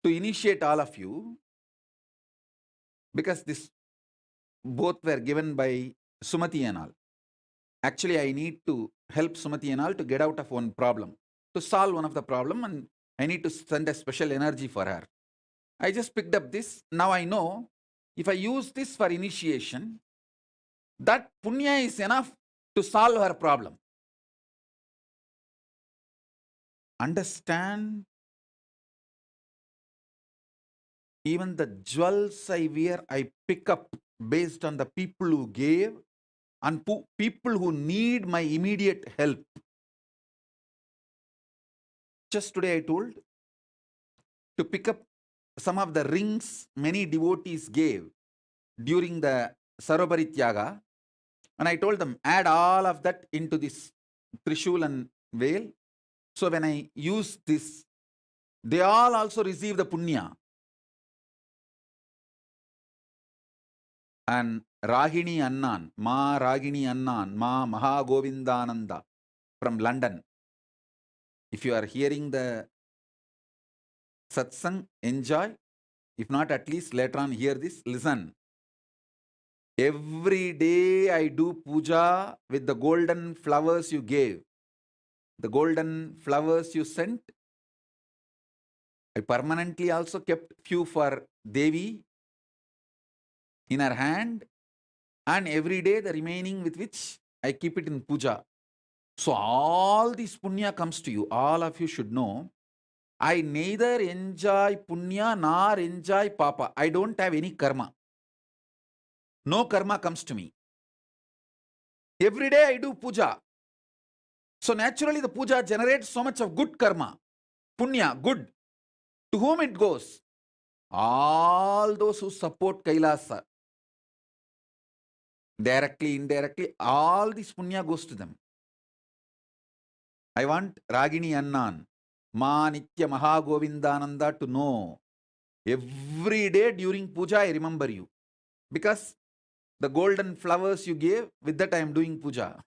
To initiate all of you, because this both were given by Sumati and all. Actually, I need to help Sumati and all to get out of one problem, to solve one of the problem, and I need to send a special energy for her. I just picked up this. Now I know if I use this for initiation, that punya is enough to solve her problem. Understand? Even the jewels I wear, I pick up based on the people who gave and people who need my immediate help. Just today I told to pick up some of the rings many devotees gave during the Sarovarityaga, and I told them, add all of that into this Trishul and veil. So when I use this, they all also receive the punya. And Ragini Annan, Ma Ragini Annan, Ma Mahagovindananda from London. If you are hearing the satsang, enjoy. If not, at least later on hear this, listen. Every day I do puja with the golden flowers you gave. The golden flowers you sent. I permanently also kept few for Devi in her hand, and every day the remaining with which I keep it in puja. So all this punya comes to you. All of you should know, I neither enjoy punya nor enjoy papa. I don't have any karma. No karma comes to me. Every day I do puja. So naturally the puja generates so much of good karma. Punya, good. To whom it goes? All those who support Kailasa. Directly, indirectly, all this punya goes to them. I want Ragini Annan, Ma Nitya Mahagovindananda to know. Every day during puja I remember you. Because the golden flowers you gave, with that I am doing puja.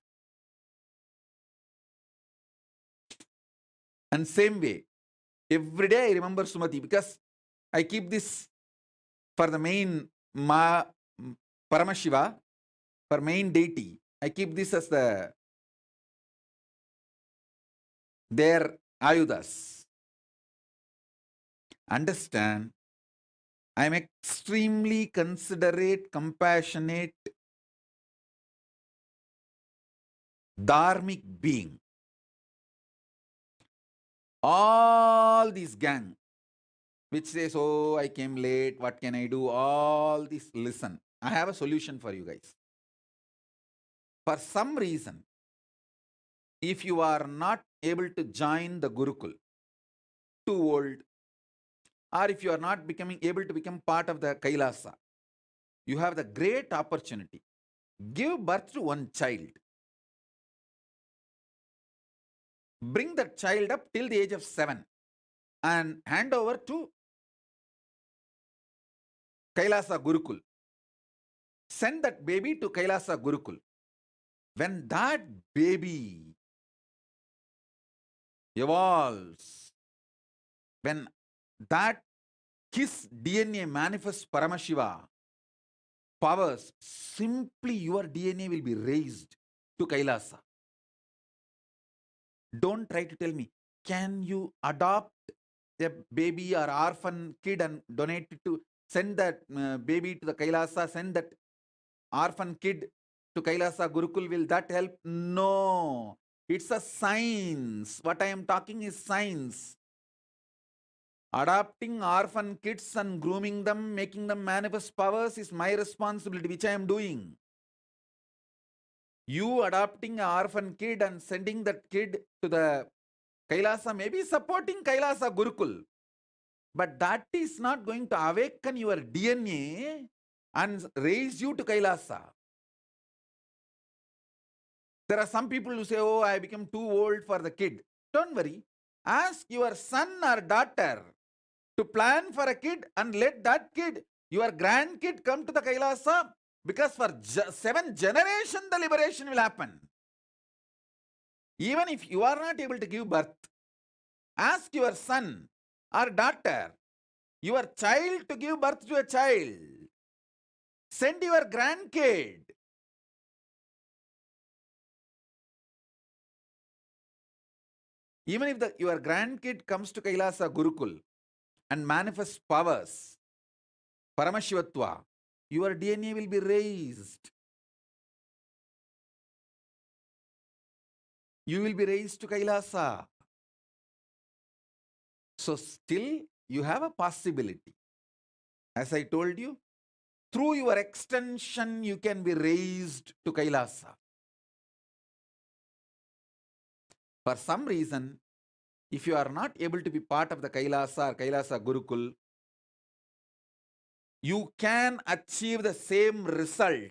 And same way, every day I remember Sumati, because I keep this for the main Paramashiva, for main deity. I keep this as their ayudas. Understand? I am extremely considerate, compassionate, dharmic being. All these gang, which says, oh, I came late, what can I do? All this, listen. I have a solution for you guys. For some reason, if you are not able to join the Gurukul, too old, or if you are not able to become part of the Kailasa, you have the great opportunity. Give birth to one child. Bring that child up till the age of 7 and hand over to Kailasa Gurukul. Send that baby to Kailasa Gurukul. When that baby evolves, when that his DNA manifests Paramashiva, powers, simply your DNA will be raised to Kailasa. Don't try to tell me, can you adopt a baby or orphan kid and donate it to, send that baby to the Kailasa, send that orphan kid to Kailasa Gurukul, will that help? No. It's a science. What I am talking is science. Adopting orphan kids and grooming them, making them manifest powers is my responsibility, which I am doing. You adopting an orphan kid and sending that kid to the Kailasa, maybe supporting Kailasa Gurukul, but that is not going to awaken your DNA and raise you to Kailasa. There are some people who say, oh, I become too old for the kid. Don't worry. Ask your son or daughter to plan for a kid and let that kid, your grandkid, come to the Kailasa, because for 7 generations the liberation will happen. Even if you are not able to give birth, ask your son or daughter, your child, to give birth to a child. Send your grandkid. Even if your grandkid comes to Kailasa Gurukul and manifests powers, Paramashivatva, your DNA will be raised. You will be raised to Kailasa. So still you have a possibility. As I told you, through your extension you can be raised to Kailasa. For some reason, if you are not able to be part of the Kailasa or Kailasa Gurukul, you can achieve the same result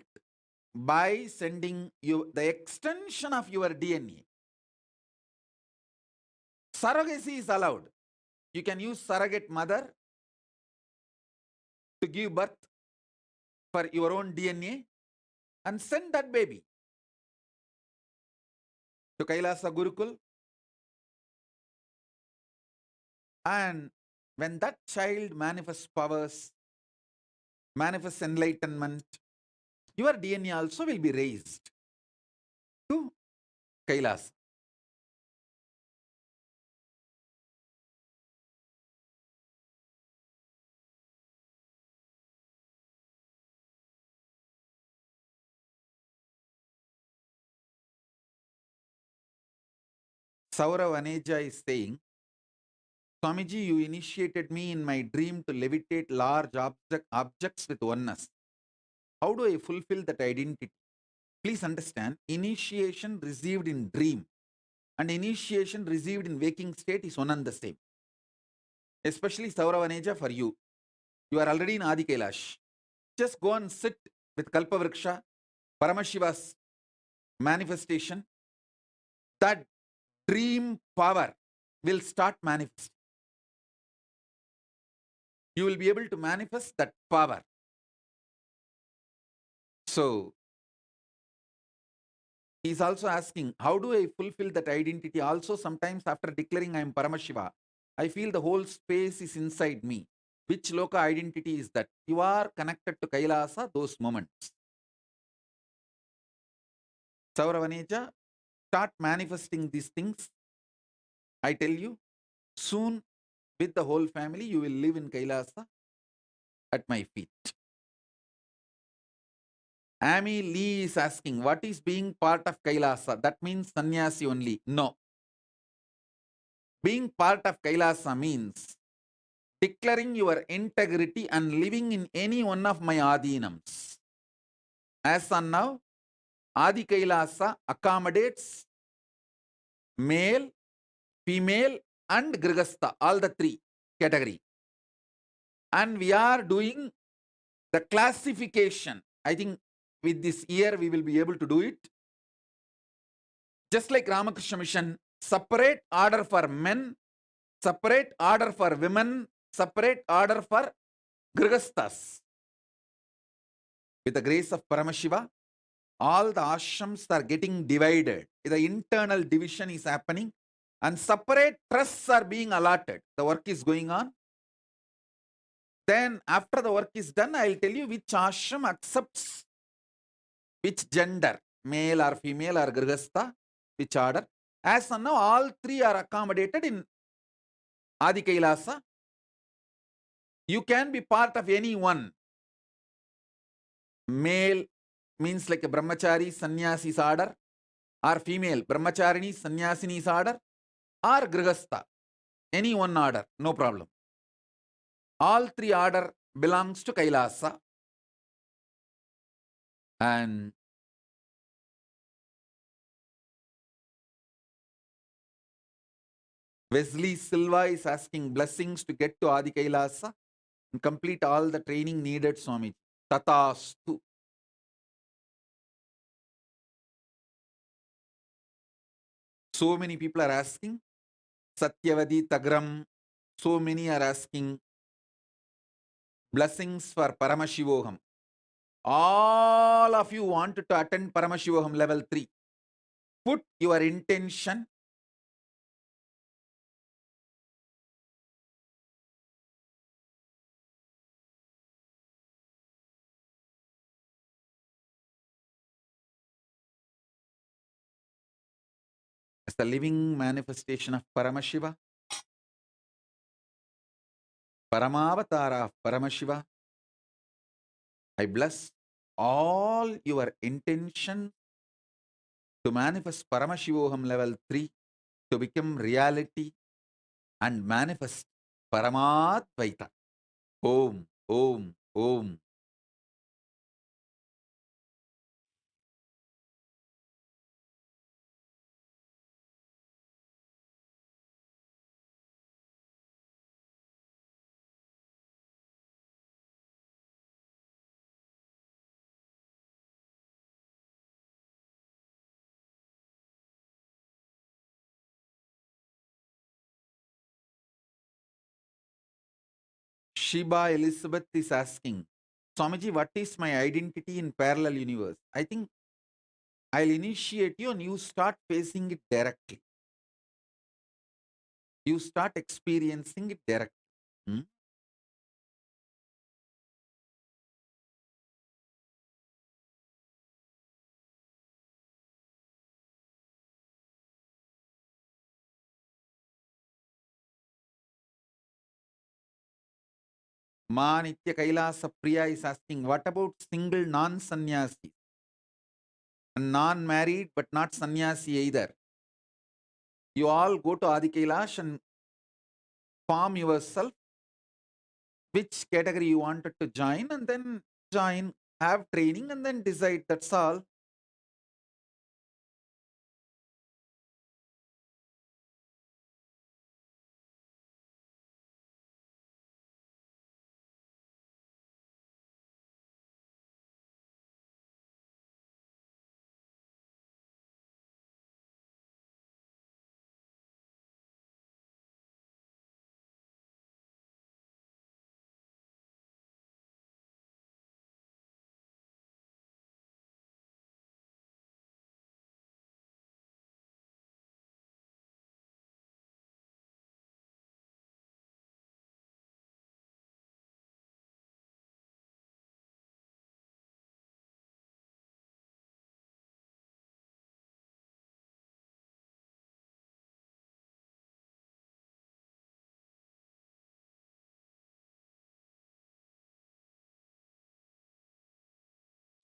by sending you the extension of your DNA. Surrogacy is allowed. You can use surrogate mother to give birth for your own DNA and send that baby to Kailasa Gurukul. And when that child manifests powers, manifests enlightenment, your DNA also will be raised to Kailasa. Saurav Aneja is saying, Swamiji, you initiated me in my dream to levitate large objects with oneness. How do I fulfill that identity? Please understand, initiation received in dream and initiation received in waking state is one and the same. Especially Saurav Aneja, for you. You are already in Adi Kailash. Just go and sit with Kalpavriksha, Paramashiva's manifestation. That dream power will start manifesting. You will be able to manifest that power. So, he is also asking, how do I fulfill that identity? Also, sometimes after declaring I am Paramashiva, I feel the whole space is inside me. Which loka identity is that? You are connected to Kailasa those moments. Sauravaneja, start manifesting these things. I tell you, soon with the whole family, you will live in Kailasa at my feet. Amy Lee is asking, what is being part of Kailasa? That means sannyasi only. No. Being part of Kailasa means declaring your integrity and living in any one of my adhinams. As on now, Adi Kailasa accommodates male, female and Grihastha, all the 3 category. And we are doing the classification. I think with this year we will be able to do it. Just like Ramakrishna Mission, separate order for men, separate order for women, separate order for Grihasthas. With the grace of Paramashiva, all the ashrams are getting divided. The internal division is happening and separate trusts are being allotted. The work is going on. Then after the work is done, I'll tell you which ashram accepts which gender, male or female or grihastha, which order. As of now, all three are accommodated in Adi Kailasa. You can be part of any one. Male means like a brahmachari, sannyasi's order, or female, brahmacharini, sannyasini's order, or grihastha, any one order, no problem. All three order belongs to Kailasa. And Wesley Silva is asking blessings to get to Adi Kailasa and complete all the training needed, Swami. Tatastu. So many people are asking. Satyavadi Tagram. So many are asking blessings for Paramashivoham. All of you want to attend Paramashivoham level 3. Put your intention. As the living manifestation of Paramashiva, Paramavatara of Paramashiva, I bless all your intention to manifest Paramashivoham level 3 to become reality and manifest Paramadvaita. Om, Om, Om. Shiba Elizabeth is asking, Swamiji, what is my identity in parallel universe? I think I'll initiate you and you start facing it directly. You start experiencing it directly. Hmm? Ma Nitya Kailasa Priya is asking, what about single non-sannyasi? Non-married but not sannyasi either. You all go to Adi Kailash and form yourself which category you wanted to join and then join, have training and then decide. That's all.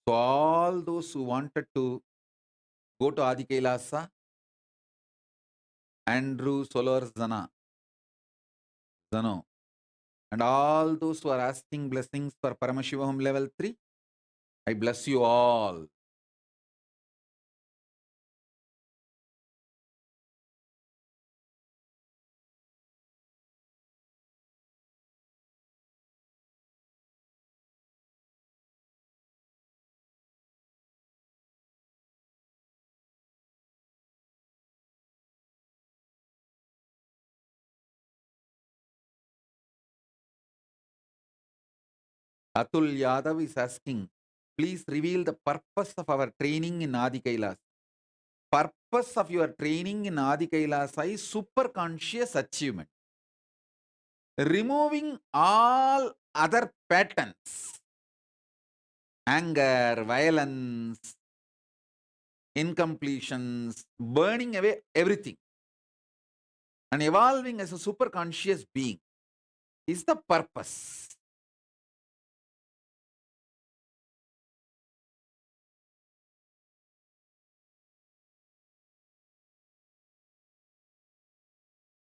So all those who wanted to go to Adi Kailasa, Andrew Solar Zano, and all those who are asking blessings for Paramashivoham level 3, I bless you all. Atul Yadav is asking, please reveal the purpose of our training in Adi Kailasa. Purpose of your training in Adi Kailasa is super conscious achievement. removing all other patterns, anger, violence, incompletions, burning away everything, and evolving as a super conscious being is the purpose.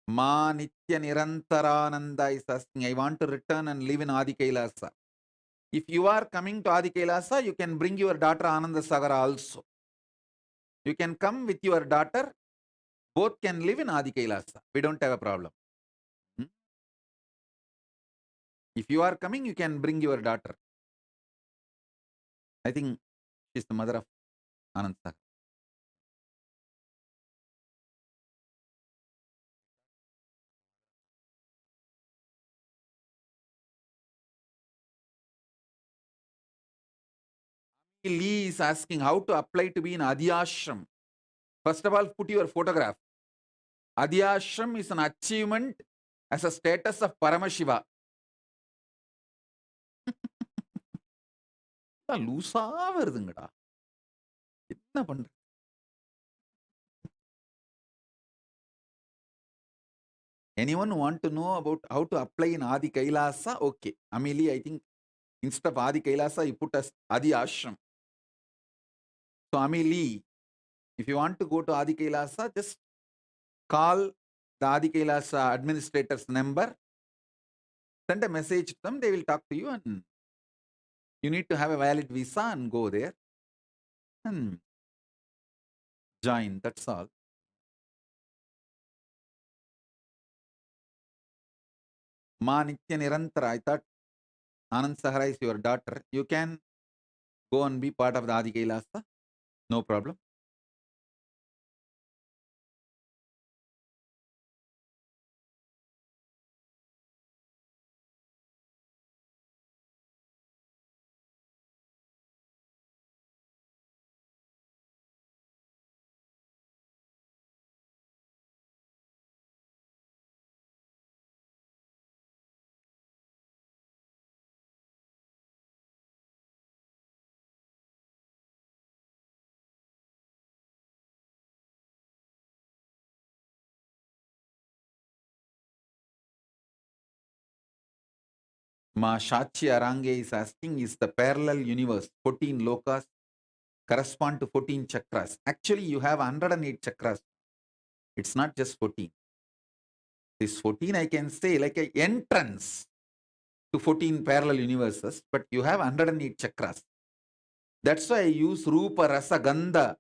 Ma Nitya Nirantarananda is asking, I want to return and live in Adi Kailasa. If you are coming to Adi Kailasa, you can bring your daughter Ananda Sagar also. You can come with your daughter, both can live in Adi Kailasa. We don't have a problem. If you are coming, you can bring your daughter. I think she's the mother of Anand Sagar. Lee is asking how to apply to be in Adi Ashram. First of all, put your photograph. Adi Ashram is an achievement as a status of Paramashiva. லூசா வருதுங்கடா, என்ன பண்ற? Anyone want to know about how to apply in Adi Kailasa? Okay. Amelie, I think instead of Adi Kailasa, you put as Adi Ashram. So Amelie, if you want to go to Adi Kailasa, just call the Adi Kailasa administrator's number, send a message to them, they will talk to you, and you need to have a valid visa and go there and join. That's all. Ma Nitya Nirantara, I thought Anand Sahara is your daughter. You can go and be part of the Adi Kailasa. No problem. Ma Shachi Arange is asking, is the parallel universe 14 lokas correspond to 14 chakras? Actually, you have 108 chakras. It's not just 14. This 14, I can say, like an entrance to 14 parallel universes, but you have 108 chakras. That's why I use Rupa, Rasa, Gandha,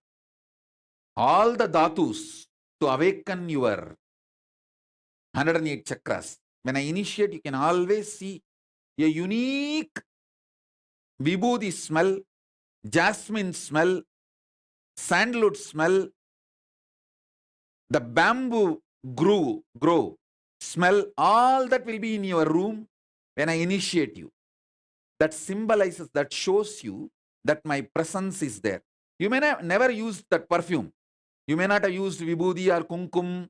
all the dhatus to awaken your 108 chakras. When I initiate, you can always see a unique vibhuti smell, jasmine smell, sandalwood smell, the bamboo grow smell, all that will be in your room when I initiate you. That symbolizes, that shows you that my presence is there. You may have never used that perfume. You may not have used vibhuti or kumkum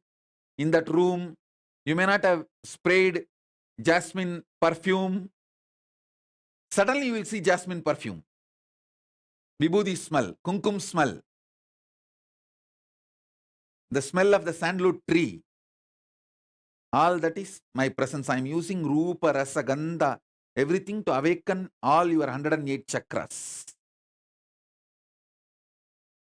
in that room. You may not have sprayed jasmine perfume. Suddenly you will see jasmine perfume, vibhuti smell, kumkum smell, the smell of the sandalwood tree. All that is my presence. I am using Rupa, Rasa, Gandha, everything to awaken all your 108 chakras.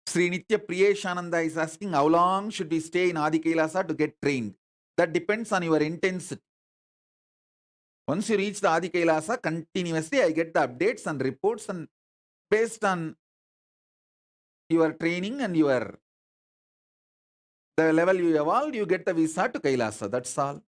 Sri Nitya Priyeshananda is asking, how long should we stay in Adi Kailasa to get trained? That depends on your intensity. Once you reach the Adi Kailasa, continuously I get the updates and reports, and based on your training and the level you evolve, you get the visa to Kailasa. That's all.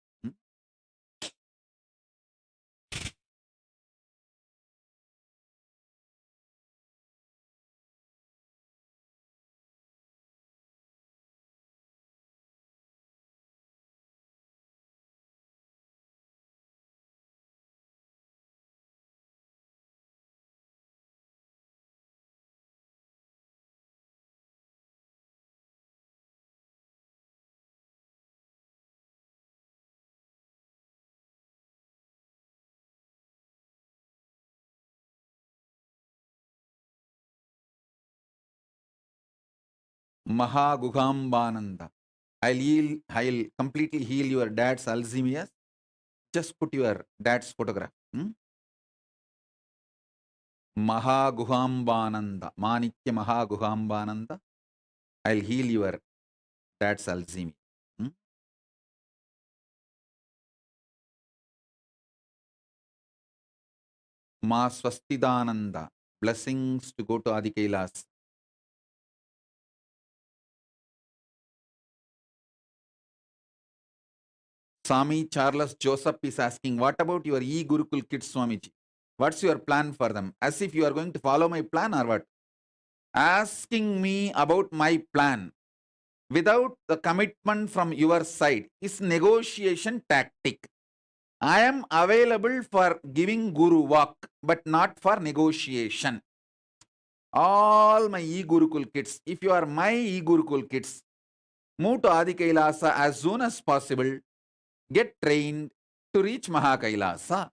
Mahaguhambananda. I'll completely heal your dad's Alzheimer's. Just put your dad's photograph. Mahaguhambananda. Manikya Mahaguhambananda. I'll heal your dad's Alzheimer's. Ma Swastidananda. Blessings to go to Adi Kailasa. Swami Charles Joseph is asking, what about your e-Gurukul kids, Swamiji? What's your plan for them? As if you are going to follow my plan or what? Asking me about my plan without the commitment from your side is negotiation tactic. I am available for giving Guru walk, but not for negotiation. All my e-Gurukul kids, if you are my e-Gurukul kids, move to Adi Kailasa as soon as possible. Get trained to reach Mahakailasa.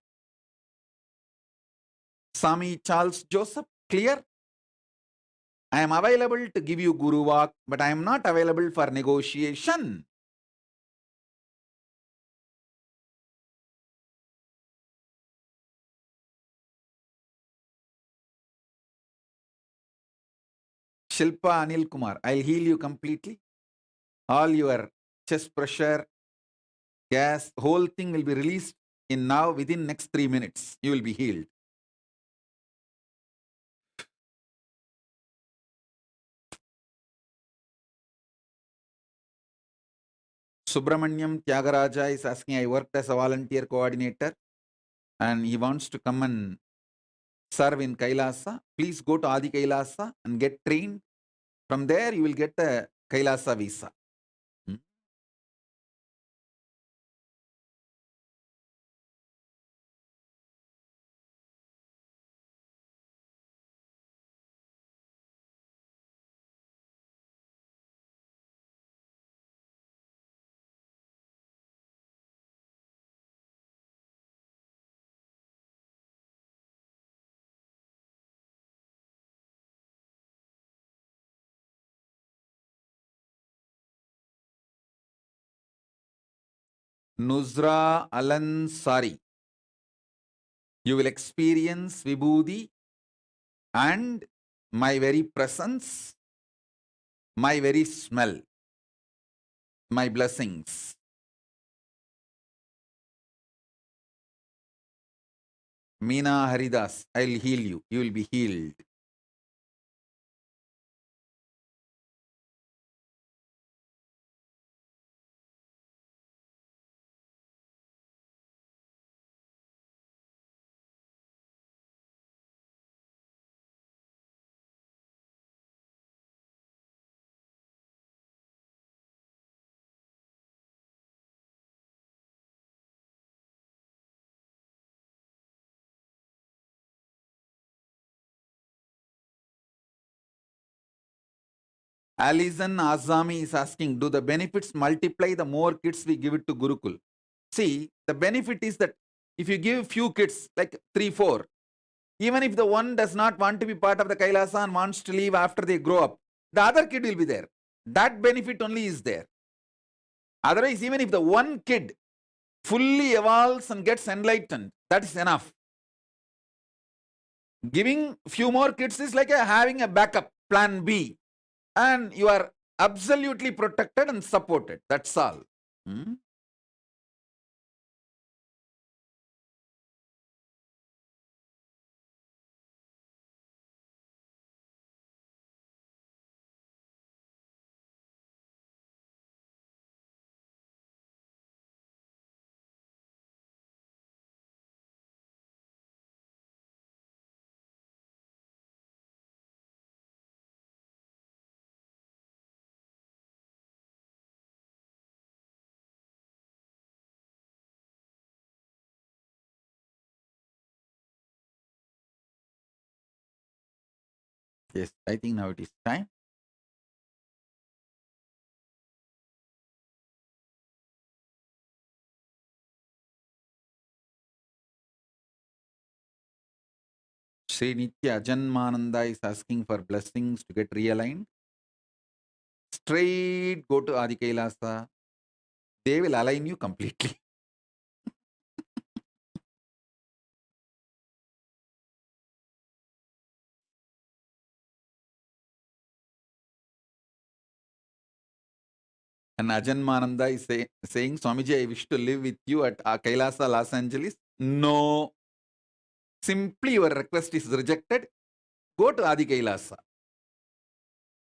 Swami Charles Joseph, clear? I am available to give you Guru walk, but I am not available for negotiation. Shilpa Anil Kumar, I'll heal you completely. All your chest pressure, gas, whole thing will be released in now within next 3 minutes. You will be healed. Subramanyam Tyagaraja is asking, I worked as a volunteer coordinator and he wants to come and serve in Kailasa. Please go to Adi Kailasa and get trained. From there, you will get the Kailasa visa. Nuzra Alansari. You will experience Vibhuti and my very presence, my very smell, my blessings. Meena Haridas, I'll heal you. You will be healed. Alison Azami is asking, do the benefits multiply the more kids we give it to Gurukul? See, the benefit is that if you give few kids, like 3, 4, even if the one does not want to be part of the Kailasa and wants to leave after they grow up, the other kid will be there. That benefit only is there. Otherwise, even if the one kid fully evolves and gets enlightened, that is enough. Giving few more kids is like having a backup plan B, and you are absolutely protected and supported. That's all. Yes, I think now it is time. Sri Nitya Ajanmananda is asking for blessings to get realigned. straight go to Adi Kailasa. They will align you completely. And Ajanmananda is saying, Swamiji, I wish to live with you at Kailasa, Los Angeles. No. Simply your request is rejected. Go to Adi Kailasa.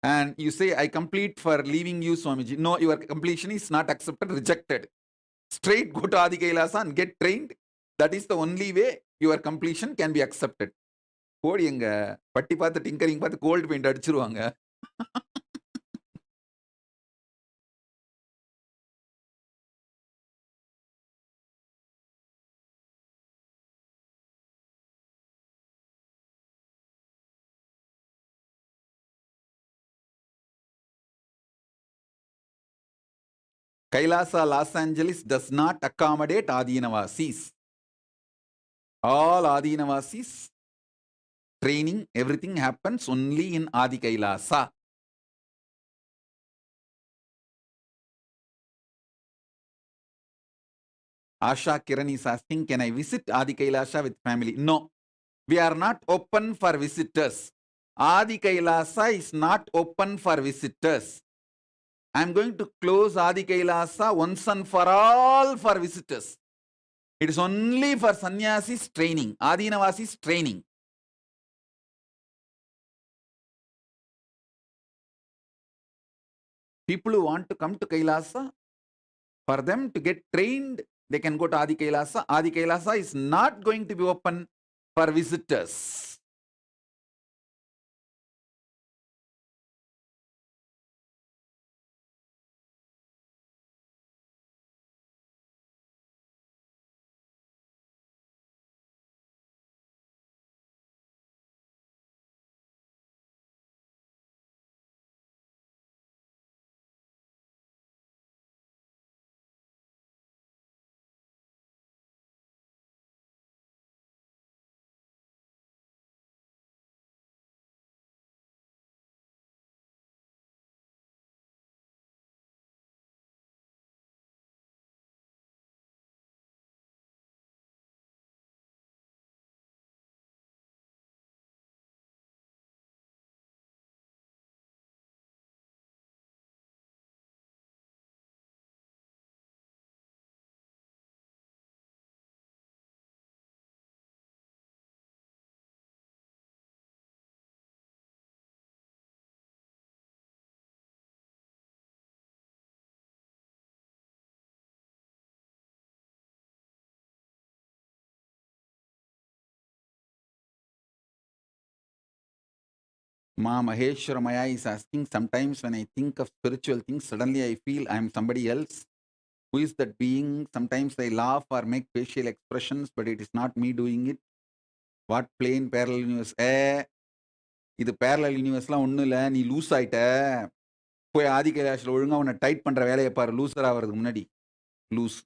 And you say, I complete for leaving you, Swamiji. No, your completion is not accepted, rejected. Straight go to Adi Kailasa and get trained. That is the only way your completion can be accepted. கோடி எங்க பட்டி பார்த்து tinkering பார்த்து gold paint அடிச்சிருவாங்க. Kailasa, Los Angeles does not accommodate Adinavasis. All Adinavasis training, everything happens only in Adi Kailasa. Asha Kiran is asking, can I visit Adi Kailasa with family? No, we are not open for visitors. Adi Kailasa is not open for visitors. I am going to close Adi Kailasa once and for all for visitors. It is only for sannyasis training, Adinavasis training. People who want to come to Kailasa, for them to get trained, they can go to Adi Kailasa. Adi Kailasa is not going to be open for visitors. Ma Maheshwara Maya is asking, sometimes when I think of spiritual things, suddenly I feel I am somebody else. Who is that being? Sometimes I laugh or make facial expressions, but it is not me doing it. What plane parallel universe? இது parallel universeலாம் ஒன்றும் இல்லை, நீ loose ஆயிட்ட. போய் ஆதி கைலாஷில் ஒழுங்கா உன்னை tight பண்ற வேலையை பாரு, லூசர் ஆகிறதுக்கு முன்னாடி. Loose.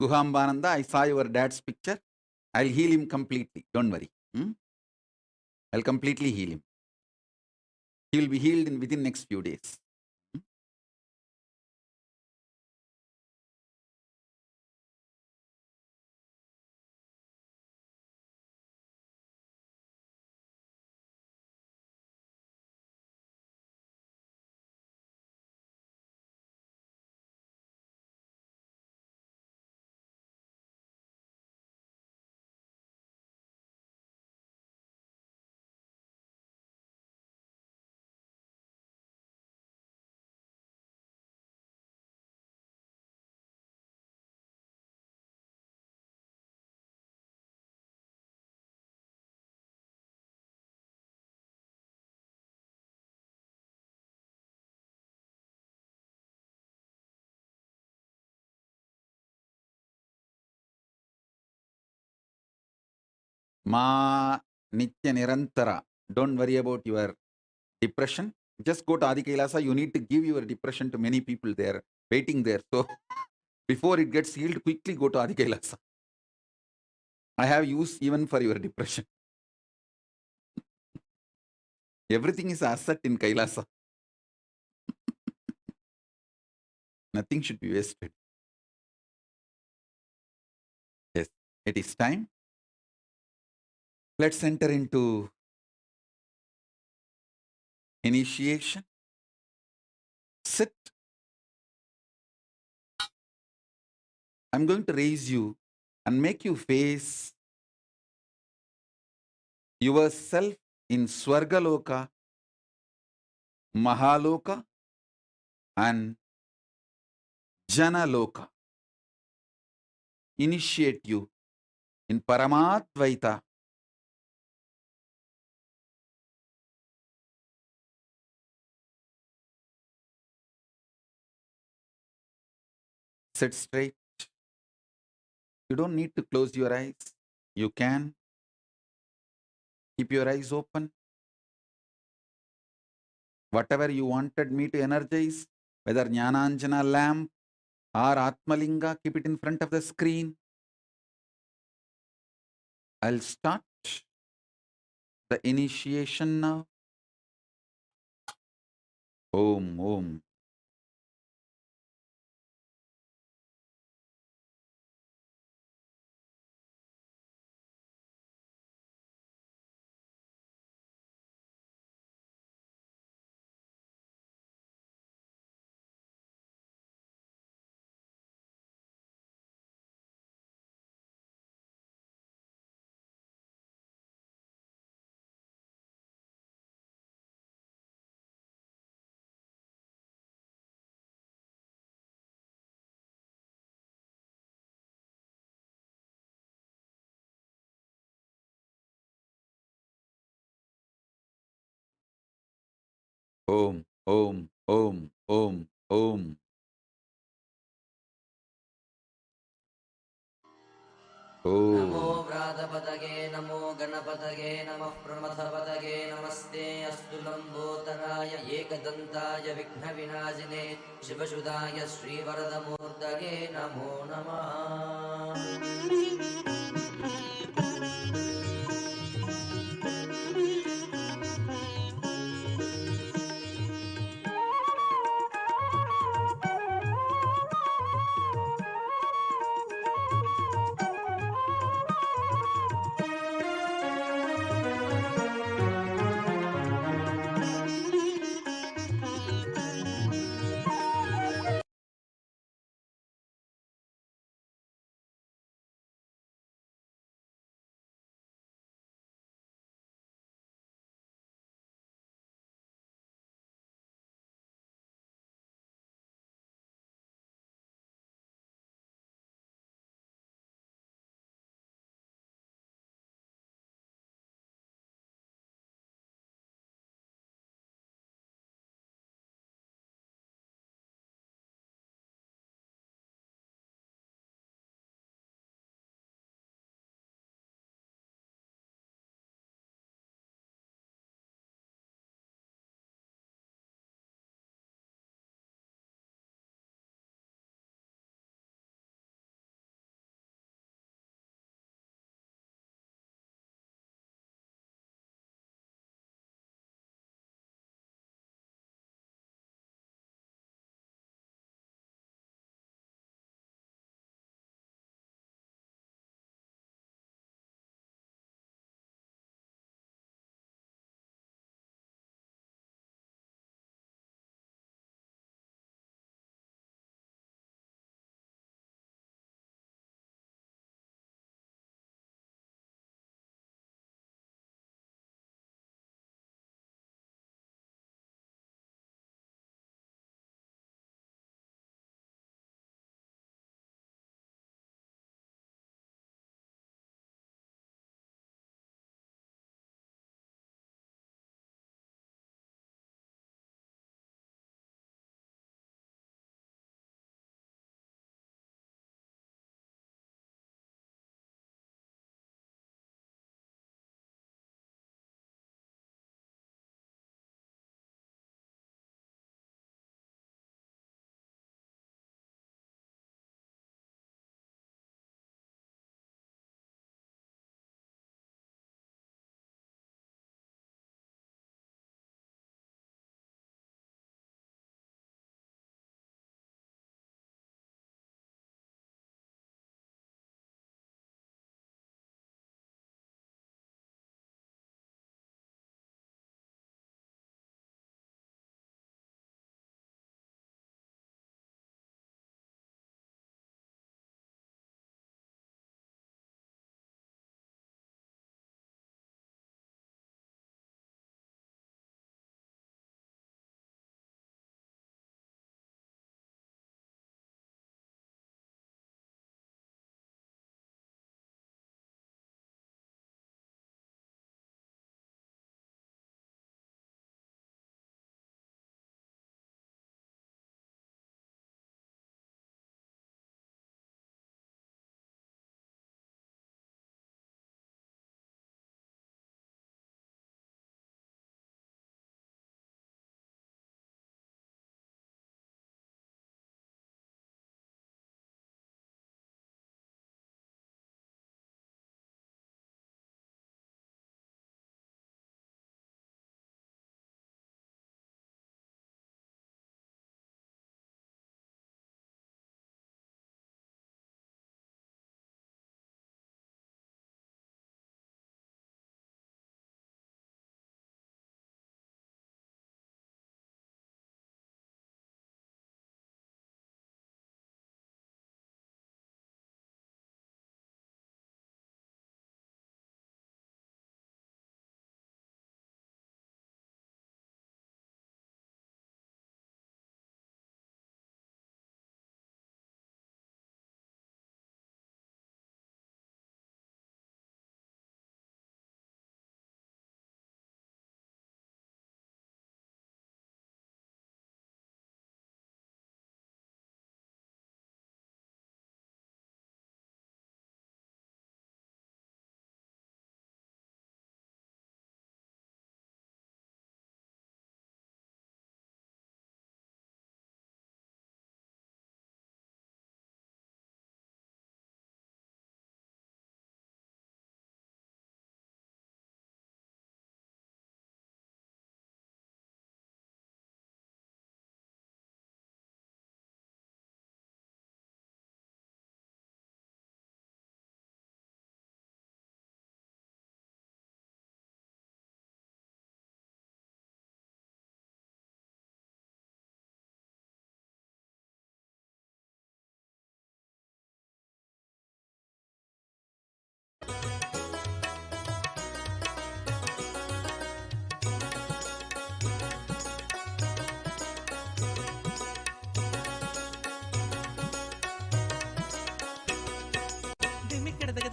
Guhambananda, I saw your dad's picture. I'll heal him completely. Don't worry. I'll completely heal him. He will be healed within next few days. Ma Nitya Nirantara. Don't worry about your depression. Just go to Adi Kailasa. You need to give your depression to many people there, waiting there. So before it gets healed, quickly go to Adi Kailasa. I have use even for your depression. Everything is asset in Kailasa. Nothing should be wasted. Yes, it is time. Let's enter into initiation. Sit. I'm going to raise you and make you face yourself in Swargaloka, Mahaloka, and Janaloka. Initiate you in Paramadvaita. Sit straight. You don't need to close your eyes. You can keep your eyes open. Whatever you wanted me to energize, whether Jnananjana lamp or Atmalinga, keep it in front of the screen. I'll start the initiation now. Om, Om. Om, Om, Om, Om, Om. NaMo Om. व्रातपतगे नमो गणपतगे नमः प्रमथपतगे नमस्ते अस्तु लम्बोदराय एकदन्ताय विघ्नविनाशिने शिवसुधाय श्रीवरदमूर्तये नमो नमः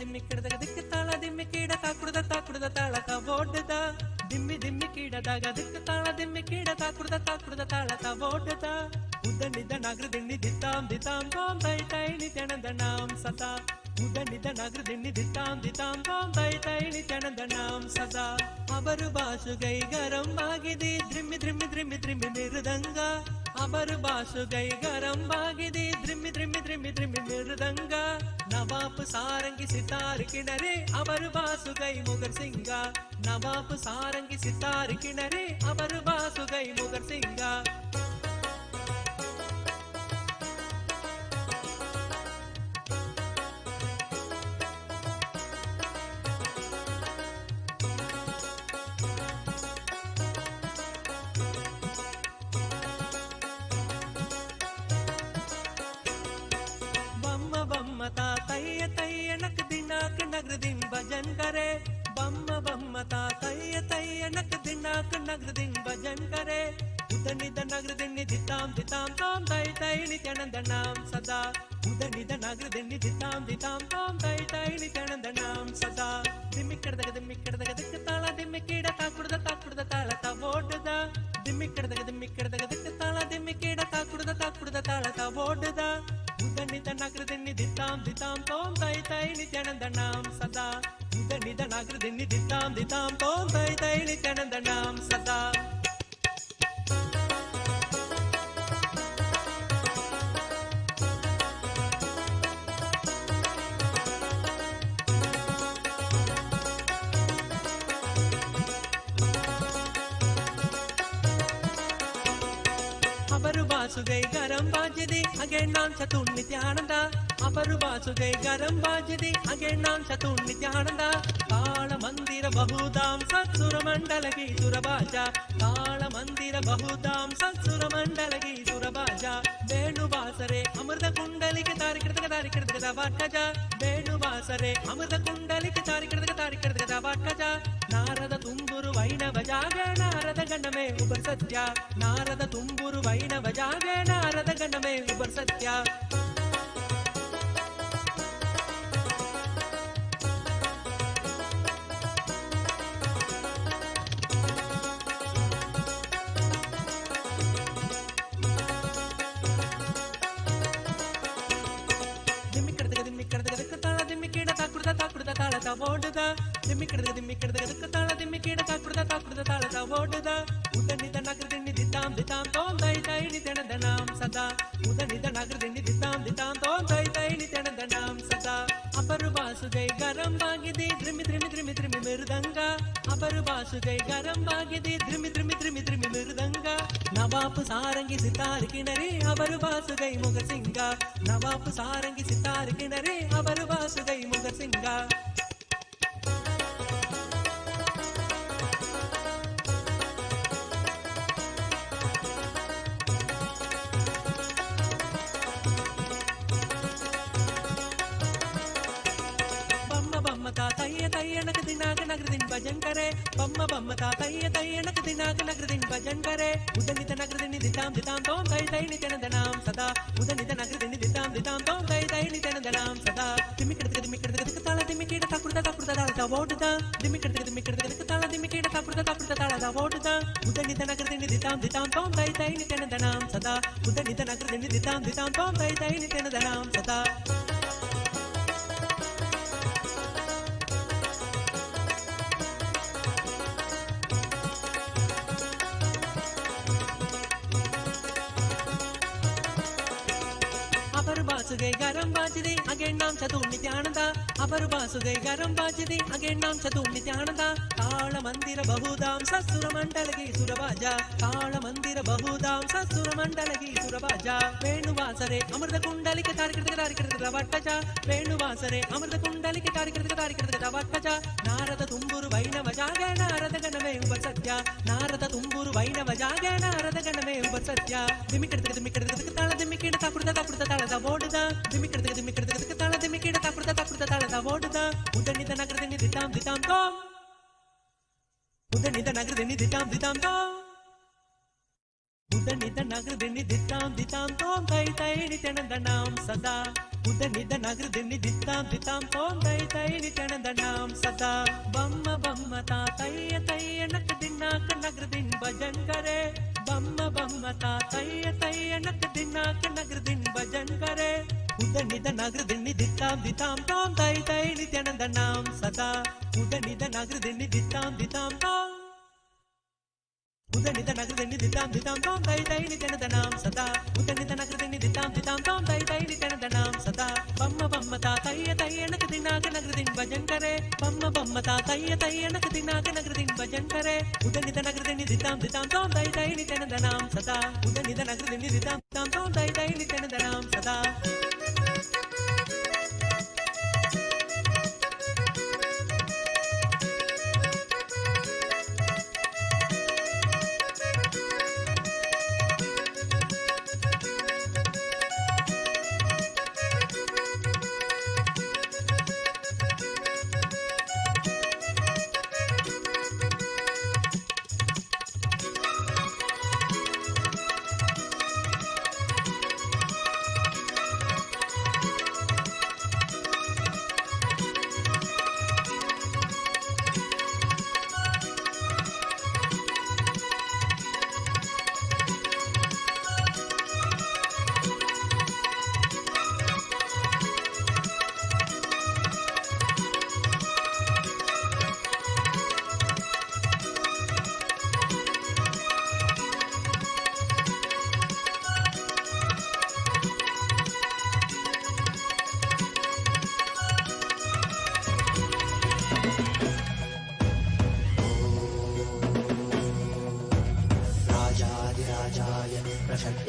ದಿಮ್ಮಿಕ್ಕಿಡದಾಗ ದಿಕ್ಕ ತಾಳ ದಿಮ್ಮಿಕ್ಕೀಡ ತಾಕುಡ್ದ ತಾಳಕ ಓಡ್ದ ದಿಮ್ಮಿಕ್ಕಿಡದಾಗ ದಿಕ್ಕ ತಾಳ ದಿಮ್ಮಿಕ್ಕೀಡ ತಾಕುಡ್ದ ತಾಳಕ ಓಡ್ದ ಉದನಿದ ನಗರ ದಿಣ್ಣಿ ದಿತ್ತಾಂ ತೋಂ ತೈ ತೈ ನಿತ್ಯಾನಂದ ನಾಂ ಸದಾ ಉದನಿದ ನಗರ ದಿಣ್ಣಿ ದಿತ್ತಾಂ ತೋಂ ತೈ ತೈ ನಿತ್ಯಾನಂದ ನಾಂ ಸದಾ ಅವರು ಬಾಸುಗೈ ಗರಂಬಾಗಿದೆ ದ್ರಿಮ್ಮಿ ಮಿರುದಂಗ ಅವರು ಬಾಸುಗೈ ಗರಂಬಾಗಿದೆ ದ್ರಿಮ್ಮಿ ಮಿರುದಂಗ ನವಾಬ್ ಸಾರಂಗಿ ಸಿತಾರ್ ಕಿಣರೆ ಅವರು ಬಾಸುಗೈ ಮುಗರ್ ಸಿಂಗ ನವಾಬ್ ಸಾರಂಗಿ ಸಿತಾರ್ ಕಿಣರೆ ಅವರು ಬಾಸುಗೈ ಮುಗರ್ ಸಿಂಗ भजन करे बम्म ता तैय नक दिनाक नगर दिन भजन करे उदनिद नगर दिन दिताम तोम तै तै नित्यानंद नाम सदा उदनिद नगर दिन दिताम तोम तै तै नित्यानंद नाम सदा दिम्मिक्किडದಾಗ दिक्क ताಳ दिम्मिक्कीड ताकुड्द ताಳ ಓಡ್ದ ದಿಮ್ಮಿಕ್ಕಿಡದಾಗ ದಿಕ್ಕ ತಾಳ ದಿಮ್ಮಿಕ್ಕೀಡ ತಾಕುಡ್ದ ತಾಳಕ ಓಡ್ದ ಉದನಿದ ನಗರ ದಿಣ್ಣಿ ದಿತ್ತಾಂ ತೋಂ ತೈ ತೈ ನಿತ್ಯಾನಂದ ನಾಂ ಸದಾ ಉದನಿದ ನಗರ ದಿಣ್ಣಿ ದಿತ್ತಾಂ ತೋಂ ತೈ ತೈ ನಿತ್ಯಾನಂದ ನಾಂ ಸದಾ ಬಾಸುಗೈ ಗರಂ ಬಾಜದಿ ಅಗೆ ನಾಂ ಚತುರ್ ನಿತ್ಯಾನಂದ ಅಪರು ಬಾಸುಗೈ ಗರಂ ಬಾಜದಿ ಅಗೆ ನಾಂ ಚತುರ್ ನಿತ್ಯಾನಂದ ತಾಳ ಮಂದಿರ ಬಹುದಾಂ ಸತ್ಸುರ ಮಂಡಲಗಿ ಸುರಬಾಜ ತಾಳ ಮಂದಿರ ಬಹುದಾಂ ಸತ್ಸುರ ಮಂಡಲಗಿ ಸುರಬಾಜ ಬೇಣು ಬಾಸರೆ ಅಮೃತ ಕುಂಡಲಿಗೆ ತಾರಿಕಿಡದ ವಾಟ್ಕಜ ಬೇಣು ಬಾಸರೆ ಅಮೃತ ಕುಂಡಲಿಗೆ ತಾರಿಕಿಡದ ವಾಟ್ಕಜ ನಾರದ ತುಂಬುರು ವೈಣವ ಜಾಗ ನಾರದ ಗಣಮೇ ಉಪರ್ ಸತ್ಯ ನಾರದ ತುಂಬುರು ವೈಣವ ಜಾಗ ನಾರದ ಗಣಮೇ ಉಪರ್ ಸತ್ಯ ತಾಕುಡ್ದ ತಾಳಕ ಓಡ್ದ ದಿಮ್ಮಿಕ್ಕಿಡದಾಗ ದಿಕ್ಕ ತಾಳ ದಿಮ್ಮಿಕ್ಕೀಡ ತಾಕುಡ್ದ ತಾಳಕ ಓಡ್ದ ಉದನಿದ ನಗರ ದಿಣ್ಣಿ ದಿತ್ತಾಂ ತೋಂ ತೈ ತೈ ನಿತ್ಯಾನಂದ ನಾಂ ಸದಾ ಉದನಿದ ನಗರ ದಿಣ್ಣಿ ದಿತ್ತಾಂ ತೋಂ ತೈ ತೈ ನಿತ್ಯಾನಂದ ನಾಂ ಸದಾ ಅಪರು ಬಾಸುಗೈ ಗರಂ ಬಾಗಿದೆ ದ್ರಿಮ್ಮಿ ಮಿರುದಂಗ ಅಪರು ಬಾಸುಗೈ ಗರಂ ಬಾಗಿದೆ ದ್ರಿಮ್ಮಿ ಮಿರುದಂಗ ನವಾಬ್ ಸಾರಂಗಿ ಸಿತಾರ್ ಕಿಣರಿ ಅವರು ಬಾಸುಗೈ ಮುಗರ್ ಸಿಂಗ ನವಾಬ್ ಸಾರಂಗಿ ಸಿತಾರ್ ಕಿಣರಿ ಅವರು ಬಾಸುಗೈ ಮುಗರ್ ಸಿಂಗ तैय नक दिनाक नगर दिन भजन करे बम्म ता तैय नक दिनाक नगर दिन भजन करे उदनित नगर दिन दिताम तोम तै तै नित्यानंद नाम सदा उदनित नगर दिन दिताम तोम तै तै नित्यानंद नाम सदा दिम्मिक्किडದಾಗ दिಕ್ಕ ತಾಳ ದಿಮ್ಮಿಕ್ಕೀಡ ತಾಕುಡ್ದ ತಾಳಕ ಓಡ್ದ ದಿಮ್ಮಿಕ್ಕಿಡದಾಗ ದಿಕ್ಕ ತಾಳ ದಿಮ್ಮಿಕ್ಕೀಡ ತಾಕುಡ್ದ ತಾಳಕ ಓಡ್ದ ಉದನಿತ ನಗರ ದಿಣ್ಣಿ ದಿತಾಂ ತೋಂ ತೈ ತೈ ನಿತ್ಯಾನಂದ ನಾಂ ಸದಾ ಉದನಿತ ನಗರ ದಿಣ್ಣಿ ದಿತಾಂ ತೋಂ ತೈ ತೈ ನಿತ್ಯಾನಂದ ನಾಂ ಸದಾ ಬಾಸುಗೈ ಗರಂ ಬಾಜಿದೆ ಅಗೆ ನಾಂ ಚತುರ್ ನಿತ್ಯಾನಂದ ಅಪರು ಬಾಸುಗೈ ಗರಂ ಬಾಜಿದೆ ಅಗೆ ನಾಂ ಚತುರ್ ನಿತ್ಯಾನಂದ ತಾಳ ಮಂದಿರ ಬಹುದಾಂ ಸಸುರ ಮಂಡಲಗಿ ಸುರಬಾಜ ತಾಳ ಮಂದಿರ ಬಹುದಾಂ ಸಸುರ ಮಂಡಲಗಿ ಸುರಬಾಜ ವೇಣುವಾಸರೆ ಅಮೃತ ಕುಂಡಲಿಕೆ ತಾರಿಕಿಡದ ವಟ್ಟಜ ವೇಣುವಾಸರೆ ಅಮೃತ ಕುಂಡಲಿಕೆ ತಾರಿಕಿಡದ ವಟ್ಟಜ ನಾರದ ತುಂಬುರು ವೈಣವ ಜಾಗ ನಾರದ ಗಣಮೇ ಉಪ ಸತ್ಯ ನಾರದ ತುಂಬುರು ವೈಣವ ಜಾಗ ನಾರದ ಗಣಮೇ ಉಪ ಸತ್ಯ ದಿಮ್ಮಿಕ್ಕಿಡದಾಗ ತಾಳ ದಿಮ್ಮಿಕ್ಕೀಡ ತಾಕುಡ್ದ ತಾಳದ ಓಡ್ದ ದಿಮ್ಮಿಕ್ಕಿಡದಾಗ ತಾಳ ದಿಮ್ಮಿಕ್ಕೀಡ ತಾಕುಡ್ದ ತಾಳದ ಓಡ್ದ ಉದನಿದ ನಗರ ದಿಣ್ಣಿ ದಿತಾಂ ತೋಂ ಉದನಿದ ನಗರ ದಿಣ್ಣಿ ದಿತಾಂ ತೋಂ உதனித நகர்தினி தித்தாம் தித்தாம் தோம் தை தை நித்யானந்தனாம் சதா உதனித நகர்தினி தித்தாம் தித்தாம் தோம் தை தை நித்யானந்தனாம் சதா பம்ம பம்ம தா தைய தைய நக் தின்னாக்க நகர்தின் பஜன் கரே பம்ம பம்ம தா தைய தைய நக் தின்னாக்க நகர்தின் பஜன் கரே உதனித நகர்தினி தித்தாம் தித்தாம் தோம் தை தை நித்யானந்தனாம் சதா உதனித நகர்தினி தித்தாம் தித்தாம் தோம் உதனித நகர்தினி தித்தாம் தித்தாம் தோம் தை தை நித்யானந்தனாம் சதா உதனித நகர்தினி தித்தாம் தித்தாம் தோம் தை தை நித்யானந்தனாம் சதா பம்ம பம்ம தா தைய தைய நக் தின்னாக நகர்தின் பஜன் கரே பம்ம பம்ம தா தைய தைய நக் தின்னாக நகர்தின் பஜன் கரே உதனித நகர்தினி தித்தாம் தித்தாம் தோம் தை தை நித்யானந்தனாம் சதா உதனித நகர்தினி தித்தாம் தித்தாம் தோம் தை தை நித்யானந்தனாம் சதா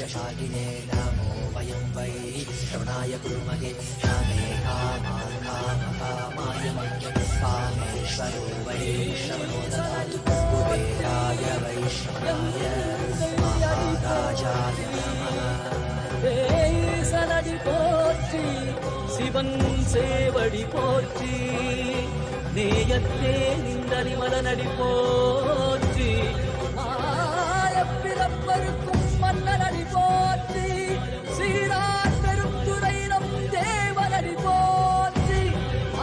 शालिने नमो वयं वै श्रवणाय कुर्महे श्यामे कामान् कामकामाय मह्यं कामेश्वरो वै श्रवणो ददातु कुबेराय वै श्रवणाय महाराजाय नमः சனடி போற்றி சிவன் சேவடி போற்றி நேயத்தே நின்றறிமலனடி போற்றி மாயப்பிறப்பருக்கும் மன்னனடி போற்றி சீரார் பெருந்துரை நம் தேவனடி போற்றி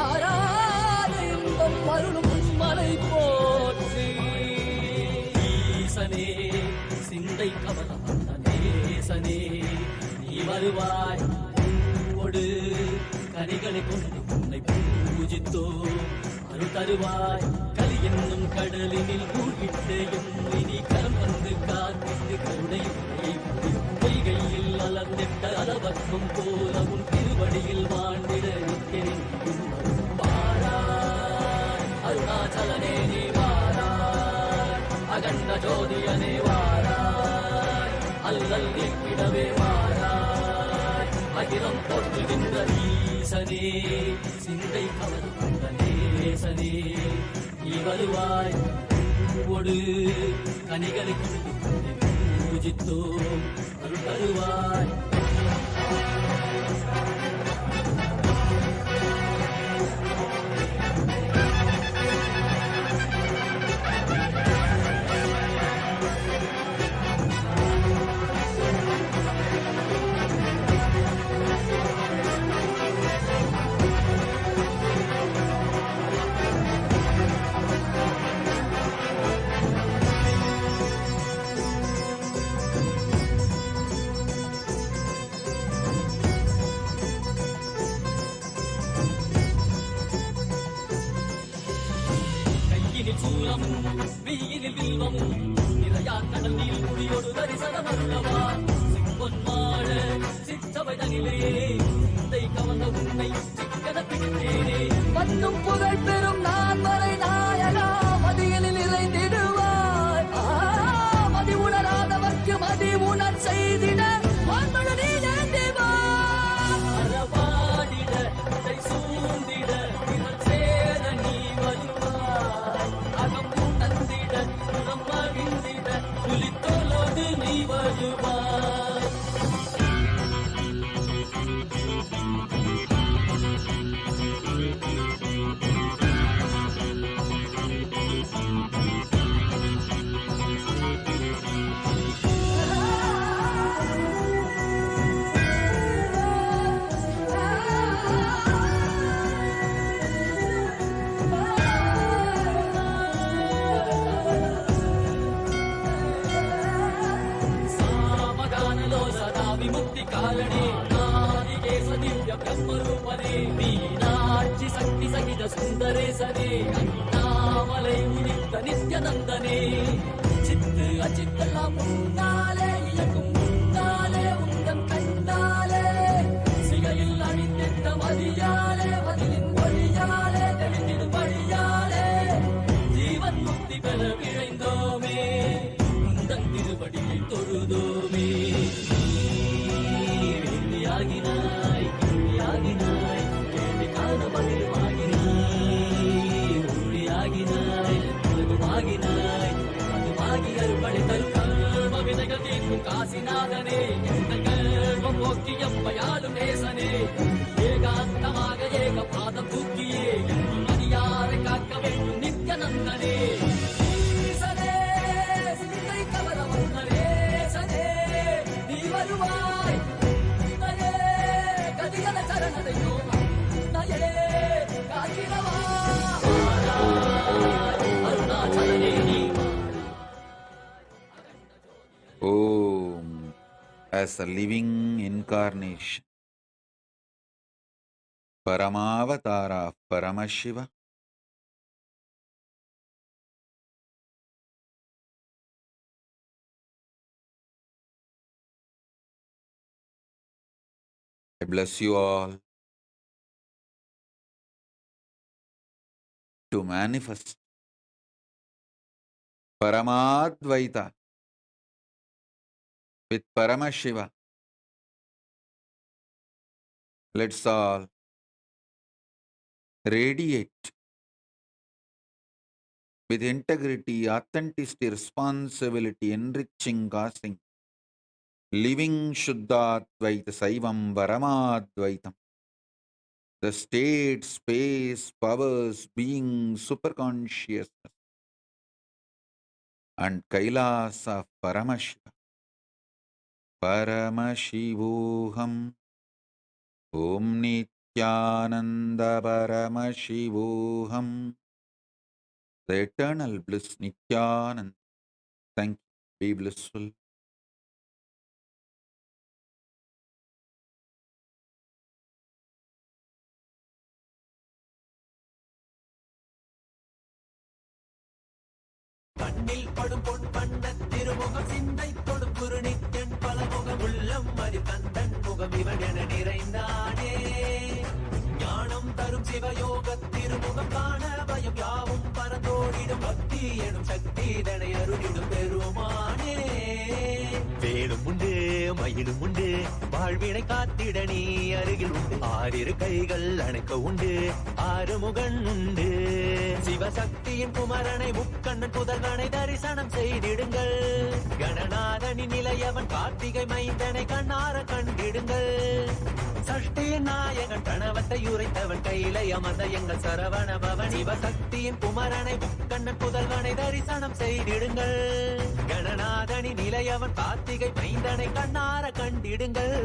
ஆராத இன்பம் அருளும் மலை போற்றி ஈசனே சிந்தை கவனம் நேசனே நீ வருவாய் பூவோடு கனிகளை கொண்டு உன்னை பூஜித்தோ அருள் தருவாய் கலி என்னும் கடலினில் மூழ்கிட்டு எம்மை கரம் வந்து காத்திட்டு கருணை பொய்கையில் அலர்ந்திட்ட அளவக்கும் போல உன் திருவடியில் வாழ்ந்திட நிற்கிறேன் வாராய் அருணாச்சலனே நீ வாராய் அகண்ட ஜோதியனே வாராய் அல்லல் நீக்கிடவே வாராய் அகிலம் போற்றுகின்ற ஈசனே சிந்தை கவர்ந்த நேசனே நீ வருவாய் பூவோடு கனிகளை கொண்டு பூஜித்தோ அருள் தருவாய் வெயிலில் வில்வமும் நிறையா கடல் நீர் குடியோடு தரிசனம் அருளவா சிப்பொன்மாழ சிற்றவைதனிலே சிந்தை கவர்ந்த உன்னை சிக்கன பிடித்தேனே மண்ணும் புகழ் பெறும் நான் வரை நாயகா மதியலில் இறைந்திடுவாய் மதி உணராதவர்க்கு மதி உணர் செய்திட வான்மழை நேர்ந்தேவா அறவாடிட சூழ்ந்திட சேர நீ வருவாய் அகம் தந்திட புறம் மகிழ்ந்திட புலித்தோலோடு நீ வருவாய் பிரம்மரூபனே மீனாட்சி சக்தி சகித சுந்தரேசனே அண்ணாமலை உதித்த நித்யநந்தனே சித்து அச்சித்தெல்லாம் முன்னாலே இயக்கும் முன்னாலே உந்தன் கண்ணாலே சிகையில் அணிந்திட்ட மதியாலே மதியின் ஒளியாலே தெளிந்திடும் வழியாலே ஜீவன் முக்தி பெற விழைந்தோமே உந்தன் திருவடியை தொழுதோமே ஆகினாய் ஆகினாய் கேள்வி காண பதிலுமாகினாய் ஒளியாகினாய் உலகமாகினாய் அதுமாகி அருள்படை தரும் கர்ம விதைகள் தீர்க்கும் காசிநாதனே எங்கள் கர்மம் போக்கி எம்மையாளும் நேசனே ஏகாந்தமாக ஏக பாதம் தூக்கியே எங்கும் மதியாரை காக்க வேண்டும் நித்யநந்தனே ஈசனே சிந்தை கவர வந்தனேசனே நீ வருவாய் Om, as a living incarnation, Paramavatara of Paramashiva, I bless you all to manifest Paramadvaita with Paramashiva. Let's all radiate with integrity, authenticity, responsibility, enriching, causing, living Shuddhadvaita, Saivam, Paramadvaitam. The state, space, powers, being, superconsciousness, and Kailasa of Paramashiva. Paramashivoham. Om Nithyananda Paramashivoham. The eternal bliss Nithyananda. Thank you. Be blissful. கண்ணில் படும் பொன் வண்ண திருமுகம் சிந்தை தொடும் குரு நித்யன் பல முகம் உள்ளம் மதி கந்தன் முகம் இவன் என நிறைந்தானே ஞானம் தரும் சிவயோக திருமுகம் காண பயம் யாவும் பரந்தோடிடும் பக்தி எனும் சக்தி இதனை அருளிடும் பெருமானே வேலும் உண்டு மயிலும் உண்டு வாழ்வினை காத்திட நீ அருகில் உண்டு ஆறிரு கைகள் அணைக்க உண்டு ஆறுமுகன் உண்டு சிவசக்தியின் குமரனை முக்கண்ணன் புதல்வனை தரிசனம் செய்திடுங்கள் கணநாதனின் நிலையவன் கார்த்திகை மைந்தனை கண்ணார கண்டிடுங்கள் சஷ்டியின் நாயகன் கணவத்தை உரைத்தவன் கையிலை அமர்ந்த எங்கள் சரவண பவன் சிவசக்தியின் குமரனை முக்கண்ணன் புதல்வனை தரிசனம் செய்திடுங்கள் கணநாதனின் நிலையவன் கார்த்திகை மைந்தனை கண்ணார கண்டிடுங்கள்.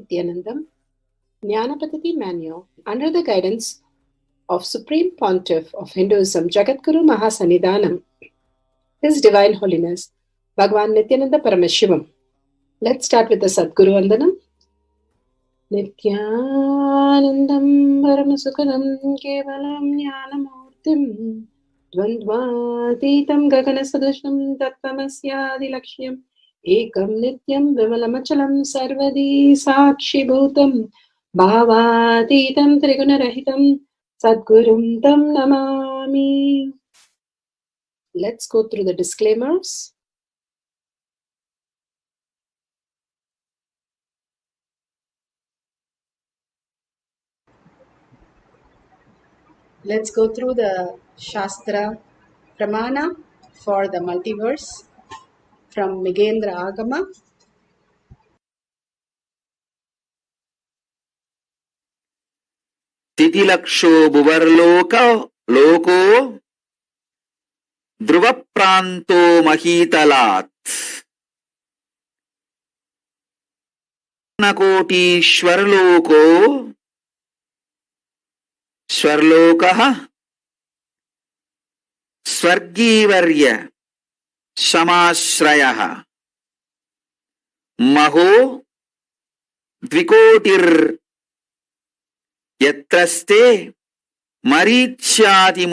Nithyanandam, Jnanapatati Manual, under the guidance of Supreme Pontiff of Hinduism, Jagadguru Mahasannidhanam, His Divine Holiness, Bhagavan Nithyananda Paramashivam. Let's start with the Sadguru Vandanam. Nithyanandam Paramasukhanam Kevalam Jnanamurtim Dvandvatitam Gaganasadusham Tattvamasyaadilakshya Ekam Nityam Vimalamachalam Sarvadi Sakshi Bhutam Bhavatitam Trigunarahitam Sadgurum Tam Namami. Let's go through the disclaimers. Let's go through the Shastra Pramana for the multiverse from Migendra Agama. Titilaksho Buvarloka Loko Druvapranto Mahitalat Nakoti Shwarloko Shwarlokaha Swargivarya Shamashrayaha Maho Dvikotir Yatraste Marichyati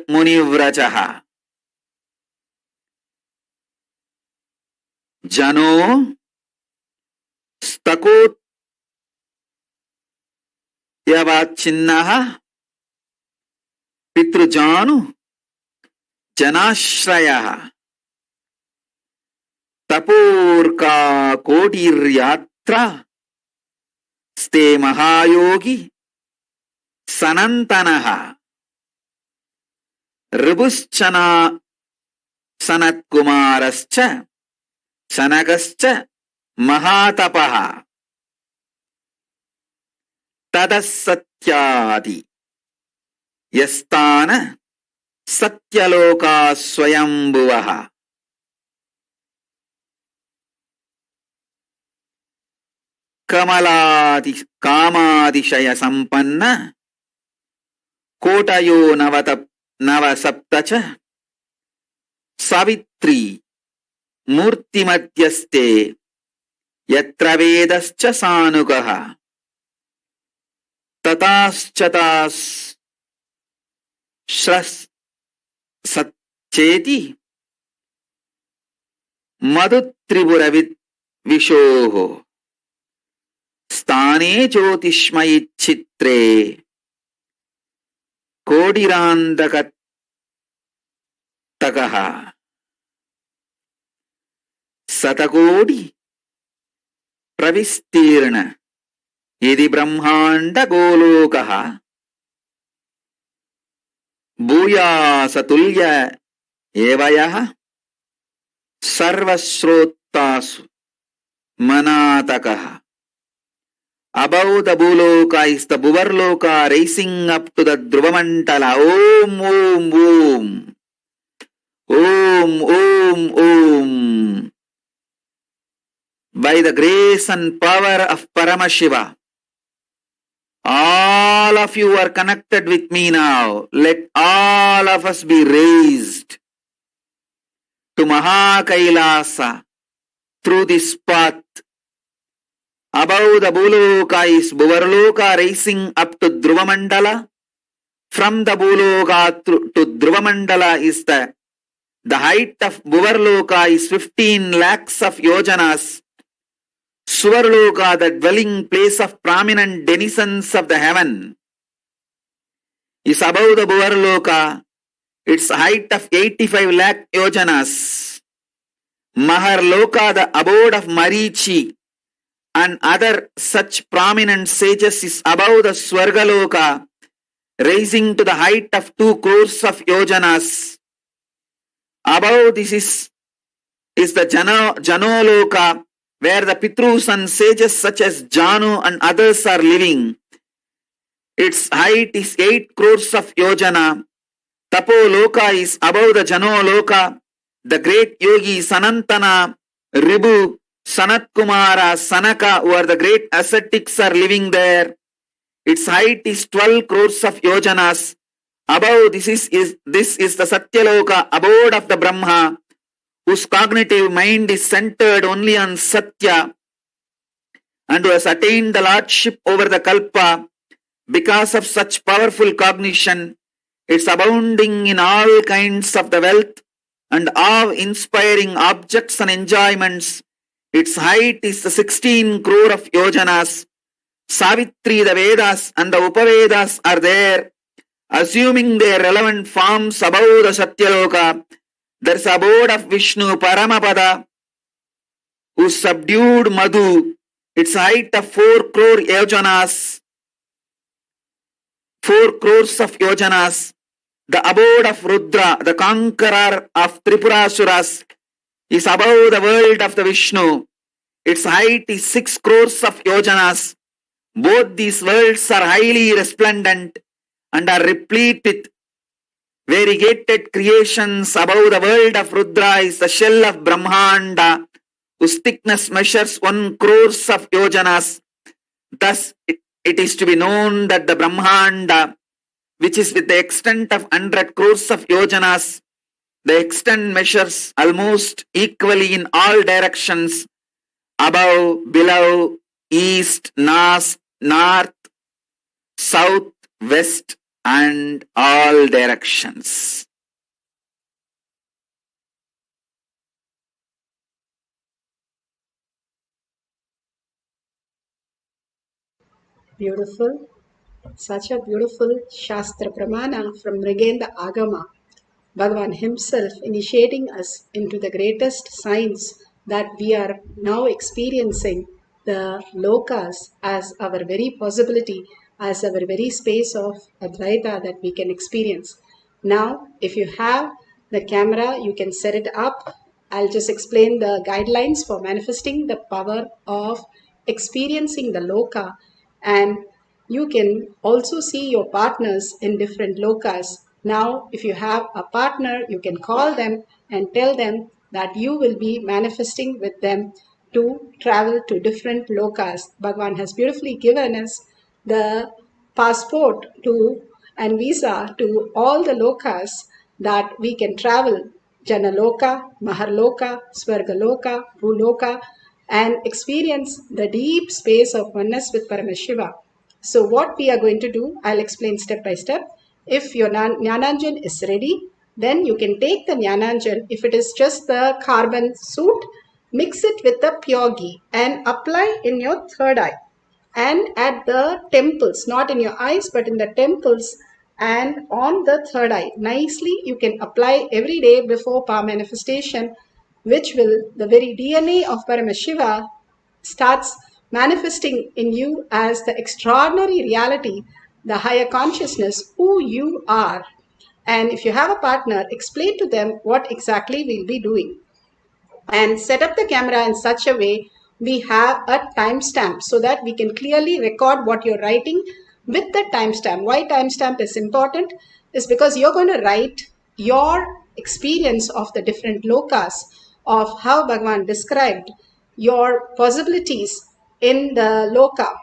Munivrajaha Jano Stakot Yavachinnaha Pitrujanu Janashrayaha Tapurka Kotiryatra Ste Mahayogi Sanantanaha Ribuschana Sanatkumarascha Sanagascha Mahatapaha Tadasatyadi Yastana Satyaloka Swayambhuvaha Kamadishaya Sampanna Kotayo Navasaptacha Savitri Murtimadhyaste Yatra Vedascha Sanugaha Tataschatas Shras Satcheti Madhutriburavit Vishoho Stane Jyotishmayi Chitre Kodirandakatakaha Satakodi Pravistirna Yedi Brahmanda Golokaha Bhuya Satulya Evayaha Sarvasrotasu Manatakaha. Above the Bhuloka is the Bhuvarloka rising up to the Dhruvamantala. Om, Om, Om. Om, Om, Om. By the grace and power of Paramashiva, all of you are connected with me now. Let all of us be raised to Kailasa through this path. Above the Bhuloka is Bhuvarloka rising up to Dhruvamandala. From the Bhuloka to Dhruvamandala is the height of Bhuvarloka is 15 lakhs of yojanas. Suvarloka, the dwelling place of prominent denizens of the heaven, is above the Bhuvarloka. Its height of 85 lakh yojanas. Maharloka, the abode of Marichi and other such prominent sages, is above the Swargaloka, rising to the height of 2 crores of yojanas. Above this is the Janoloka, where the Pitrus and sages such as Janu and others are living. Its height is 8 crores of yojana. Tapoloka is above the Janoloka. The great yogi Sanantana Ribu Sanat Kumara, Sanaka, who are the great ascetics, are living there. Its height is 12 crores of yojanas. Above this is the Satyaloka, abode of the Brahma, whose cognitive mind is centered only on Satya and who has attained the lordship over the Kalpa. Because of such powerful cognition, it's abounding in all kinds of the wealth and awe-inspiring objects and enjoyments. Its height is the 16 crore of yojanas. Savitri, the Vedas and the Upavedas are there, assuming their relevant forms above the Satyaloka. There is abode of Vishnu, Paramapada, who subdued Madhu. Its height of 4 crore yojanas. 4 crores of yojanas. The abode of Rudra, the conqueror of Tripurasuras, is above the world of the Vishnu. Its height is 6 crores of yojanas. Both these worlds are highly resplendent and are replete with variegated creations. Above the world of Rudra is the shell of Brahmanda, whose thickness measures 1 crores of yojanas. Thus, it is to be known that the Brahmanda, which is with the extent of 100 crores of yojanas, the extent measures almost equally in all directions, above, below, east, north, south, west, and all directions. Beautiful. Such a beautiful Shastra Pramana from Mrigenda Agama. Bhagavan himself initiating us into the greatest science that we are now experiencing, the lokas as our very possibility, as our very space of Advaita that we can experience. Now, if you have the camera, you can set it up. I'll just explain the guidelines for manifesting the power of experiencing the loka, and you can also see your partners in different lokas. Now, if you have a partner, you can call them and tell them that you will be manifesting with them to travel to different lokas. Bhagavan has beautifully given us the passport to and visa to all the lokas that we can travel. Janaloka, Maharloka, Swargaloka, Bhuloka, and experience the deep space of oneness with Paramashiva. So what we are going to do, I'll explain step by step. If your Jnananjan is ready, then you can take the Jnananjan. If it is just the carbon suit, mix it with the pure ghee and apply in your third eye and at the temples, not in your eyes, but in the temples and on the third eye. Nicely, you can apply every day before power manifestation, which will, the very DNA of Paramashiva starts manifesting in you as the extraordinary reality, the higher consciousness, who you are. And if you have a partner, explain to them what exactly we'll be doing. And set up the camera in such a way we have a timestamp so that we can clearly record what you're writing with the timestamp. Why timestamp is important is because you're going to write your experience of the different lokas, of how Bhagavan described your possibilities in the loka.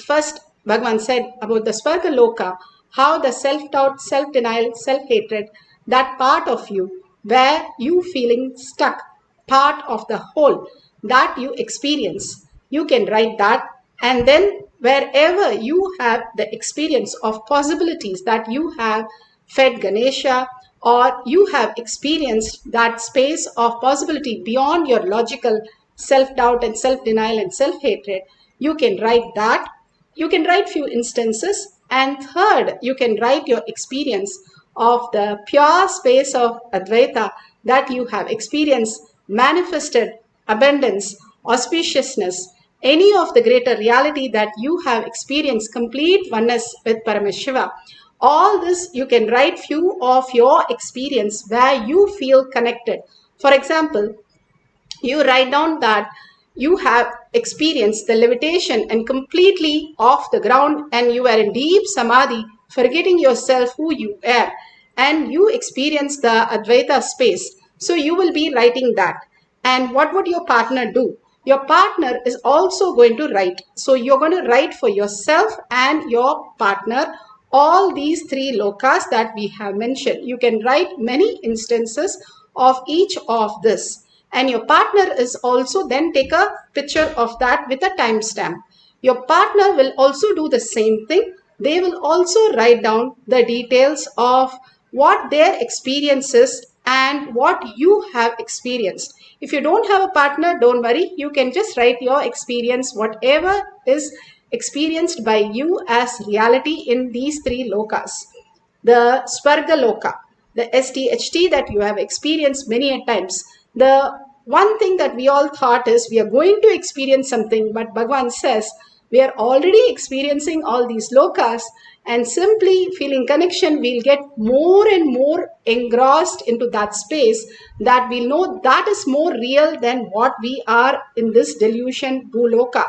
First, Bhagavan said about the Swarga Loka, how the self-doubt, self-denial, self-hatred, that part of you where you feeling stuck, part of the whole that you experience, you can write that. And then wherever you have the experience of possibilities that you have fed Ganesha, or you have experienced that space of possibility beyond your logical self-doubt and self-denial and self-hatred, you can write that. You can write few instances. And third, you can write your experience of the pure space of Advaita that you have experienced, manifested abundance, auspiciousness, any of the greater reality that you have experienced, complete oneness with Paramashiva. All this you can write few of your experience where you feel connected. For example, you write down that you have experienced the levitation and completely off the ground, and you are in deep samadhi, forgetting yourself who you are, and you experience the Advaita space. So you will be writing that. And what would your partner do? Your partner is also going to write. So you're going to write for yourself and your partner all these three lokas that we have mentioned. You can write many instances of each of this. And your partner is also then take a picture of that with a timestamp. Your partner will also do the same thing. They will also write down the details of what their experience is and what you have experienced. If you don't have a partner, don't worry. You can just write your experience, whatever is experienced by you as reality in these three lokas. The Swarga Loka, the SDHT that you have experienced many a times. The one thing that we all thought is we are going to experience something, but Bhagavan says we are already experiencing all these lokas, and simply feeling connection, we'll get more and more engrossed into that space that we'll know that is more real than what we are in this delusion Bhuloka.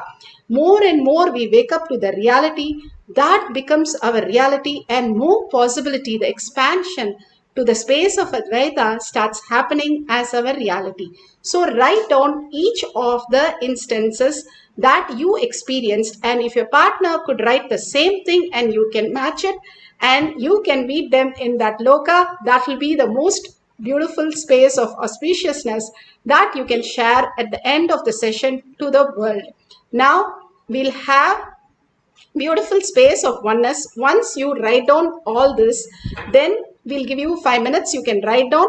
More and more we wake up to the reality that becomes our reality, and more possibility, the expansion to the space of Advaita starts happening as our reality. So write down each of the instances that you experienced, and if your partner could write the same thing and you can match it and you can meet them in that loka, that will be the most beautiful space of auspiciousness that you can share at the end of the session to the world. Now we'll have beautiful space of oneness. Once you write down all this, then we'll give you 5 minutes. You can write down,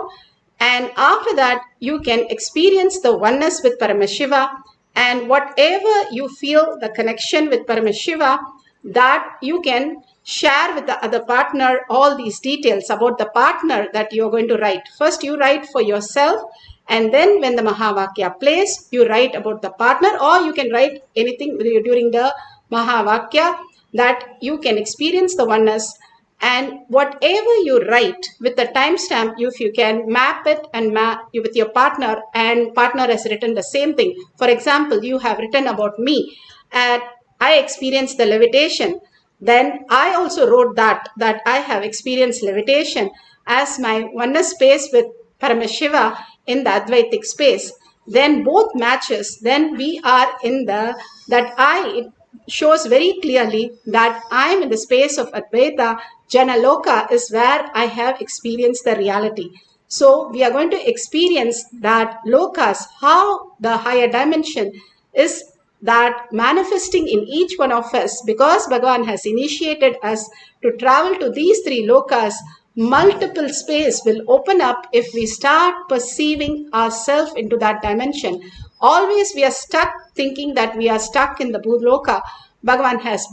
and after that you can experience the oneness with Paramashiva, and whatever you feel the connection with Paramashiva, that you can share with the other partner all these details about the partner that you're going to write. First you write for yourself, and then when the Mahavakya plays, you write about the partner, or you can write anything during the Mahavakya that you can experience the oneness. And whatever you write with the timestamp, if you can map it and map you with your partner, and partner has written the same thing. For example, you have written about me, and I experienced the levitation. Then I also wrote that I have experienced levitation as my oneness space with Paramashiva in the Advaitic space. Then both matches, then we are in the, that I, it shows very clearly that I am in the space of Advaita. Janaloka is where I have experienced the reality. So we are going to experience that lokas, how the higher dimension is that manifesting in each one of us, because Bhagavan has initiated us to travel to these three lokas. Multiple space will open up if we start perceiving ourselves into that dimension. Always we are stuck thinking that we are stuck in the Bhuloka. Bhagavan has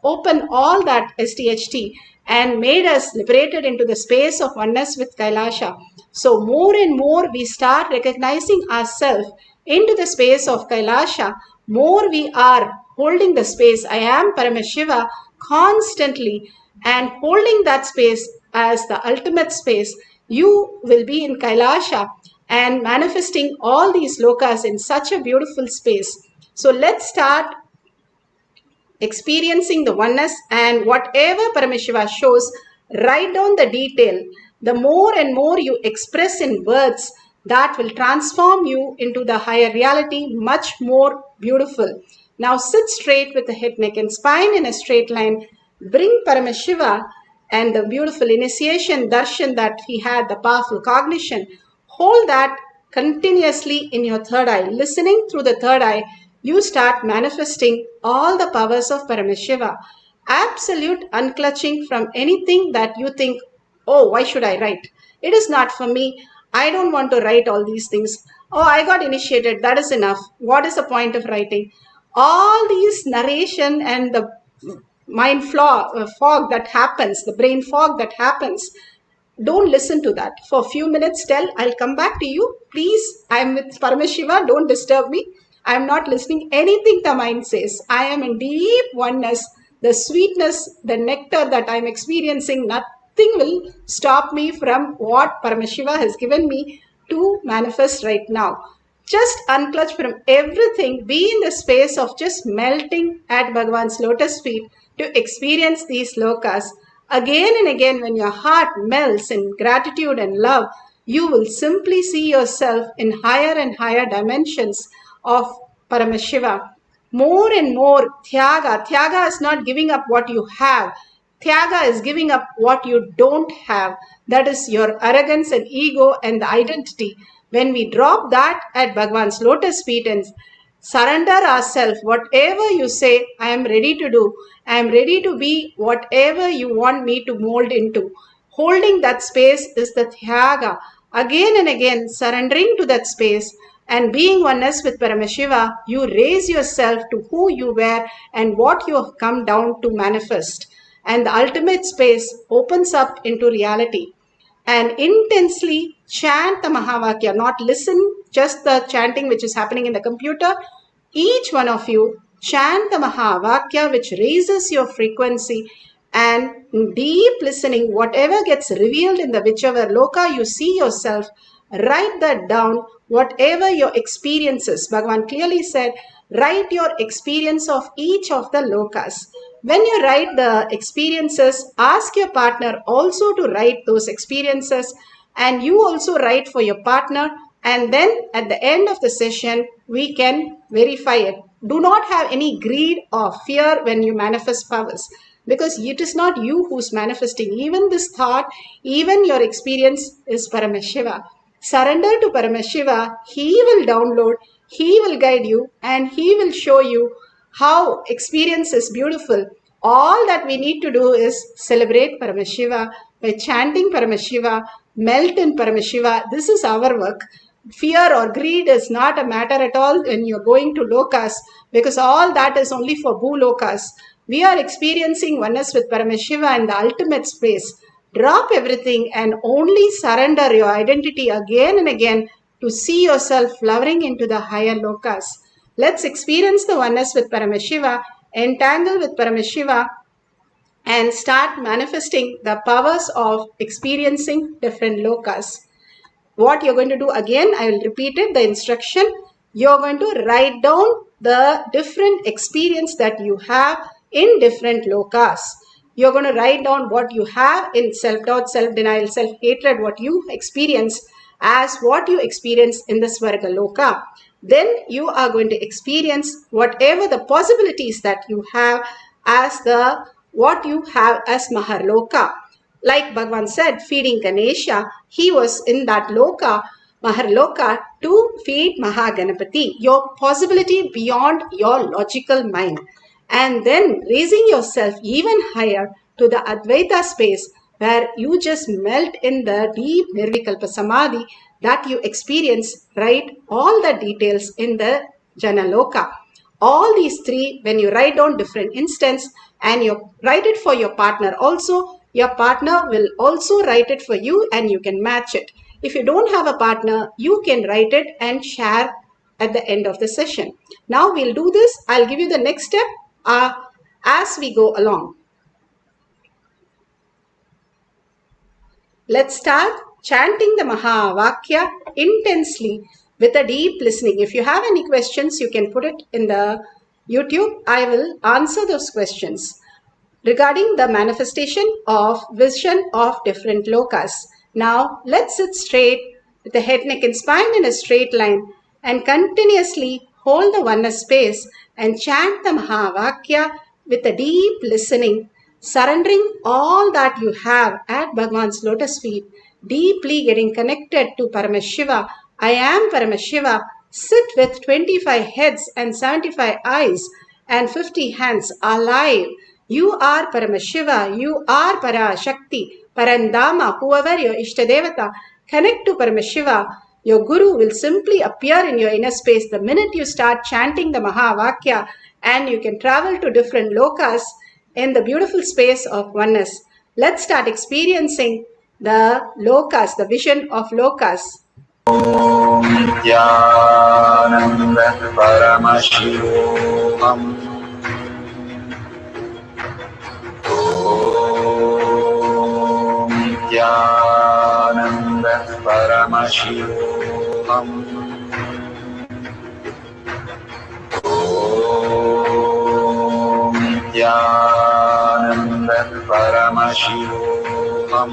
opened all that SDHT and made us liberated into the space of oneness with Kailasa. So more and more we start recognizing ourselves into the space of Kailasa, more we are holding the space, I am Paramashiva, constantly, and holding that space as the ultimate space, you will be in Kailasa and manifesting all these lokas in such a beautiful space. So let's start experiencing the oneness, and whatever Paramashiva shows, write down the detail. The more and more you express in words, that will transform you into the higher reality, much more beautiful. Now sit straight with the head, neck and spine in a straight line. Bring Paramashiva and the beautiful initiation darshan that he had, the powerful cognition. Hold that continuously in your third eye. Listening through the third eye, you start manifesting all the powers of Paramashiva. Absolute unclutching from anything that you think, oh, why should I write? It is not for me. I don't want to write all these things. Oh, I got initiated. That is enough. What is the point of writing? All these narration and the mind fog that happens, the brain fog that happens, don't listen to that. For a few minutes, tell, I'll come back to you. Please, I'm with Paramashiva. Don't disturb me. I'm not listening anything the mind says. I am in deep oneness. The sweetness, the nectar that I'm experiencing, nothing will stop me from what Paramashiva has given me to manifest right now. Just unclutch from everything. Be in the space of just melting at Bhagavan's lotus feet to experience these lokas. Again and again, when your heart melts in gratitude and love, you will simply see yourself in higher and higher dimensions of Paramashiva. More and more Tyaga. Tyaga is not giving up what you have. Tyaga is giving up what you don't have. That is your arrogance and ego and the identity. When we drop that at Bhagwan's lotus feet and surrender ourselves, whatever you say, I am ready to do. I am ready to be whatever you want me to mold into. Holding that space is the Tyaga. Again and again, surrendering to that space and being oneness with Paramashiva, you raise yourself to who you were and what you have come down to manifest. And the ultimate space opens up into reality. And intensely chant the Mahavakya, not listen just the chanting which is happening in the computer. Each one of you chant the Mahavakya which raises your frequency, and deep listening, whatever gets revealed in the whichever loka you see yourself, write that down, whatever your experiences. Bhagavan clearly said, write your experience of each of the lokas. When you write the experiences, ask your partner also to write those experiences, and you also write for your partner, and then at the end of the session, we can verify it. Do not have any greed or fear when you manifest powers, because it is not you who's manifesting. Even this thought, even your experience is Paramashiva. Surrender to Paramashiva. He will download, he will guide you, and he will show you how experience is beautiful. All that we need to do is celebrate Paramashiva by chanting Paramashiva, melt in Paramashiva. This is our work. Fear or greed is not a matter at all when you're going to lokas, because all that is only for bhu-lokas. We are experiencing oneness with Paramashiva in the ultimate space. Drop everything and only surrender your identity again and again to see yourself flowering into the higher lokas. Let's experience the oneness with Paramashiva, entangle with Paramashiva, and start manifesting the powers of experiencing different lokas. What you're going to do again, I will repeat it, the instruction. You're going to write down the different experience that you have in different lokas. You're going to write down what you have in self-doubt, self-denial, self-hatred, what you experience as what you experience in the Swarga Loka. Then you are going to experience whatever the possibilities that you have as what you have as Maharloka. Like Bhagavan said, feeding Ganesha, he was in that loka, Maharloka, to feed Mahaganapati, your possibility beyond your logical mind. And then raising yourself even higher to the Advaita space, where you just melt in the deep Nirvikalpa Samadhi that you experience, write all the details in the Janaloka. All these three, when you write down different instance and you write it for your partner also, your partner will also write it for you and you can match it. If you don't have a partner, you can write it and share at the end of the session. Now we'll do this. I'll give you the next step as we go along. Let's start chanting the Mahavakya intensely with a deep listening. If you have any questions, you can put it in the YouTube. I will answer those questions regarding the manifestation of vision of different lokas. Now, let's sit straight with the head, neck and spine in a straight line and continuously hold the oneness space and chant the Mahavakya with a deep listening, surrendering all that you have at Bhagavan's lotus feet, deeply getting connected to Paramashiva. I am Paramashiva. Sit with 25 heads and 75 eyes and 50 hands alive. You are Paramashiva, you are Parashakti, Parandama, whoever your Ishtadevata. Connect to Paramashiva. Your Guru will simply appear in your inner space the minute you start chanting the Mahavakya, and you can travel to different lokas in the beautiful space of oneness. Let's start experiencing the lokas, the vision of lokas. Om Nithyananda Paramashivoham. Om Nithyananda Paramashivoham. Om Nithyananda Paramashivoham.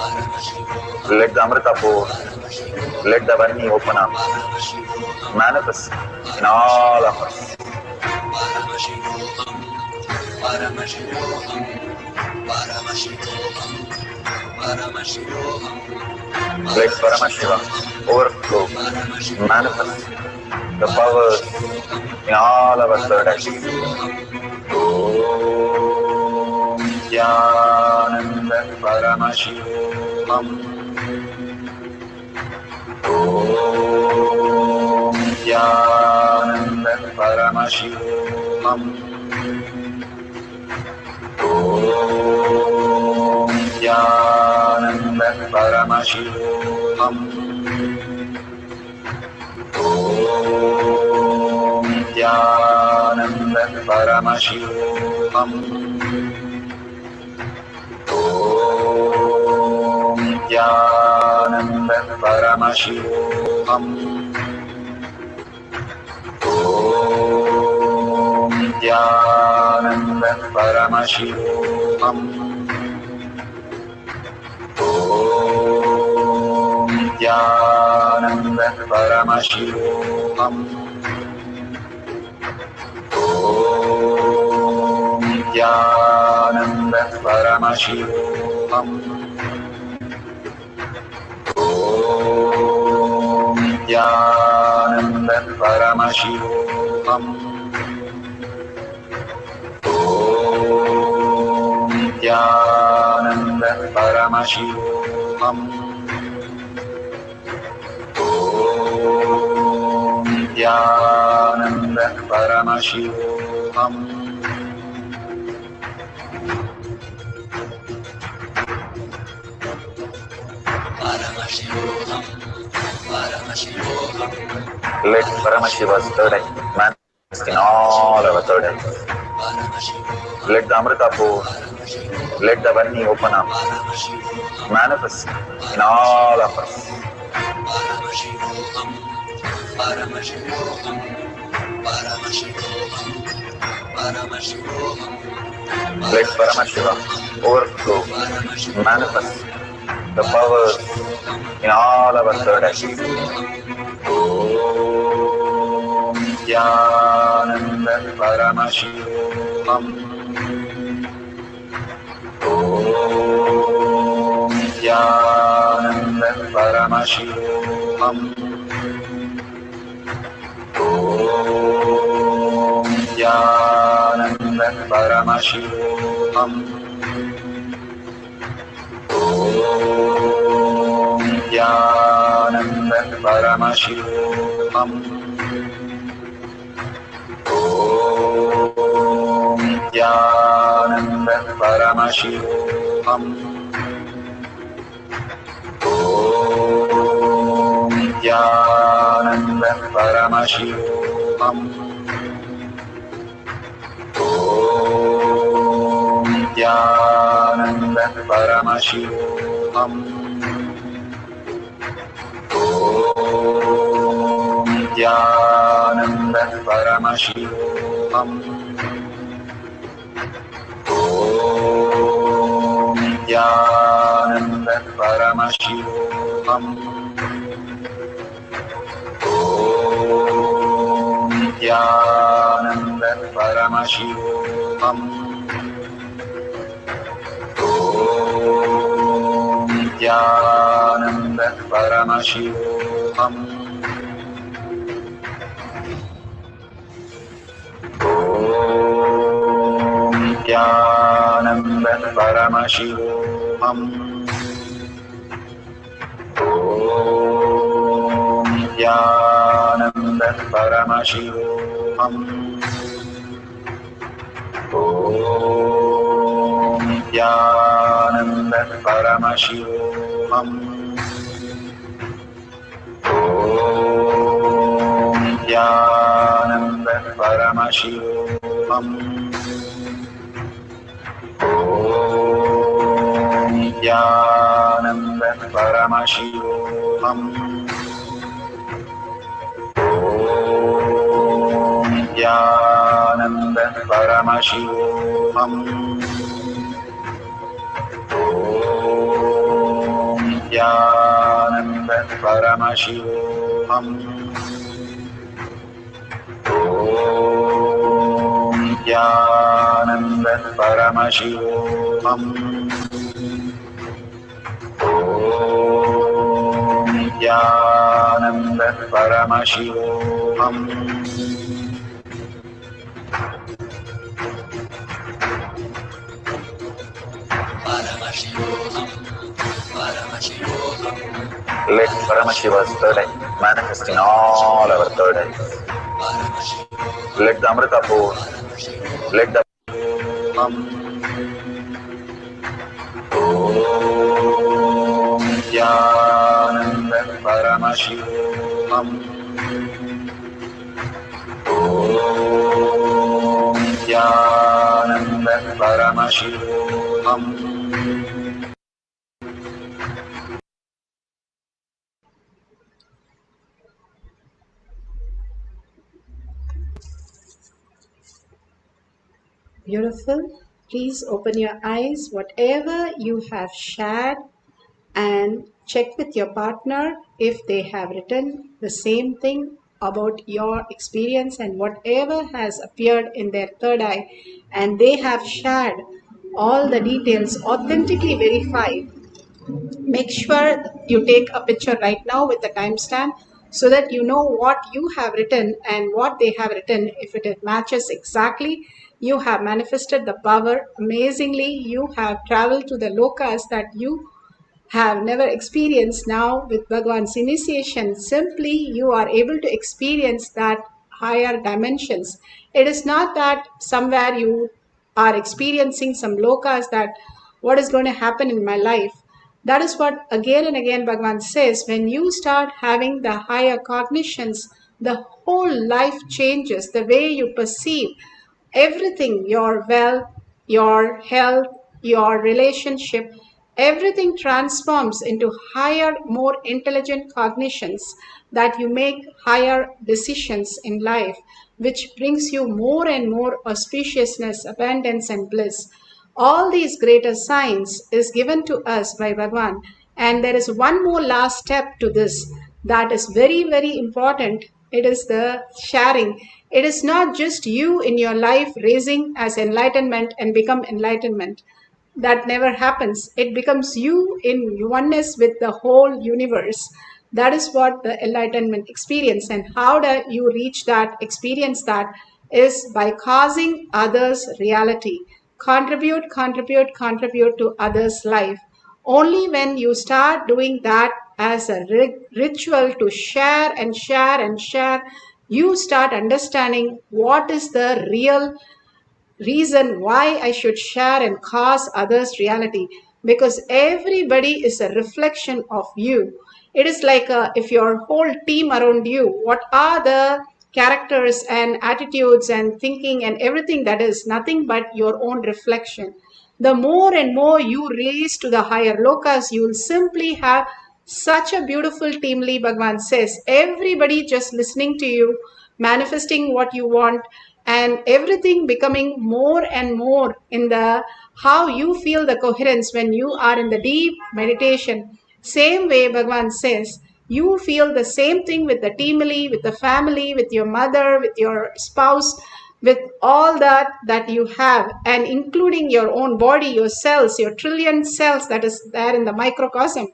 Let the Amrita pour. Let the Varni open up. Manifest in all of us. Let Paramashivoham overflow, manifest the powers in all our third eye. Om Nithyananda Paramashivam. Om Nithyananda Paramashivam. Om Nithyananda Paramashivoham. Om Nithyananda Paramashivoham. Om Nithyananda Paramashivoham. Om Nithyananda Paramashivoham. Om Nithyananda Paramashivoham. Om Nithyananda Paramashivoham. Om Nithyananda Paramashivoham. Om Nithyananda Paramashivoham. Om Nithyananda Paramashivoham. Let Paramashiva's third eye manifest in all our third eyes. Let the Amrita pour. Let the Varni open up. Manifest in all of us. Let Paramashiva overflow, manifest the powers in all our third eyes. Om Nithyananda Paramashivoham. Om Nithyananda Paramashivoham. Om Nithyananda Paramashivoham. Om Nithyananda Paramashivoham. Om Nithyananda Paramashivoham. Om Nithyananda Paramashivoham. Om Nithyananda Paramashivoham. Om Nithyananda Paramashivoham. Om Nithyananda Paramashivoham. Om Nithyananda Paramashivoham. Om Nithyananda Paramashivoham. Om Nithyananda Paramashivoham. Om Nithyananda Paramashivoham. Om Nithyananda Paramashivoham. Om Nithyananda Paramashivoham. Om Nithyananda Paramashivoham. Om Nithyananda Paramashivoham. Om Paramashivoham. Om Nithyananda Paramashivoham. Om Nithyananda Paramashivoham. Let Paramashiva's third eye manifest in all our third eyes. Let the Amrita pour. Let the Om Nithyananda Paramashivoham. Om Nithyananda Paramashivoham. Beautiful. Please open your eyes, whatever you have shared, and check with your partner if they have written the same thing about your experience and whatever has appeared in their third eye, and they have shared all the details authentically verified. Make sure you take a picture right now with the timestamp so that you know what you have written and what they have written. If it matches exactly, you have manifested the power amazingly. You have traveled to the lokas that you have never experienced. Now with Bhagavan's initiation, simply you are able to experience that higher dimensions. It is not that somewhere you are experiencing some lokas that what is going to happen in my life. That is what again and again Bhagavan says, when you start having the higher cognitions, the whole life changes, the way you perceive everything, your wealth, your health, your relationship, everything transforms into higher, more intelligent cognitions that you make higher decisions in life, which brings you more and more auspiciousness, abundance, and bliss. All these greater signs is given to us by Bhagavan. And there is one more last step to this that is very, very important. It is the sharing. It is not just you in your life raising as enlightenment and become enlightenment. That never happens. It becomes you in oneness with the whole universe. That is what the enlightenment experience. And how do you reach that, experience that, is by causing others reality. Contribute, contribute, contribute to others' life. Only when you start doing that as a ritual to share and share and share, you start understanding what is the real reason why I should share and cause others reality, because everybody is a reflection of you. It is like if your whole team around you, what are the characters and attitudes and thinking and everything, that is nothing but your own reflection. The more and more you raise to the higher lokas, you will simply have such a beautiful teamly. Bhagavan says, everybody just listening to you, manifesting what you want, and everything becoming more and more in the how you feel the coherence when you are in the deep meditation. Same way Bhagavan says, you feel the same thing with the teamly, with the family, with your mother, with your spouse, with all that you have, and including your own body, your cells, your trillion cells that is there in the microcosm,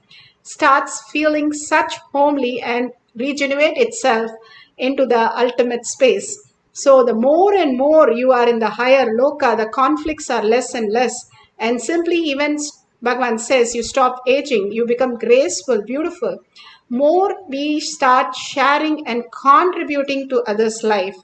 starts feeling such homely and regenerate itself into the ultimate space. So the more and more you are in the higher loka, the conflicts are less and less. And simply even Bhagavan says, you stop aging, you become graceful, beautiful. More we start sharing and contributing to others' life.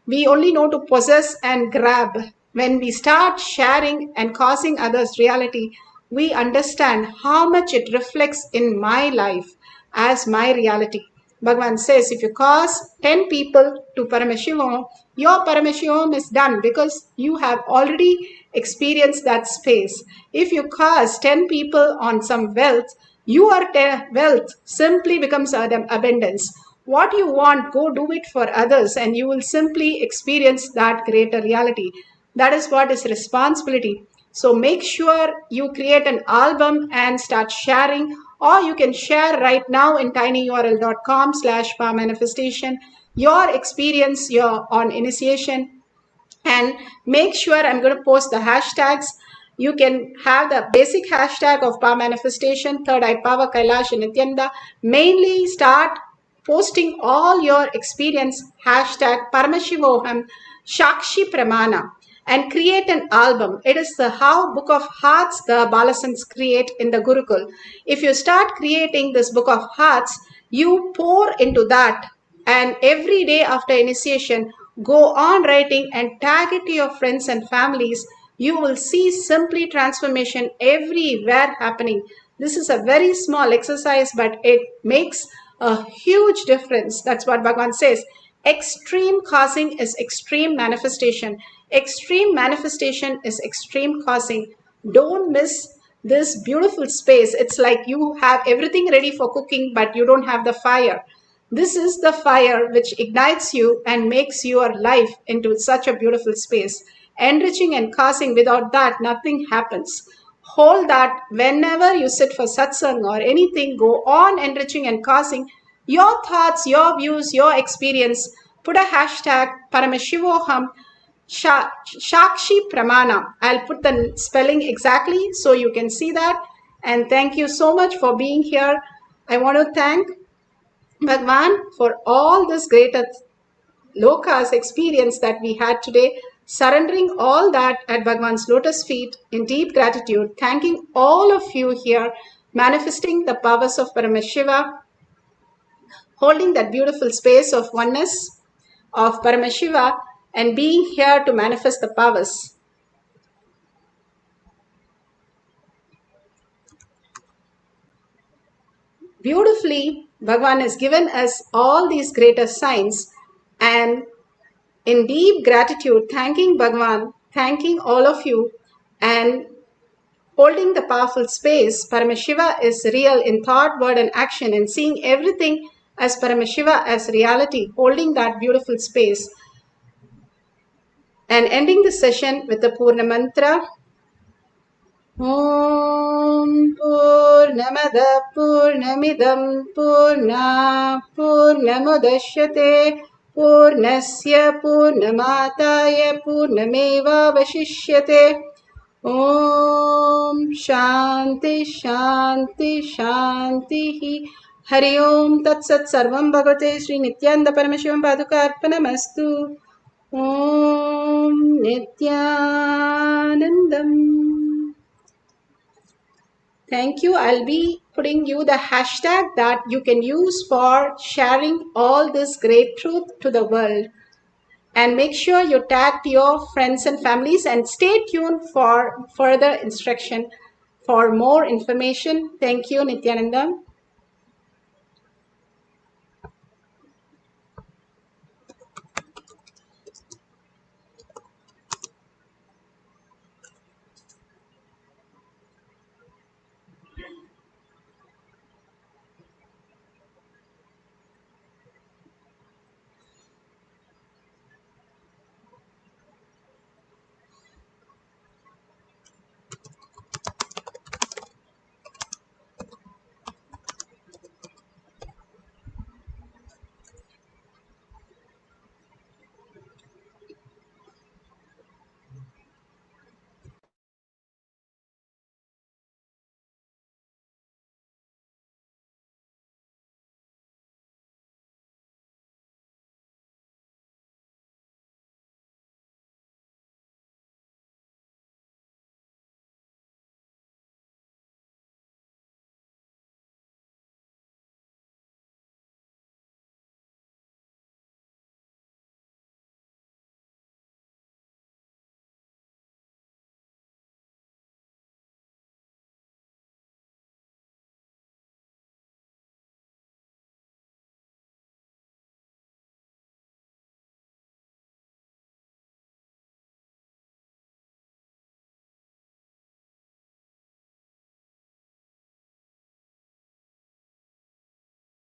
We only know to possess and grab. When we start sharing and causing others reality, we understand how much it reflects in my life as my reality. Bhagavan says, if you cause 10 people to Paramashivoham, your Paramashivoham is done because you have already experienced that space. If you cause 10 people on some wealth, your wealth simply becomes abundance. What you want, go do it for others, and you will simply experience that greater reality. That is what is responsibility. So make sure you create an album and start sharing or you can share right now in tinyurl.com/powermanifestation your experience on initiation, and make sure I'm going to post the hashtags. You can have the basic hashtag of power manifestation, third eye power, Kailasa, Nithyananda. Mainly start posting all your experience, hashtag Paramashivoham, Shakshi Pramana, and create an album. It is the how book of hearts the Balasans create in the Gurukul. If you start creating this book of hearts, you pour into that, and every day after initiation, go on writing and tag it to your friends and families. You will see simply transformation everywhere happening. This is a very small exercise, but it makes a huge difference. That's what Bhagavan says. Extreme causing is extreme manifestation. Extreme manifestation is extreme causing. Don't miss this beautiful space. It's like you have everything ready for cooking, but you don't have the fire. This is the fire which ignites you and makes your life into such a beautiful space. Enriching and causing, without that, nothing happens. Hold that whenever you sit for satsang or anything, go on enriching and causing your thoughts, your views, your experience. Put a hashtag Paramashivoham, Shakshi Pramana. I'll put the spelling exactly so you can see that. And thank you so much for being here. I want to thank Bhagwan for all this great Loka's experience that we had today, surrendering all that at Bhagwan's lotus feet in deep gratitude, thanking all of you here, manifesting the powers of Paramashiva, holding that beautiful space of oneness of Paramashiva, and being here to manifest the powers. Beautifully, Bhagwan has given us all these greater signs, and in deep gratitude, thanking Bhagwan, thanking all of you, and holding the powerful space. Paramashiva is real in thought, word, and action, and seeing everything as Paramashiva as reality, holding that beautiful space. And ending the session with the Purna Mantra. Om Purnamada Purnamidam Purna Purnamudashyate Purnasya Purnamataya Purnameva Vashishyate. Om Shanti Shanti Shanti. Hari Om Tat Sat Sarvam Bhagavate Sri Nithyananda Paramashivam Paduka Arpanamastu. Om Nithyanandam. Thank you. I'll be putting you the hashtag that you can use for sharing all this great truth to the world. And make sure you tag your friends and families, and stay tuned for further instruction for more information. Thank you, Nithyananda.